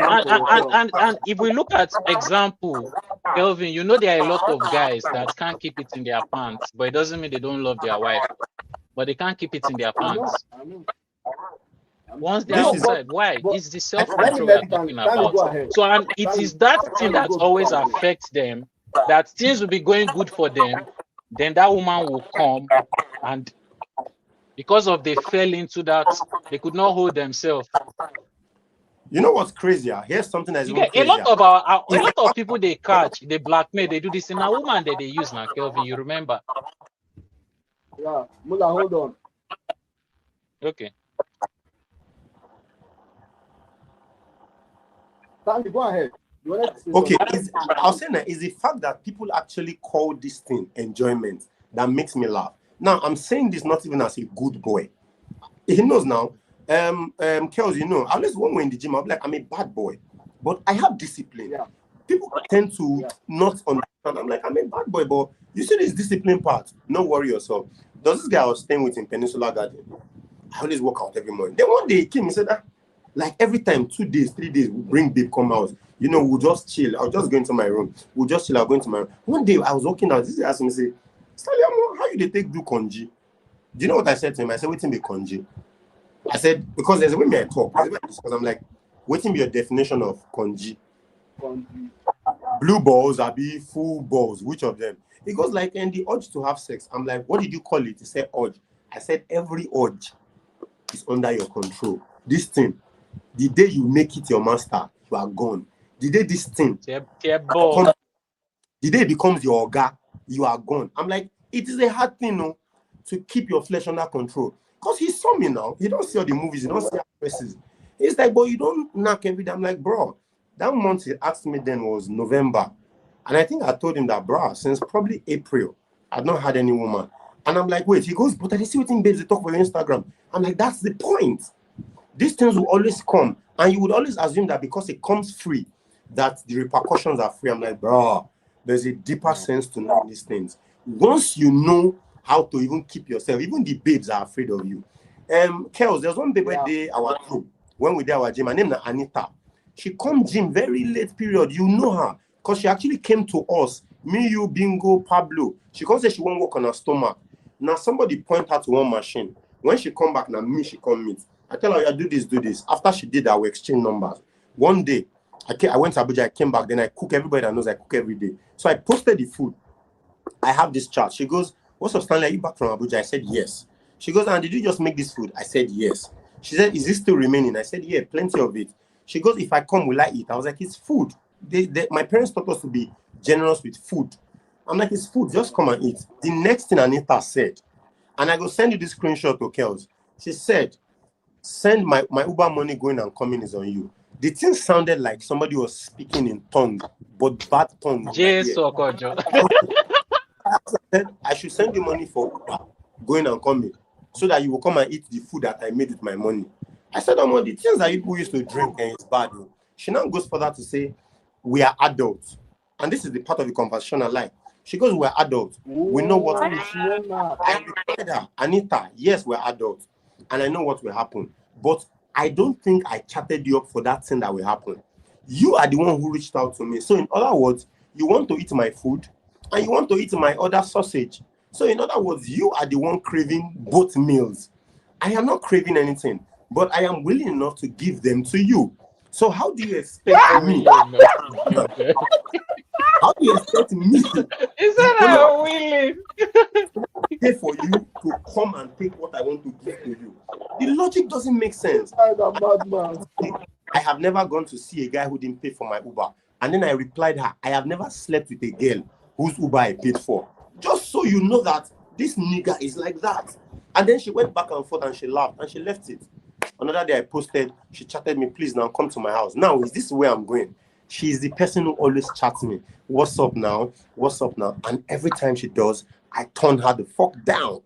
if we look at example, Kelvin, you know there are a lot of guys that can't keep it in their pants, but it doesn't mean they don't love their wife, but they can't keep it in their pants. Once they're outside, why? It's the self-control we're talking about. So, and it is that thing that always affects them, that things will be going good for them, then that woman will come, and because of they fell into that, they could not hold themselves. You know what's crazier? Here's something that's even crazier. A lot of people they catch, they blackmail, they do this in a woman that they use now, Kelvin. You remember? Yeah, Mullah, hold on. Okay. Sandy, go ahead. Okay, I'll say that is the fact that people actually call this thing enjoyment that makes me laugh. Now, I'm saying this not even as a good boy. He knows now, Kels, you know, I always when we're in the gym, I'm like, I'm a bad boy, but I have discipline. Yeah. People tend to Yeah. not understand. I'm like, I'm a bad boy, but you see this discipline part. No worry yourself. There's this guy I was staying with in Peninsula Garden. I always work out every morning. Then one day he came and said that, like every time, 2 days, 3 days, we bring babe come out. You know, we'll just chill. I'll just go into my room. We'll just chill. I'll go into my room. One day I was walking out. This guy asked me, say, Stanley, how you dey take do conji? Do you know what I said to him? I said, waiting be conji. I said, because there's a way I talk. Because I'm like, waiting be your definition of conji. Blue balls, be full balls. Which of them? He goes like, and the urge to have sex. I'm like, what did you call it? He said urge. I said, every urge is under your control. This thing, the day you make it your master, you are gone. The day this thing, the day it becomes your oga, you are gone. I'm like, it is a hard thing, no, to keep your flesh under control. Because he saw me now. He don't see all the movies. He don't see actresses. He's like, but you don't knock every day. I'm like, bro, that month he asked me then was November. And I think I told him that, bro, since probably April, I've not had any woman. And I'm like, wait, he goes, but I see what thing babes they talk for your Instagram. I'm like, that's the point. These things will always come. And you would always assume that because it comes free, that the repercussions are free. I'm like, bro, there's a deeper sense to know these things. Once you know how to even keep yourself, even the babes are afraid of you. Kels, there's one baby day our gym, when we did our gym, her name is Anita. She come gym very late period. You know her. Because she actually came to us, me, you, Bingo, Pablo. She come say she won't work on her stomach. Now somebody point her to one machine. When she come back, now me, she come meet. I tell her, yeah, do this. After she did that, we exchange numbers. One day, I went to Abuja, I came back, then I cook. Everybody that knows I cook every day. So I posted the food. I have this chart. She goes, what's up, Stanley? Are you back from Abuja? I said, yes. She goes, and did you just make this food? I said, yes. She said, is this still remaining? I said, yeah, plenty of it. She goes, if I come, will I eat? I was like, it's food. My parents taught us to be generous with food. I'm like, it's food, just come and eat. The next thing Anita said, and I go send you this screenshot to Kels. She said, send my Uber money going and coming is on you. The thing sounded like somebody was speaking in tongue, but bad tongue. I should send you money for Uber going and coming so that you will come and eat the food that I made with my money. I said, the things that people used to drink and it's bad. She now goes further to say, we are adults. And this is the part of the conversation I like. She goes, we're adults. We know what I replied her, Anita, yes, we're adults. And I know what will happen. But I don't think I chatted you up for that thing that will happen. You are the one who reached out to me. So in other words, you want to eat my food and you want to eat my other sausage. So in other words, you are the one craving both meals. I am not craving anything, but I am willing enough to give them to you. So how do you expect me? How do you expect me? Is that how willing? Pay for you to come and take what I want to give to you. The logic doesn't make sense. I have never gone to see a guy who didn't pay for my Uber. And then I replied her, I have never slept with a girl whose Uber I paid for. Just so you know that this nigga is like that. And then she went back and forth and she laughed and she left it. Another day I posted, she chatted me, please now come to my house. Now, is this where I'm going? She is the person who always chats me. What's up now? What's up now? And every time she does, I turn her the fuck down.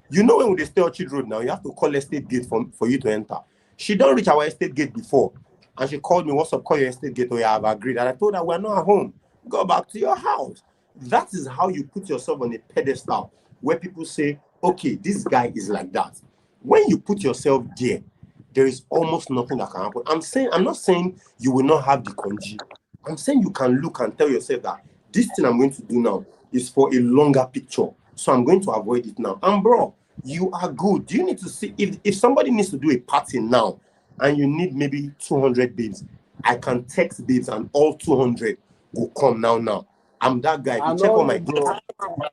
You know when we stay on Chid Road now, you have to call estate gate for you to enter. She don't reach our estate gate before. And she called me, what's up, call your estate gate, or you have agreed. And I told her, we're not at home. Go back to your house. That is how you put yourself on a pedestal where people say, okay, this guy is like that. When you put yourself there is almost nothing that can happen. I'm not saying you will not have the conji. I'm saying you can look and tell yourself that this thing I'm going to do now is for a longer picture. So I'm going to avoid it now. And bro, you are good. Do you need to see if somebody needs to do a party now and you need maybe 200 babes, I can text babes and all 200 will come now. I'm that guy. If you check on my clothes,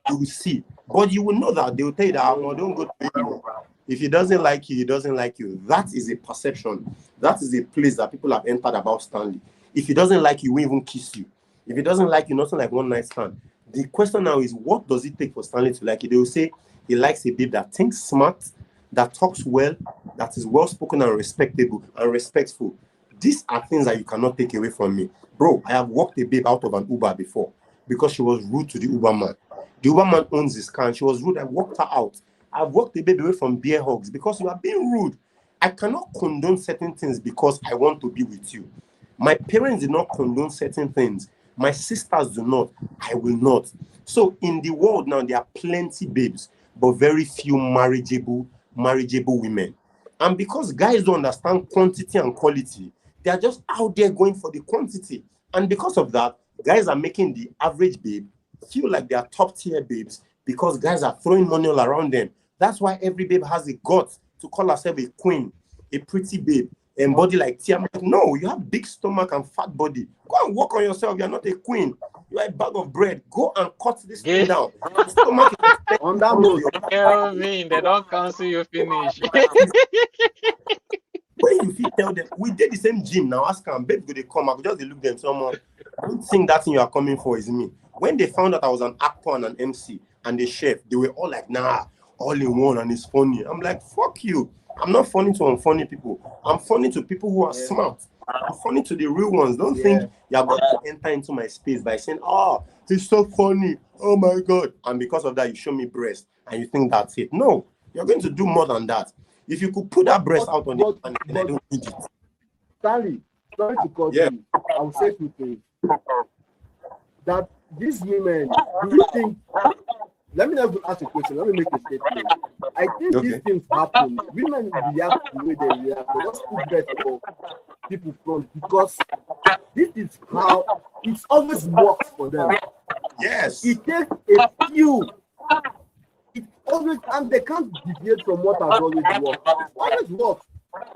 you will see. But you will know that they will tell you that don't go to him. If he doesn't like you, he doesn't like you. That is a perception. That is a place that people have entered about Stanley. If he doesn't like you, he won't even kiss you. If he doesn't like you, nothing like one night stand. The question now is, what does it take for Stanley to like you? They will say he likes a babe that thinks smart, that talks well, that is well-spoken and respectable and respectful. These are things that you cannot take away from me. Bro, I have walked a babe out of an Uber before because she was rude to the Uber man. The Uber man owns his car and she was rude. I walked her out. I've walked a baby away from beer hugs because you are being rude. I cannot condone certain things because I want to be with you. My parents did not condone certain things. My sisters do not. I will not. So in the world now, there are plenty babes, but very few marriageable women. And because guys don't understand quantity and quality, they are just out there going for the quantity. And because of that, guys are making the average babe feel like they are top tier babes because guys are throwing money all around them. That's why every babe has a gut to call herself a queen, a pretty babe, and body like Tia. Like, no, you have big stomach and fat body. Go and work on yourself. You're not a queen. You're a bag of bread. Go and cut this thing down. Your stomach is On that note, Kelvin, they don't cancel you finish. when you feel tell them, we did the same gym now. Ask them, babe, go they come up, just they look them someone. I don't think that thing you are coming for is me. When they found out I was an actor and an MC and the chef, they were all like, nah, all in one and it's funny. I'm like, fuck you. I'm not funny to unfunny people. I'm funny to people who are smart. I'm funny to the real ones. Don't think you're going to enter into my space by saying, oh, he's so funny. Oh my God. And because of that, you show me breast and you think that's it. No, you're going to do more than that. If you could put that breast out on the planet, I don't need it. Stanley, sorry to cut you. I will say two things. That these women, do you think, let me not ask a question, let me make a statement. I think these things happen. Women react the way they react. They just put that for people front because this is how it always works for them. Yes. It takes a few. It always, and they can't deviate from what has always worked. It always works.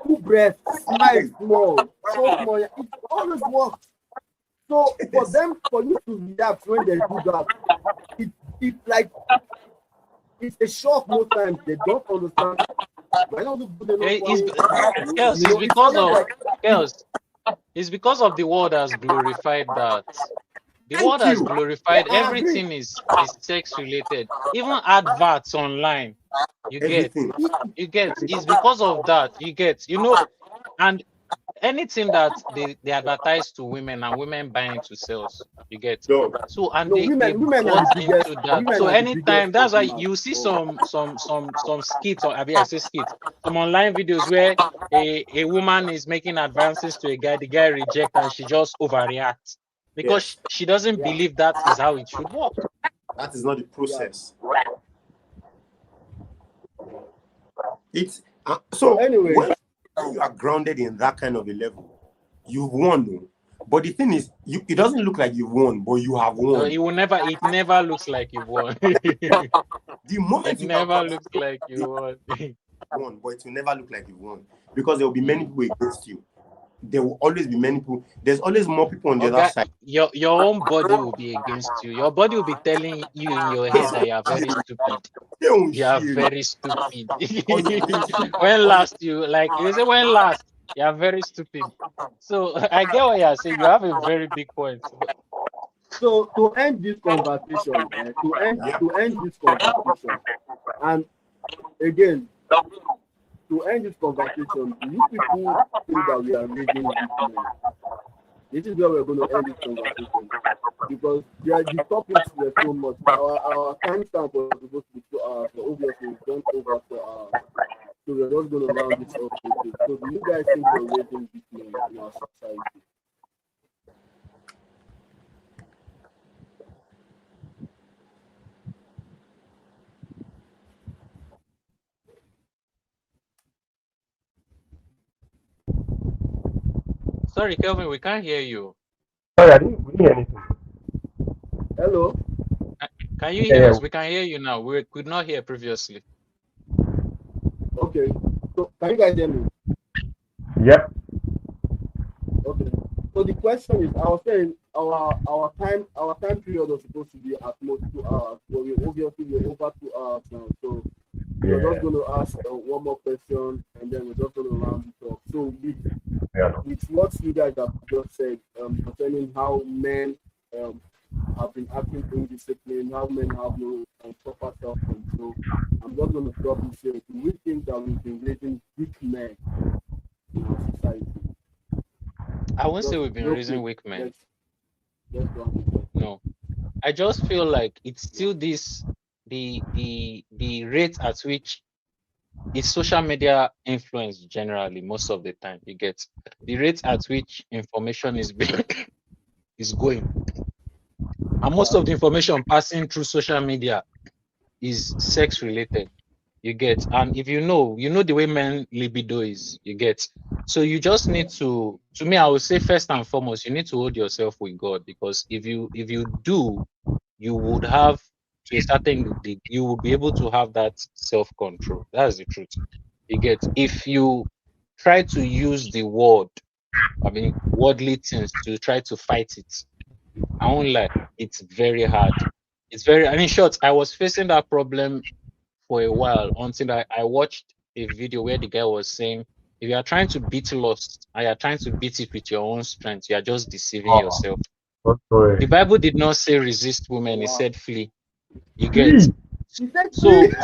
Two breasts, smile small, so small. It always works. So for them, for you to react when they do that, it's like it's a shock most times. They don't understand. It's because of the world has glorified that. The world has glorified everything is sex related. Even adverts online. You get it's because of that. And anything that they advertise to women and women buy into sales, you get. So and they bought into that. So anytime, that's why you see some skits, or I say skits, some online videos where a woman is making advances to a guy, the guy rejects and she just overreacts because she doesn't believe that is how it should work. That is not the process. It's so anyway. When you are grounded in that kind of a level, you've won. But the thing is, it doesn't look like you've won, but you have won. No, it never looks like you've won. The moment it never looks like you won. But it will never look like you've won because there will be many people against you. There will always be many people. There's always more people on the other side. Your own body will be against you. Your body will be telling you in your head that you are very stupid. You are very stupid. When last you are very stupid. So I get what you are saying. You have a very big point. So to end this conversation, and again, to end this conversation, do you people think that we are raising this men? This is where we're going to end this conversation because the topics were so much. Our time stamp was supposed to be 2 hours, but obviously it's gone over 4 hours. So we're just going to round this up. So do you guys think we're raising this men in our society? Sorry, Kelvin, we can't hear you. Sorry, I didn't hear anything. Hello? Can you hear us? We can hear you now. We could not hear previously. Okay. So can you guys hear me? Yep. Okay. So the question is, I was saying our time period was supposed to be at most 2 hours, but we're over 2 hours now. So we're just going to ask one more question, and then we're just going to round it up. So with what you guys have just said concerning how men have been acting indisciplined, how men have no proper self-control, I'm just going to drop this here. Do we think that we've been raising weak men in our society? I won't say we've been raising weak men. No, I just feel like it's still the rate at which it's social media influence generally most of the time. You get the rate at which information is being is going, and most of the information passing through social media is sex related. You get, and if you know the way men libido is. You get, so you just need to me, I would say first and foremost, you need to hold yourself with God, because if you do, you would have, to a certain degree, you will be able to have that self-control. That's the truth. You get, if you try to use the word, I mean worldly things, to try to fight it, I won't lie, it's very hard. It's very, I mean, short, I was facing that problem for a while until I watched a video where the guy was saying, if you are trying to beat lust and you are trying to beat it with your own strength, you are just deceiving Oh, yourself. not sorry. The Bible did not say resist women, it Wow. said flee. You get, Please, He said, so "Please."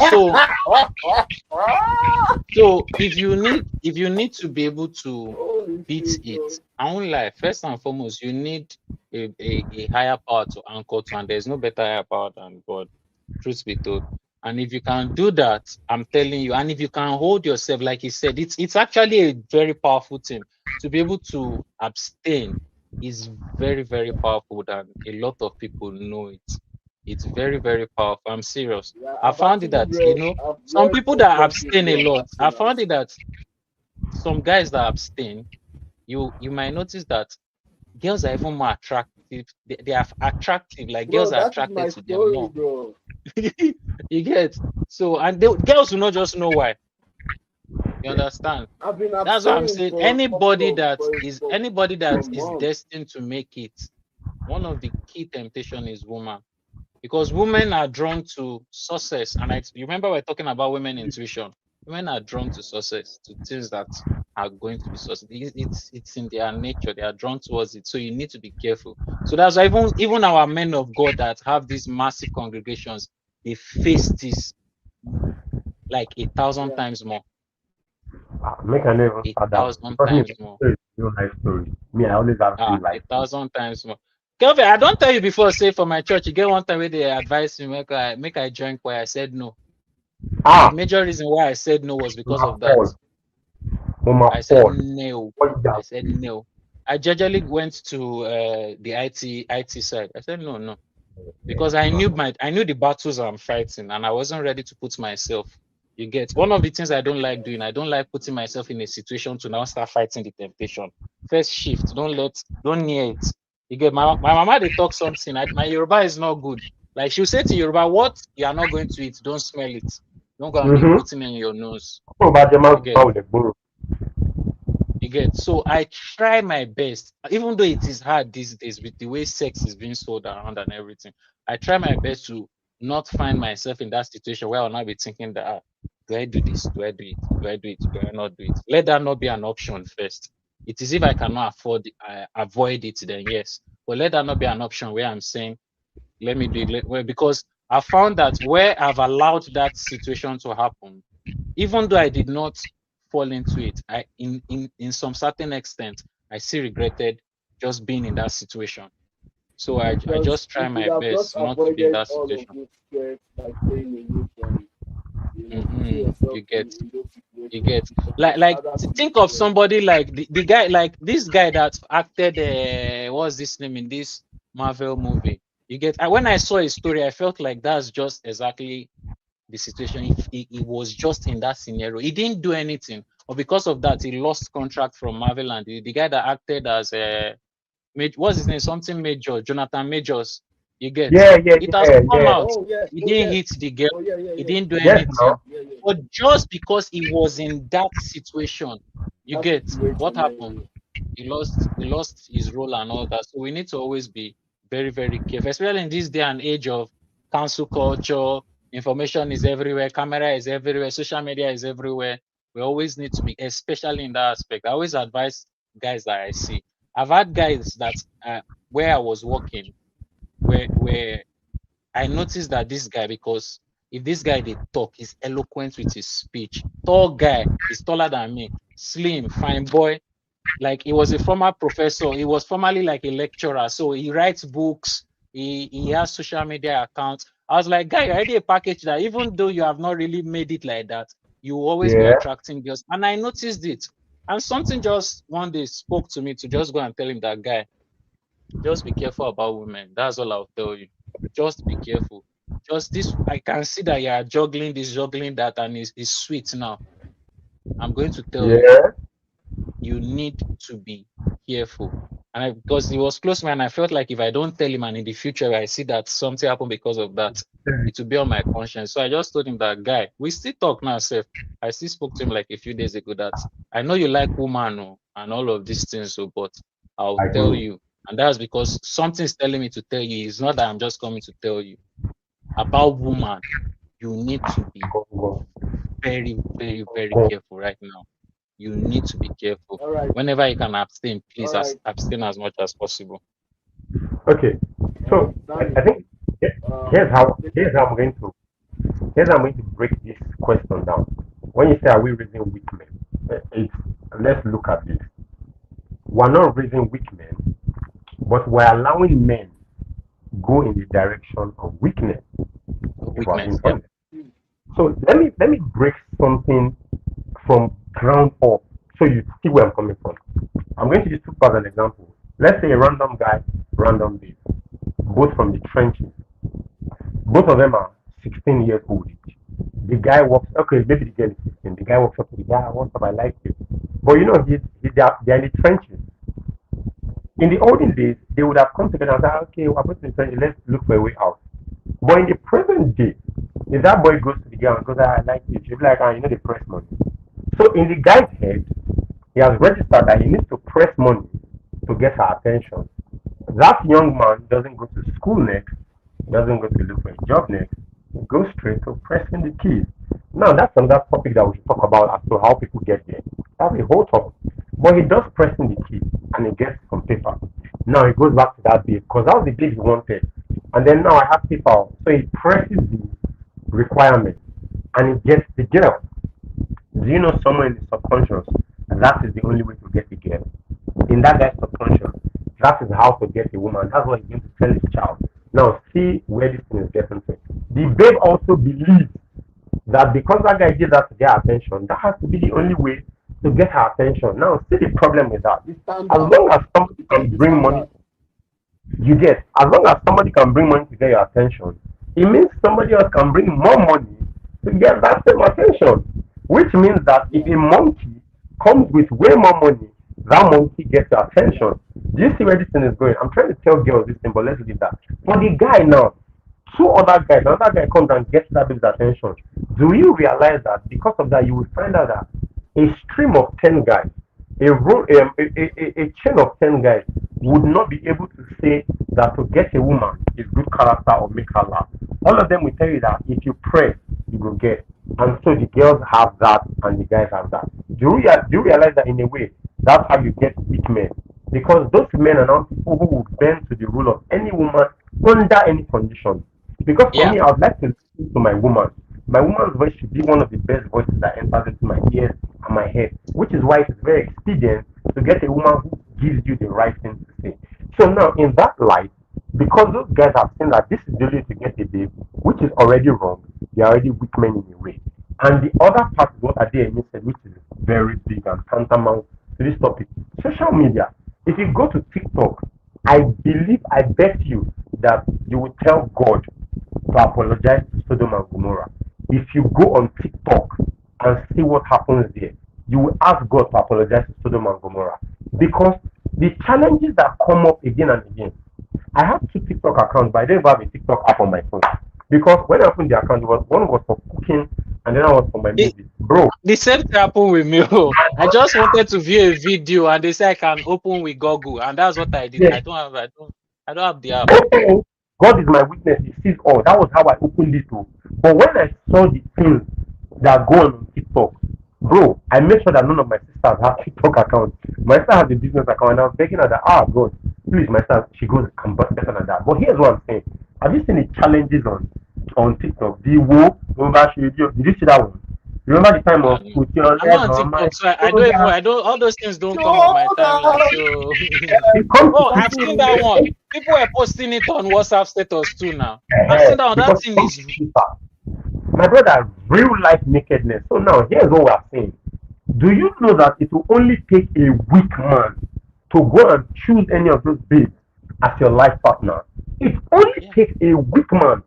so if you need to be able to Holy beat shit, it, bro. I won't lie, first and foremost, you need a higher power to anchor to, and there's no better higher power than God, truth be told. And if you can do that, I'm telling you, and if you can hold yourself, like he said, it's actually a very powerful thing. To be able to abstain is very, very powerful, and a lot of people know it. It's very, very powerful. I'm serious. Yeah, I I've found it actually that, you read, know, I've some read people that abstain a extensively on lot, I found abstinence. it that some guys that abstain, you might notice that girls are even more attractive. They are attractive, like Bro, girls are that is attracted my to them story, more. bro. You get, so, and girls will not just know why. You understand? I've been That's what I'm abstaining saying. for a couple of Anybody for that a is month. destined to make it, one of the key temptation is woman, because women are drawn to success. And you remember we're talking about women intuition. Women are drawn to success, to things that are going to be success. It's in their nature. They are drawn towards it. So you need to be careful. So that's why even our men of God that have these massive congregations, they face this like 1,000 Yeah. times more. make I never A start that one thousand because me, times more. story is real life story. Me, I always have real A life story. thousand times more. Kelvin, I don't tell you before, say for my church, you get one time where they advised me, make I join choir. I said no. The Ah, major reason why I said no was because my of that. fault. My I said fault. no. What you I have said to no. I gradually went to the IT side. I said no, because I knew the battles I'm fighting, and I wasn't ready to put myself. You get, one of the things I don't like doing. I don't like putting myself in a situation to now start fighting the temptation. First shift, don't near it. You get, my mama, they talk something. My Yoruba is not good. Like she'll say to Yoruba, what you are not going to eat, don't smell it. Don't go and be Mm-hmm. putting it in your nose. What about the You man get. with the borrow? You get, so I try my best, even though it is hard these days with the way sex is being sold around and everything. I try my best to not find myself in that situation where I'll not be thinking that, do I do this? Do I do it? Do I do it? Do I not do it? Let that not be an option first. It is if I cannot avoid it, then yes. But let that not be an option where I'm saying, let me do it. Well, because I found that where I've allowed that situation to happen, even though I did not fall into it, in some certain extent, I still regretted just being in that situation. So I Because just try you could my have just best not to be in avoided that all of situation. those stress by staying away from, putting yourself You get, in those you situations. get, Because like it's like harder to to think of stress. somebody like the guy, like this guy that acted what's this name in this Marvel movie. You get, when I saw his story, I felt like that's just exactly the situation. If he was just in that scenario, he didn't do anything, but because of that, he lost contract from Marvel. And the guy that acted as what's his name? Something Major, Jonathan Majors. You get, Yeah, yeah, it has yeah, come yeah. out. Oh yeah, He oh didn't yeah, hit the girl. oh yeah, yeah, He yeah, didn't do Yes, no. anything. yeah, yeah. But just because he was in that situation, you That get, what situation, happened? He lost his role and all that. So we need to always be very, very careful, especially in this day and age of cancel culture. Information is everywhere, camera is everywhere, social media is everywhere. We always need to be, especially in that aspect. I always advise guys that I see. I've had guys that where I was working, where I noticed that this guy, because if this guy they talk, he's eloquent with his speech. Tall guy, he's taller than me, slim, fine boy. Like he was a former professor. He was formerly like a lecturer. So he writes books. He has social media accounts. I was like, guy, you're already a package that even though you have not really made it like that, You will always be Yeah. attracting girls. And I noticed it. And something just one day spoke to me to just go and tell him that guy, just be careful about women. That's all I'll tell you. Just be careful. Just this, I can see that you are juggling this, juggling that, and it's sweet now. I'm going to tell you, Yeah. you need to be careful. And because he was close, man, I felt like if I don't tell him and in the future I see that something happened because of that, it will be on my conscience. So I just told him that, guy, we still talk now, Seth. I still spoke to him like a few days ago that I know you like woman and all of these things, so but I'll I tell do. you. And that's because something's telling me to tell you. It's not that I'm just coming to tell you. About woman, you need to be Go. very, very, very Go. careful right now. You need to be careful. All right. Whenever you can abstain, please All right. abstain as much as possible. Okay. So I think here's how I'm going to break this question down. When you say are we raising weak men, let's look at this. We're not raising weak men, but we're allowing men go in the direction of weakness. Weakness. Yeah. So let me break something from ground up so you see where I'm coming from. I'm going to use two as an example. Let's say a random guy, random babe, both from the trenches. Both of them are 16 years old. The guy walks, okay, maybe the girl is 16. The guy walks up to the guy, what's up, I like you. But you know, they're in the trenches. In the olden days, they would have come together and said, okay, we're both in the trenches, let's look for a way out. But in the present day, if that boy goes to the girl and goes, I like you, she'll be like, you know, they press money. So in the guy's head, he has registered that he needs to press money to get her attention. That young man doesn't go to school next, doesn't go to look for a job next, he goes straight to pressing the keys. Now that's another topic that we should talk about as to how people get there. That's a whole topic. But he does pressing the key and he gets some paper. Now he goes back to that babe because that was the babe he wanted. And then now I have paper. So he presses the requirement and he gets the girl. Do you know somewhere in the subconscious that is the only way to get the girl? In that guy's subconscious, that is how to get a woman. That's what he's going to tell his child. Now see where this thing is getting to. The babe also believes that because that guy did that to get attention, that has to be the only way to get her attention. Now see the problem with that. As long as somebody can bring money, as long as somebody can bring money to get your attention, it means somebody else can bring more money to get that same attention. Which means that if a monkey comes with way more money, that monkey gets your attention. Do you see where this thing is going? I'm trying to tell girls this thing, but let's leave that. For the guy now, two other guys, another guy comes and gets that baby's attention. Do you realize that because of that, you will find out that a stream of 10 guys, a chain of 10 guys would not be able to say that to get a woman is good character or make her laugh. All of them will tell you that if you pray, you will get. And so the girls have that and the guys have that. Do you realize that in a way, that's how you get weak men? Because those men are not people who would bend to the rule of any woman under any condition. Because for me, I would like to listen to my woman. My woman's voice should be one of the best voices that enters into my ears and my head, which is why it's very expedient to get a woman who gives you the right thing to say. So now, in that light, because those guys have seen that this is the way to get a babe, which is already wrong, they are already weak men in a way. And the other part is what Adeyemi said, which is very big and tantamount to this topic. Social media. If you go to TikTok, I bet you that you will tell God to apologize to Sodom and Gomorrah. If you go on TikTok and see what happens there, you will ask God to apologize to Sodom and Gomorrah. Because the challenges that come up again and again, I have two TikTok accounts, but I don't have a TikTok app on my phone. Because when I opened the account, one was for cooking and then I was for my music. Bro. The same thing happened with me. I just wanted to view a video and they said I can open with Google, and that's what I did. Yeah. I don't have the app. God is my witness, he sees all. That was how I opened it too. But when I saw the things that go on TikTok, bro, I made sure that none of my sisters have TikTok accounts. My sister has a business account and I was begging her that, God, please, my sister, she goes, I'm better than that. But here's what I'm saying. Have you seen the challenges on TikTok? Did you see that one? Remember the time of put your I'm not on TikTok, so I don't all those things don't come on my timeline. So I've seen that one. People are posting it on WhatsApp status too now. I've seen that one. That thing is My brother, real life nakedness. So now here's what we're saying. Do you know that it will only take a weak man to go and choose any of those babes as your life partner? It only Yeah. takes a weak man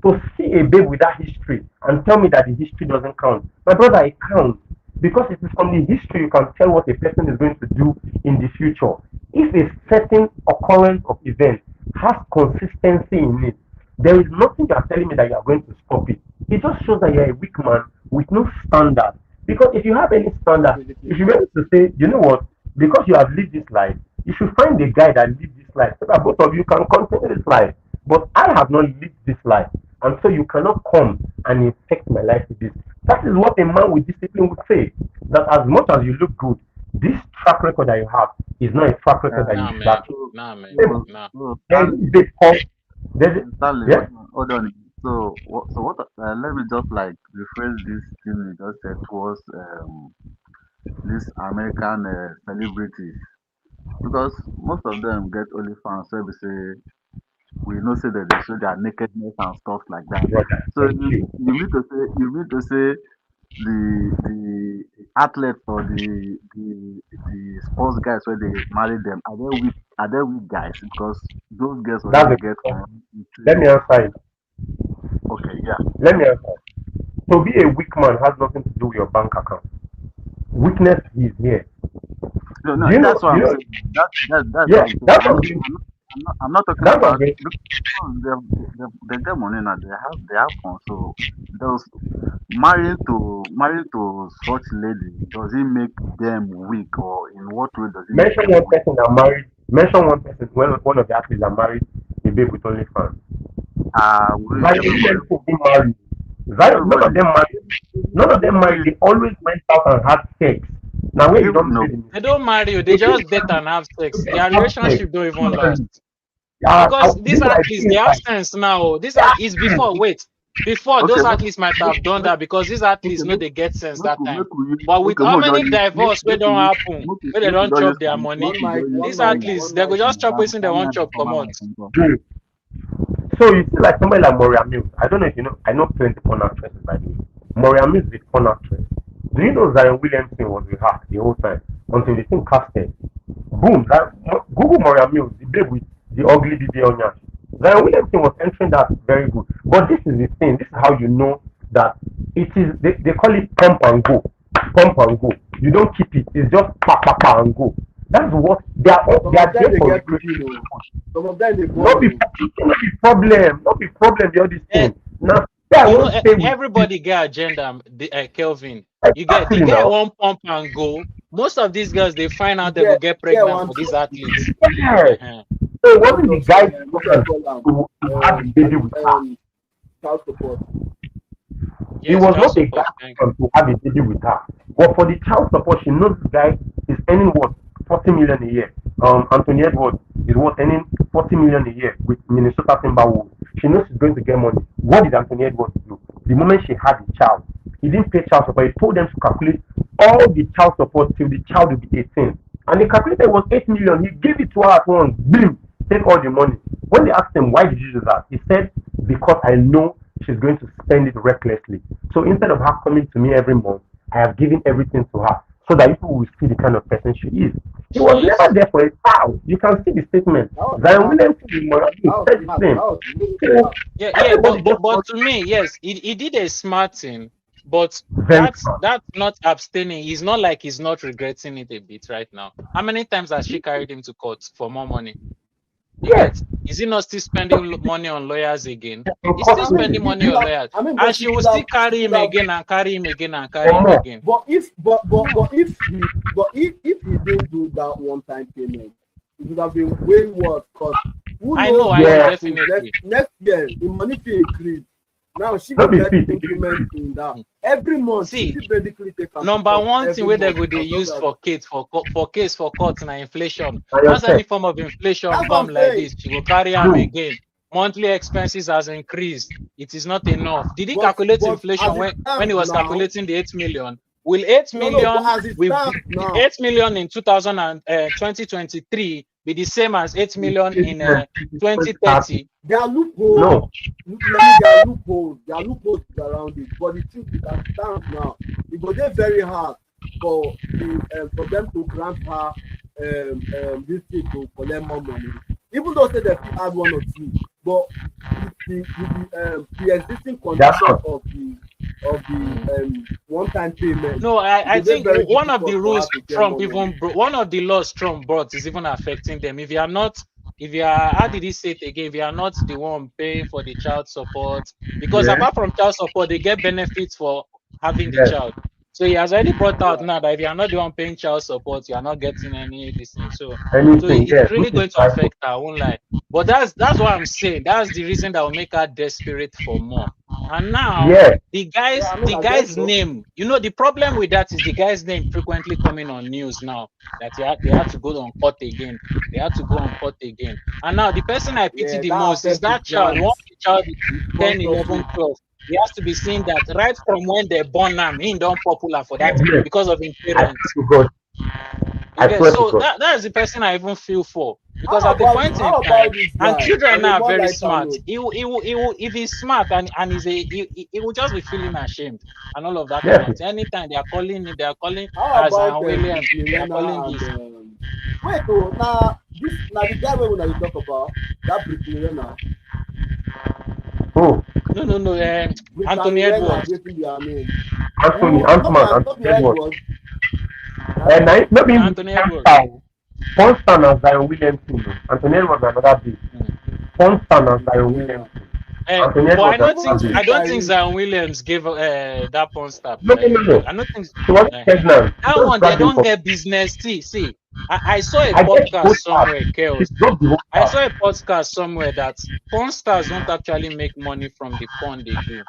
to see a babe with that history and tell me that the history doesn't count. My brother, it counts. Because it is from the history you can tell what a person is going to do in the future. If a certain occurrence of event has consistency in it, there is nothing you are telling me that you are going to stop it. It just shows that you're a weak man with no standard. Because if you have any standard, you should be able to say, you know what, because you have lived this life, you should find a guy that lived this life so that both of you can continue this life. But I have not lived this life, and so you cannot come and infect my life with this. That is what a man with discipline would say. That as much as you look good, this track record that you have is not a track record that Nah, you should man. have. Nah, man. So, Nah. so There is this called, there's, Stanley, yeah, hold on. So what? Let me just like rephrase this thing you just said towards these American celebrities, because most of them get only fans. So we say we know say that they show their nakedness and stuff like that. brother, So thank you. you mean to say the athletes or the sports guys where they marry them, are they weak guys, because those girls That's already the get question. history Let me of answer it. okay, yeah. Let me answer. To be a weak man has nothing to do with your bank account. Weakness is here. No, Do you know? that's what You I'm know? saying. That's Yeah, what I'm saying. that's what I'm saying. I'm not talking That's what I'm about, saying. because they get money now. They have fun. So those marrying to such lady, does it make them weak, or in what way does it make Mention them one weak? person that married. Mention one person. One of the athletes that married a babe with only fans. Zion Everybody, Williamson didn't marry. Zion, none everybody, of them married. None of them married. even They always went out and had sex. Now, where you even don't no, see the They mistake, don't marry you. They they just just date and have sex. Their have sex. relationship don't even last. I, Because these people I athletes, feel they have like, sense now. This at is before. Wait, before okay, those athletes might have done that because these okay, athletes know they get sense that time. make we use, But with okay, how more just many divorce where don't happen, where they make we don't don't chop use their money, One mic, one these mic, athletes one they go mic. just chop waiting they want chop come out. dude, so you see like somebody like Moria Mills. I don't know if you know. I know plenty porn actresses by the way. Moria Mills is a porn actress. Do you know Zion Williamson was with her the whole time until the thing casted? Boom! Google Moria Mills, the babe with the ugly BBL nyash. Zion Williamson was entering that very good. But this is the thing. This is how you know that it is. They call it pump and go. Pump and go. You don't keep it. It's just pa pa pa and go. That's what they are. Some They of are them there they for get recreation. pikin o. Some of them they No born be o. problem. No be problem. The all this Eh, thing. Now, I you know, won't stay with this. everybody get agenda. Kelvin, you get the Exactly guy now. one pump and go. Most of these girls they find You out they go get get pregnant one for these talk. athletes. Yes. Uh-huh. So it What wasn't the of guy's what plan they call to have a baby with her. child support. It Yes, was child not a support. guy's Thank plan to have a baby with her. But for the child support, she knows this guy is earning what 40 million a year. Anthony Edwards is what earning 40 million a year with Minnesota Timberwolves. She knows she's going to get money. What did Anthony Edwards do? The moment she had the child, he didn't pay child support. He told them to calculate all the child support till the child will be 18. And they calculated it was 8 million. He gave it to her at once. Boom, take all the money. When they asked him, why did you do that? He said, because I know she's going to spend it recklessly. So instead of her coming to me every month, I have given everything to her so that people will see the kind of person she is. He was Yes. never there for a child. You can see the statement. Zion Williamson said the same. So Yeah, but to me, yes, he did a smart thing, but very smart. that's not abstaining. He's not like he's not regretting it a bit right now. How many times has she carried him to court for more money? Yes. Is he not still spending money on lawyers again? Of He's course still he spending is. money on lawyers, but and she will still carry him again and carry him again and carry him again. But if if he didn't do that one time payment, it would have been way worse. Because I know, definitely. Next year, the money fee increase. Now she Not will be get fit. increment in that every month. See, she basically take her number support one every thing where they month. go they use for kids for court na inflation. And your Once any check. form of inflation That's what come I'm like saying. this, she will carry him again. Monthly expenses has increased. It is not enough. Did he calculate inflation when he was calculating the 8 million? Will 8 million as it will stands be now, 8 million in 2023 be the same as 8 million in 2030. There are loopholes. No. There are loopholes around it. But the truth is that stands now, it was very hard for them to grant her this thing to collect more money. Even though say that she had one or two, but the existing condition of the one-time payment. No, I think one of the rules Trump one of the laws Trump brought is even affecting them. If you are, how did he say it again? If you are not the one paying for the child support, because apart from child support, they get benefits for having the child. So he has already brought out now that if you are not the one paying child support, you are not getting any this thing. So it's really going to affect her, I won't lie. But that's what I'm saying. That's the reason that will make her desperate for more. And now the guy's name, the problem with that is the guy's name frequently coming on news now that they had to go on court again. And now the person I pity the most is that child. Once the child is 10, 11, 12. He has to be seen that right from when they're born now, he don't popular for that because of his parents. So that is the person I even feel for, because at the point in time, and children are very smart. He will, if he's smart and he will just be feeling ashamed and all of that. Anytime they are calling as Williams, they are calling this. Wait, now the guy we want to talk about that Brittany Renner. Oh. No. Anthony Edwards. Anthony Edwards. Maybe Anthony Edwards. Constant as Zion Williamson. Anthony Edwards another big. Constant as Zion Williamson. But I don't think Zion Williams gave that porn star. No. I don't think that one they don't get business. See. I saw a podcast somewhere, Chaos. I saw a podcast somewhere that porn stars don't actually make money from the porn they do.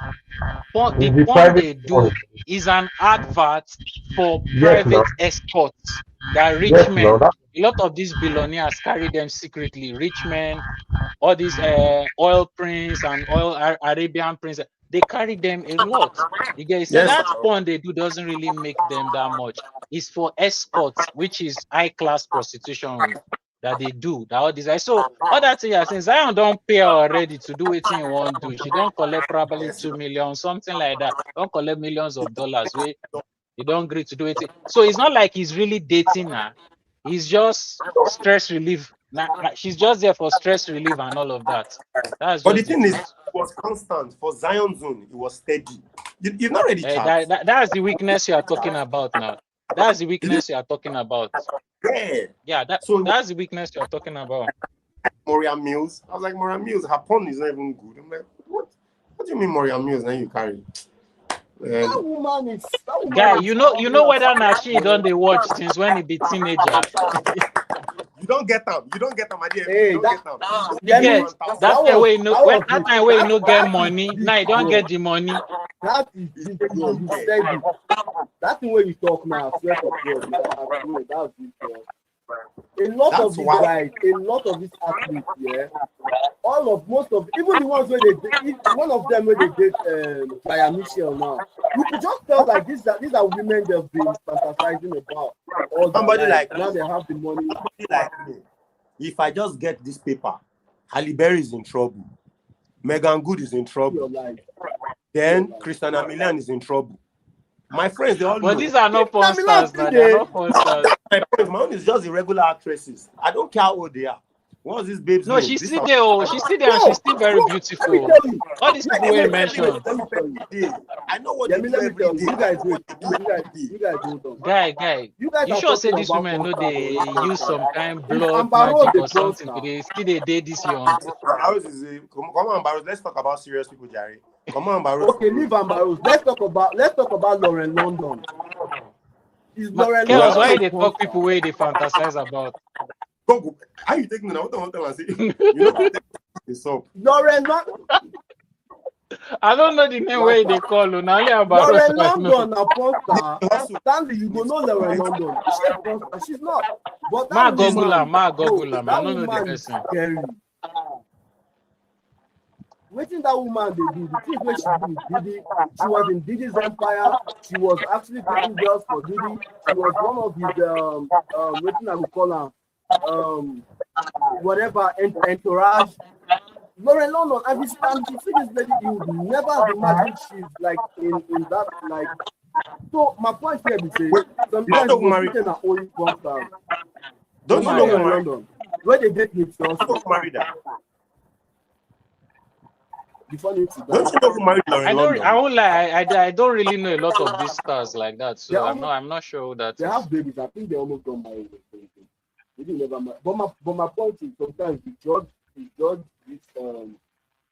The porn they do is an advert for private escorts that rich men. A lot of these billionaires carry them secretly. Rich men, all these oil prince and Arabian prince, they carry them a lot. You guys say that porn they do doesn't really make them that much. It's for escorts, which is high class prostitution that they do. That all this. So all that thing, since Zion don't pay already to do anything you want to do, she don't collect probably 2 million, something like that. Don't collect millions of dollars. You don't agree to do it. So it's not like he's really dating her. He's just stress relief. She's just there for stress relief and all of that. But the thing is, it was constant. For Zion Zone, it was steady. You've not ready. That's the weakness you are talking about now. That's the weakness you are talking about. Yeah, that's the weakness you are talking about. Moria Mills. I was like, Moria Mills, her porn is not even good. I'm like, what? What do you mean Moria Mills? Now you carry. That woman is. Guy, you know whether or not she don't they watch since when he be teenager. You don't get them. You don't get them, my dear. Hey, you don't get them. That time where you no get money. Now you don't get the money. That is it, bro. You said it. That's the way you talk now. Swear to God, that's it. A lot of these guys, a lot of these athletes, most of, even the ones where they, one of them where they did Kaya Michelle now, you could just tell like these are women they've been fantasizing about. Somebody like now they have the money. Somebody like me. If I just get this paper, Halle Berry is in trouble. Megan Good is in trouble. Then Christina Milian is in trouble. My friends, they all know. But these are not porn stars, man. They're not porn stars. My own is just irregular actresses. I don't care how old they are. What's this babe's name? She's still there. She's still there and she's still very beautiful. All these people we mentioned. I know what let me tell you. You guys wait. You guys hold on. Guy. You sure say these women know they use some kind of blood magic or something? They still they date this young. Come on, Barros. Let's talk about serious people, Jerry. Come on, Barros. Okay, leave Barros. Let's talk about Lauren London. Is Lauren London? Why they talk people where they fantasize about? Go. How you taking it? What I say? You know this up. Lauren London. I don't know the name where they call you. Now Lauren London, a poster. Stanley, you go know Lauren London. She's not. But Ma Gogula. I don't know the person. Waiting that woman they do, the things where she do Diddy, she was in Diddy's empire, she was actually taking girls for Diddy, she was one of his waiting I would call her whatever entourage. Lauren London, and you see this lady, you would never have imagined she's like in that like. So my point here is say sometimes know you married- get an only one style. Don't you You know know who in married? London where they get me to Who married her? before you sit Don't down. you know who married Lauren I don't. London? I won't lie. I don't really know a lot of these stars like that. They're So I'm almost- not sure who that They is. have babies. I think they almost got married. Or something. They didn't never marry. But my point is sometimes the judge this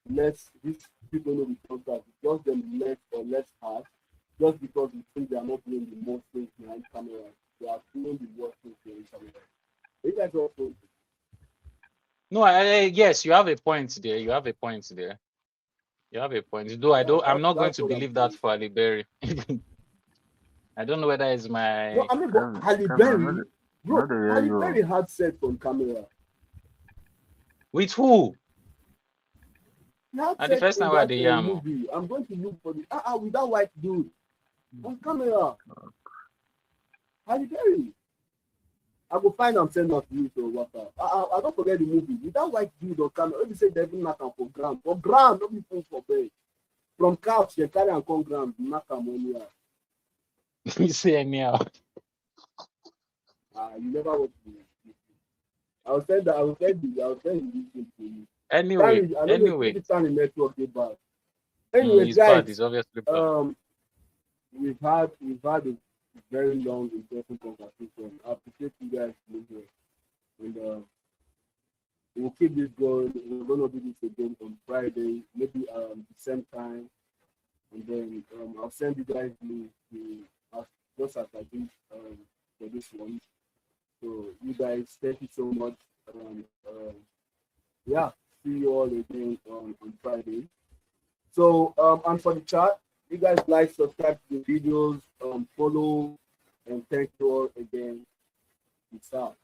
less these people know the contract. We judge them less or less hard just because we think they are not doing the most things behind camera. They are doing the worst things behind camera. You guys also No, yes, you have a point there. You have a point there. You have a point. Though I'm not going that's to what I'm believe that saying. for Ali Berry. I don't know whether it's my. No, I mean, but Kevin, Halle Kevin, Berry, no bro, dey hear Halle you. Berry had sex on camera. With who? He had And the sex first in time where that they yam. movie. I'm going to look for the with that white dude on camera. Halle Berry. I will find and send out to you to WhatsApp. I don't forget the movie. With that white dude on camera, let me say Devin knock am for ground. For ground, not be put for bed. From couch, they carry and come ground, knock am on here. You say anyhow. You never watch the I will send you this to you. Anyway, Stanley network dey bad. Anyway, it's bad. guys, It's obviously bad. we've had a very long, interesting conversation. I appreciate you guys being here, and we'll keep this going. We're gonna do this again on Friday, maybe the same time, and then I'll send you guys just as I did for this one. So you guys, thank you so much. Yeah, see you all again on Friday. So and for the chat, you guys like, subscribe to the videos, follow, and thank you all again. Peace out.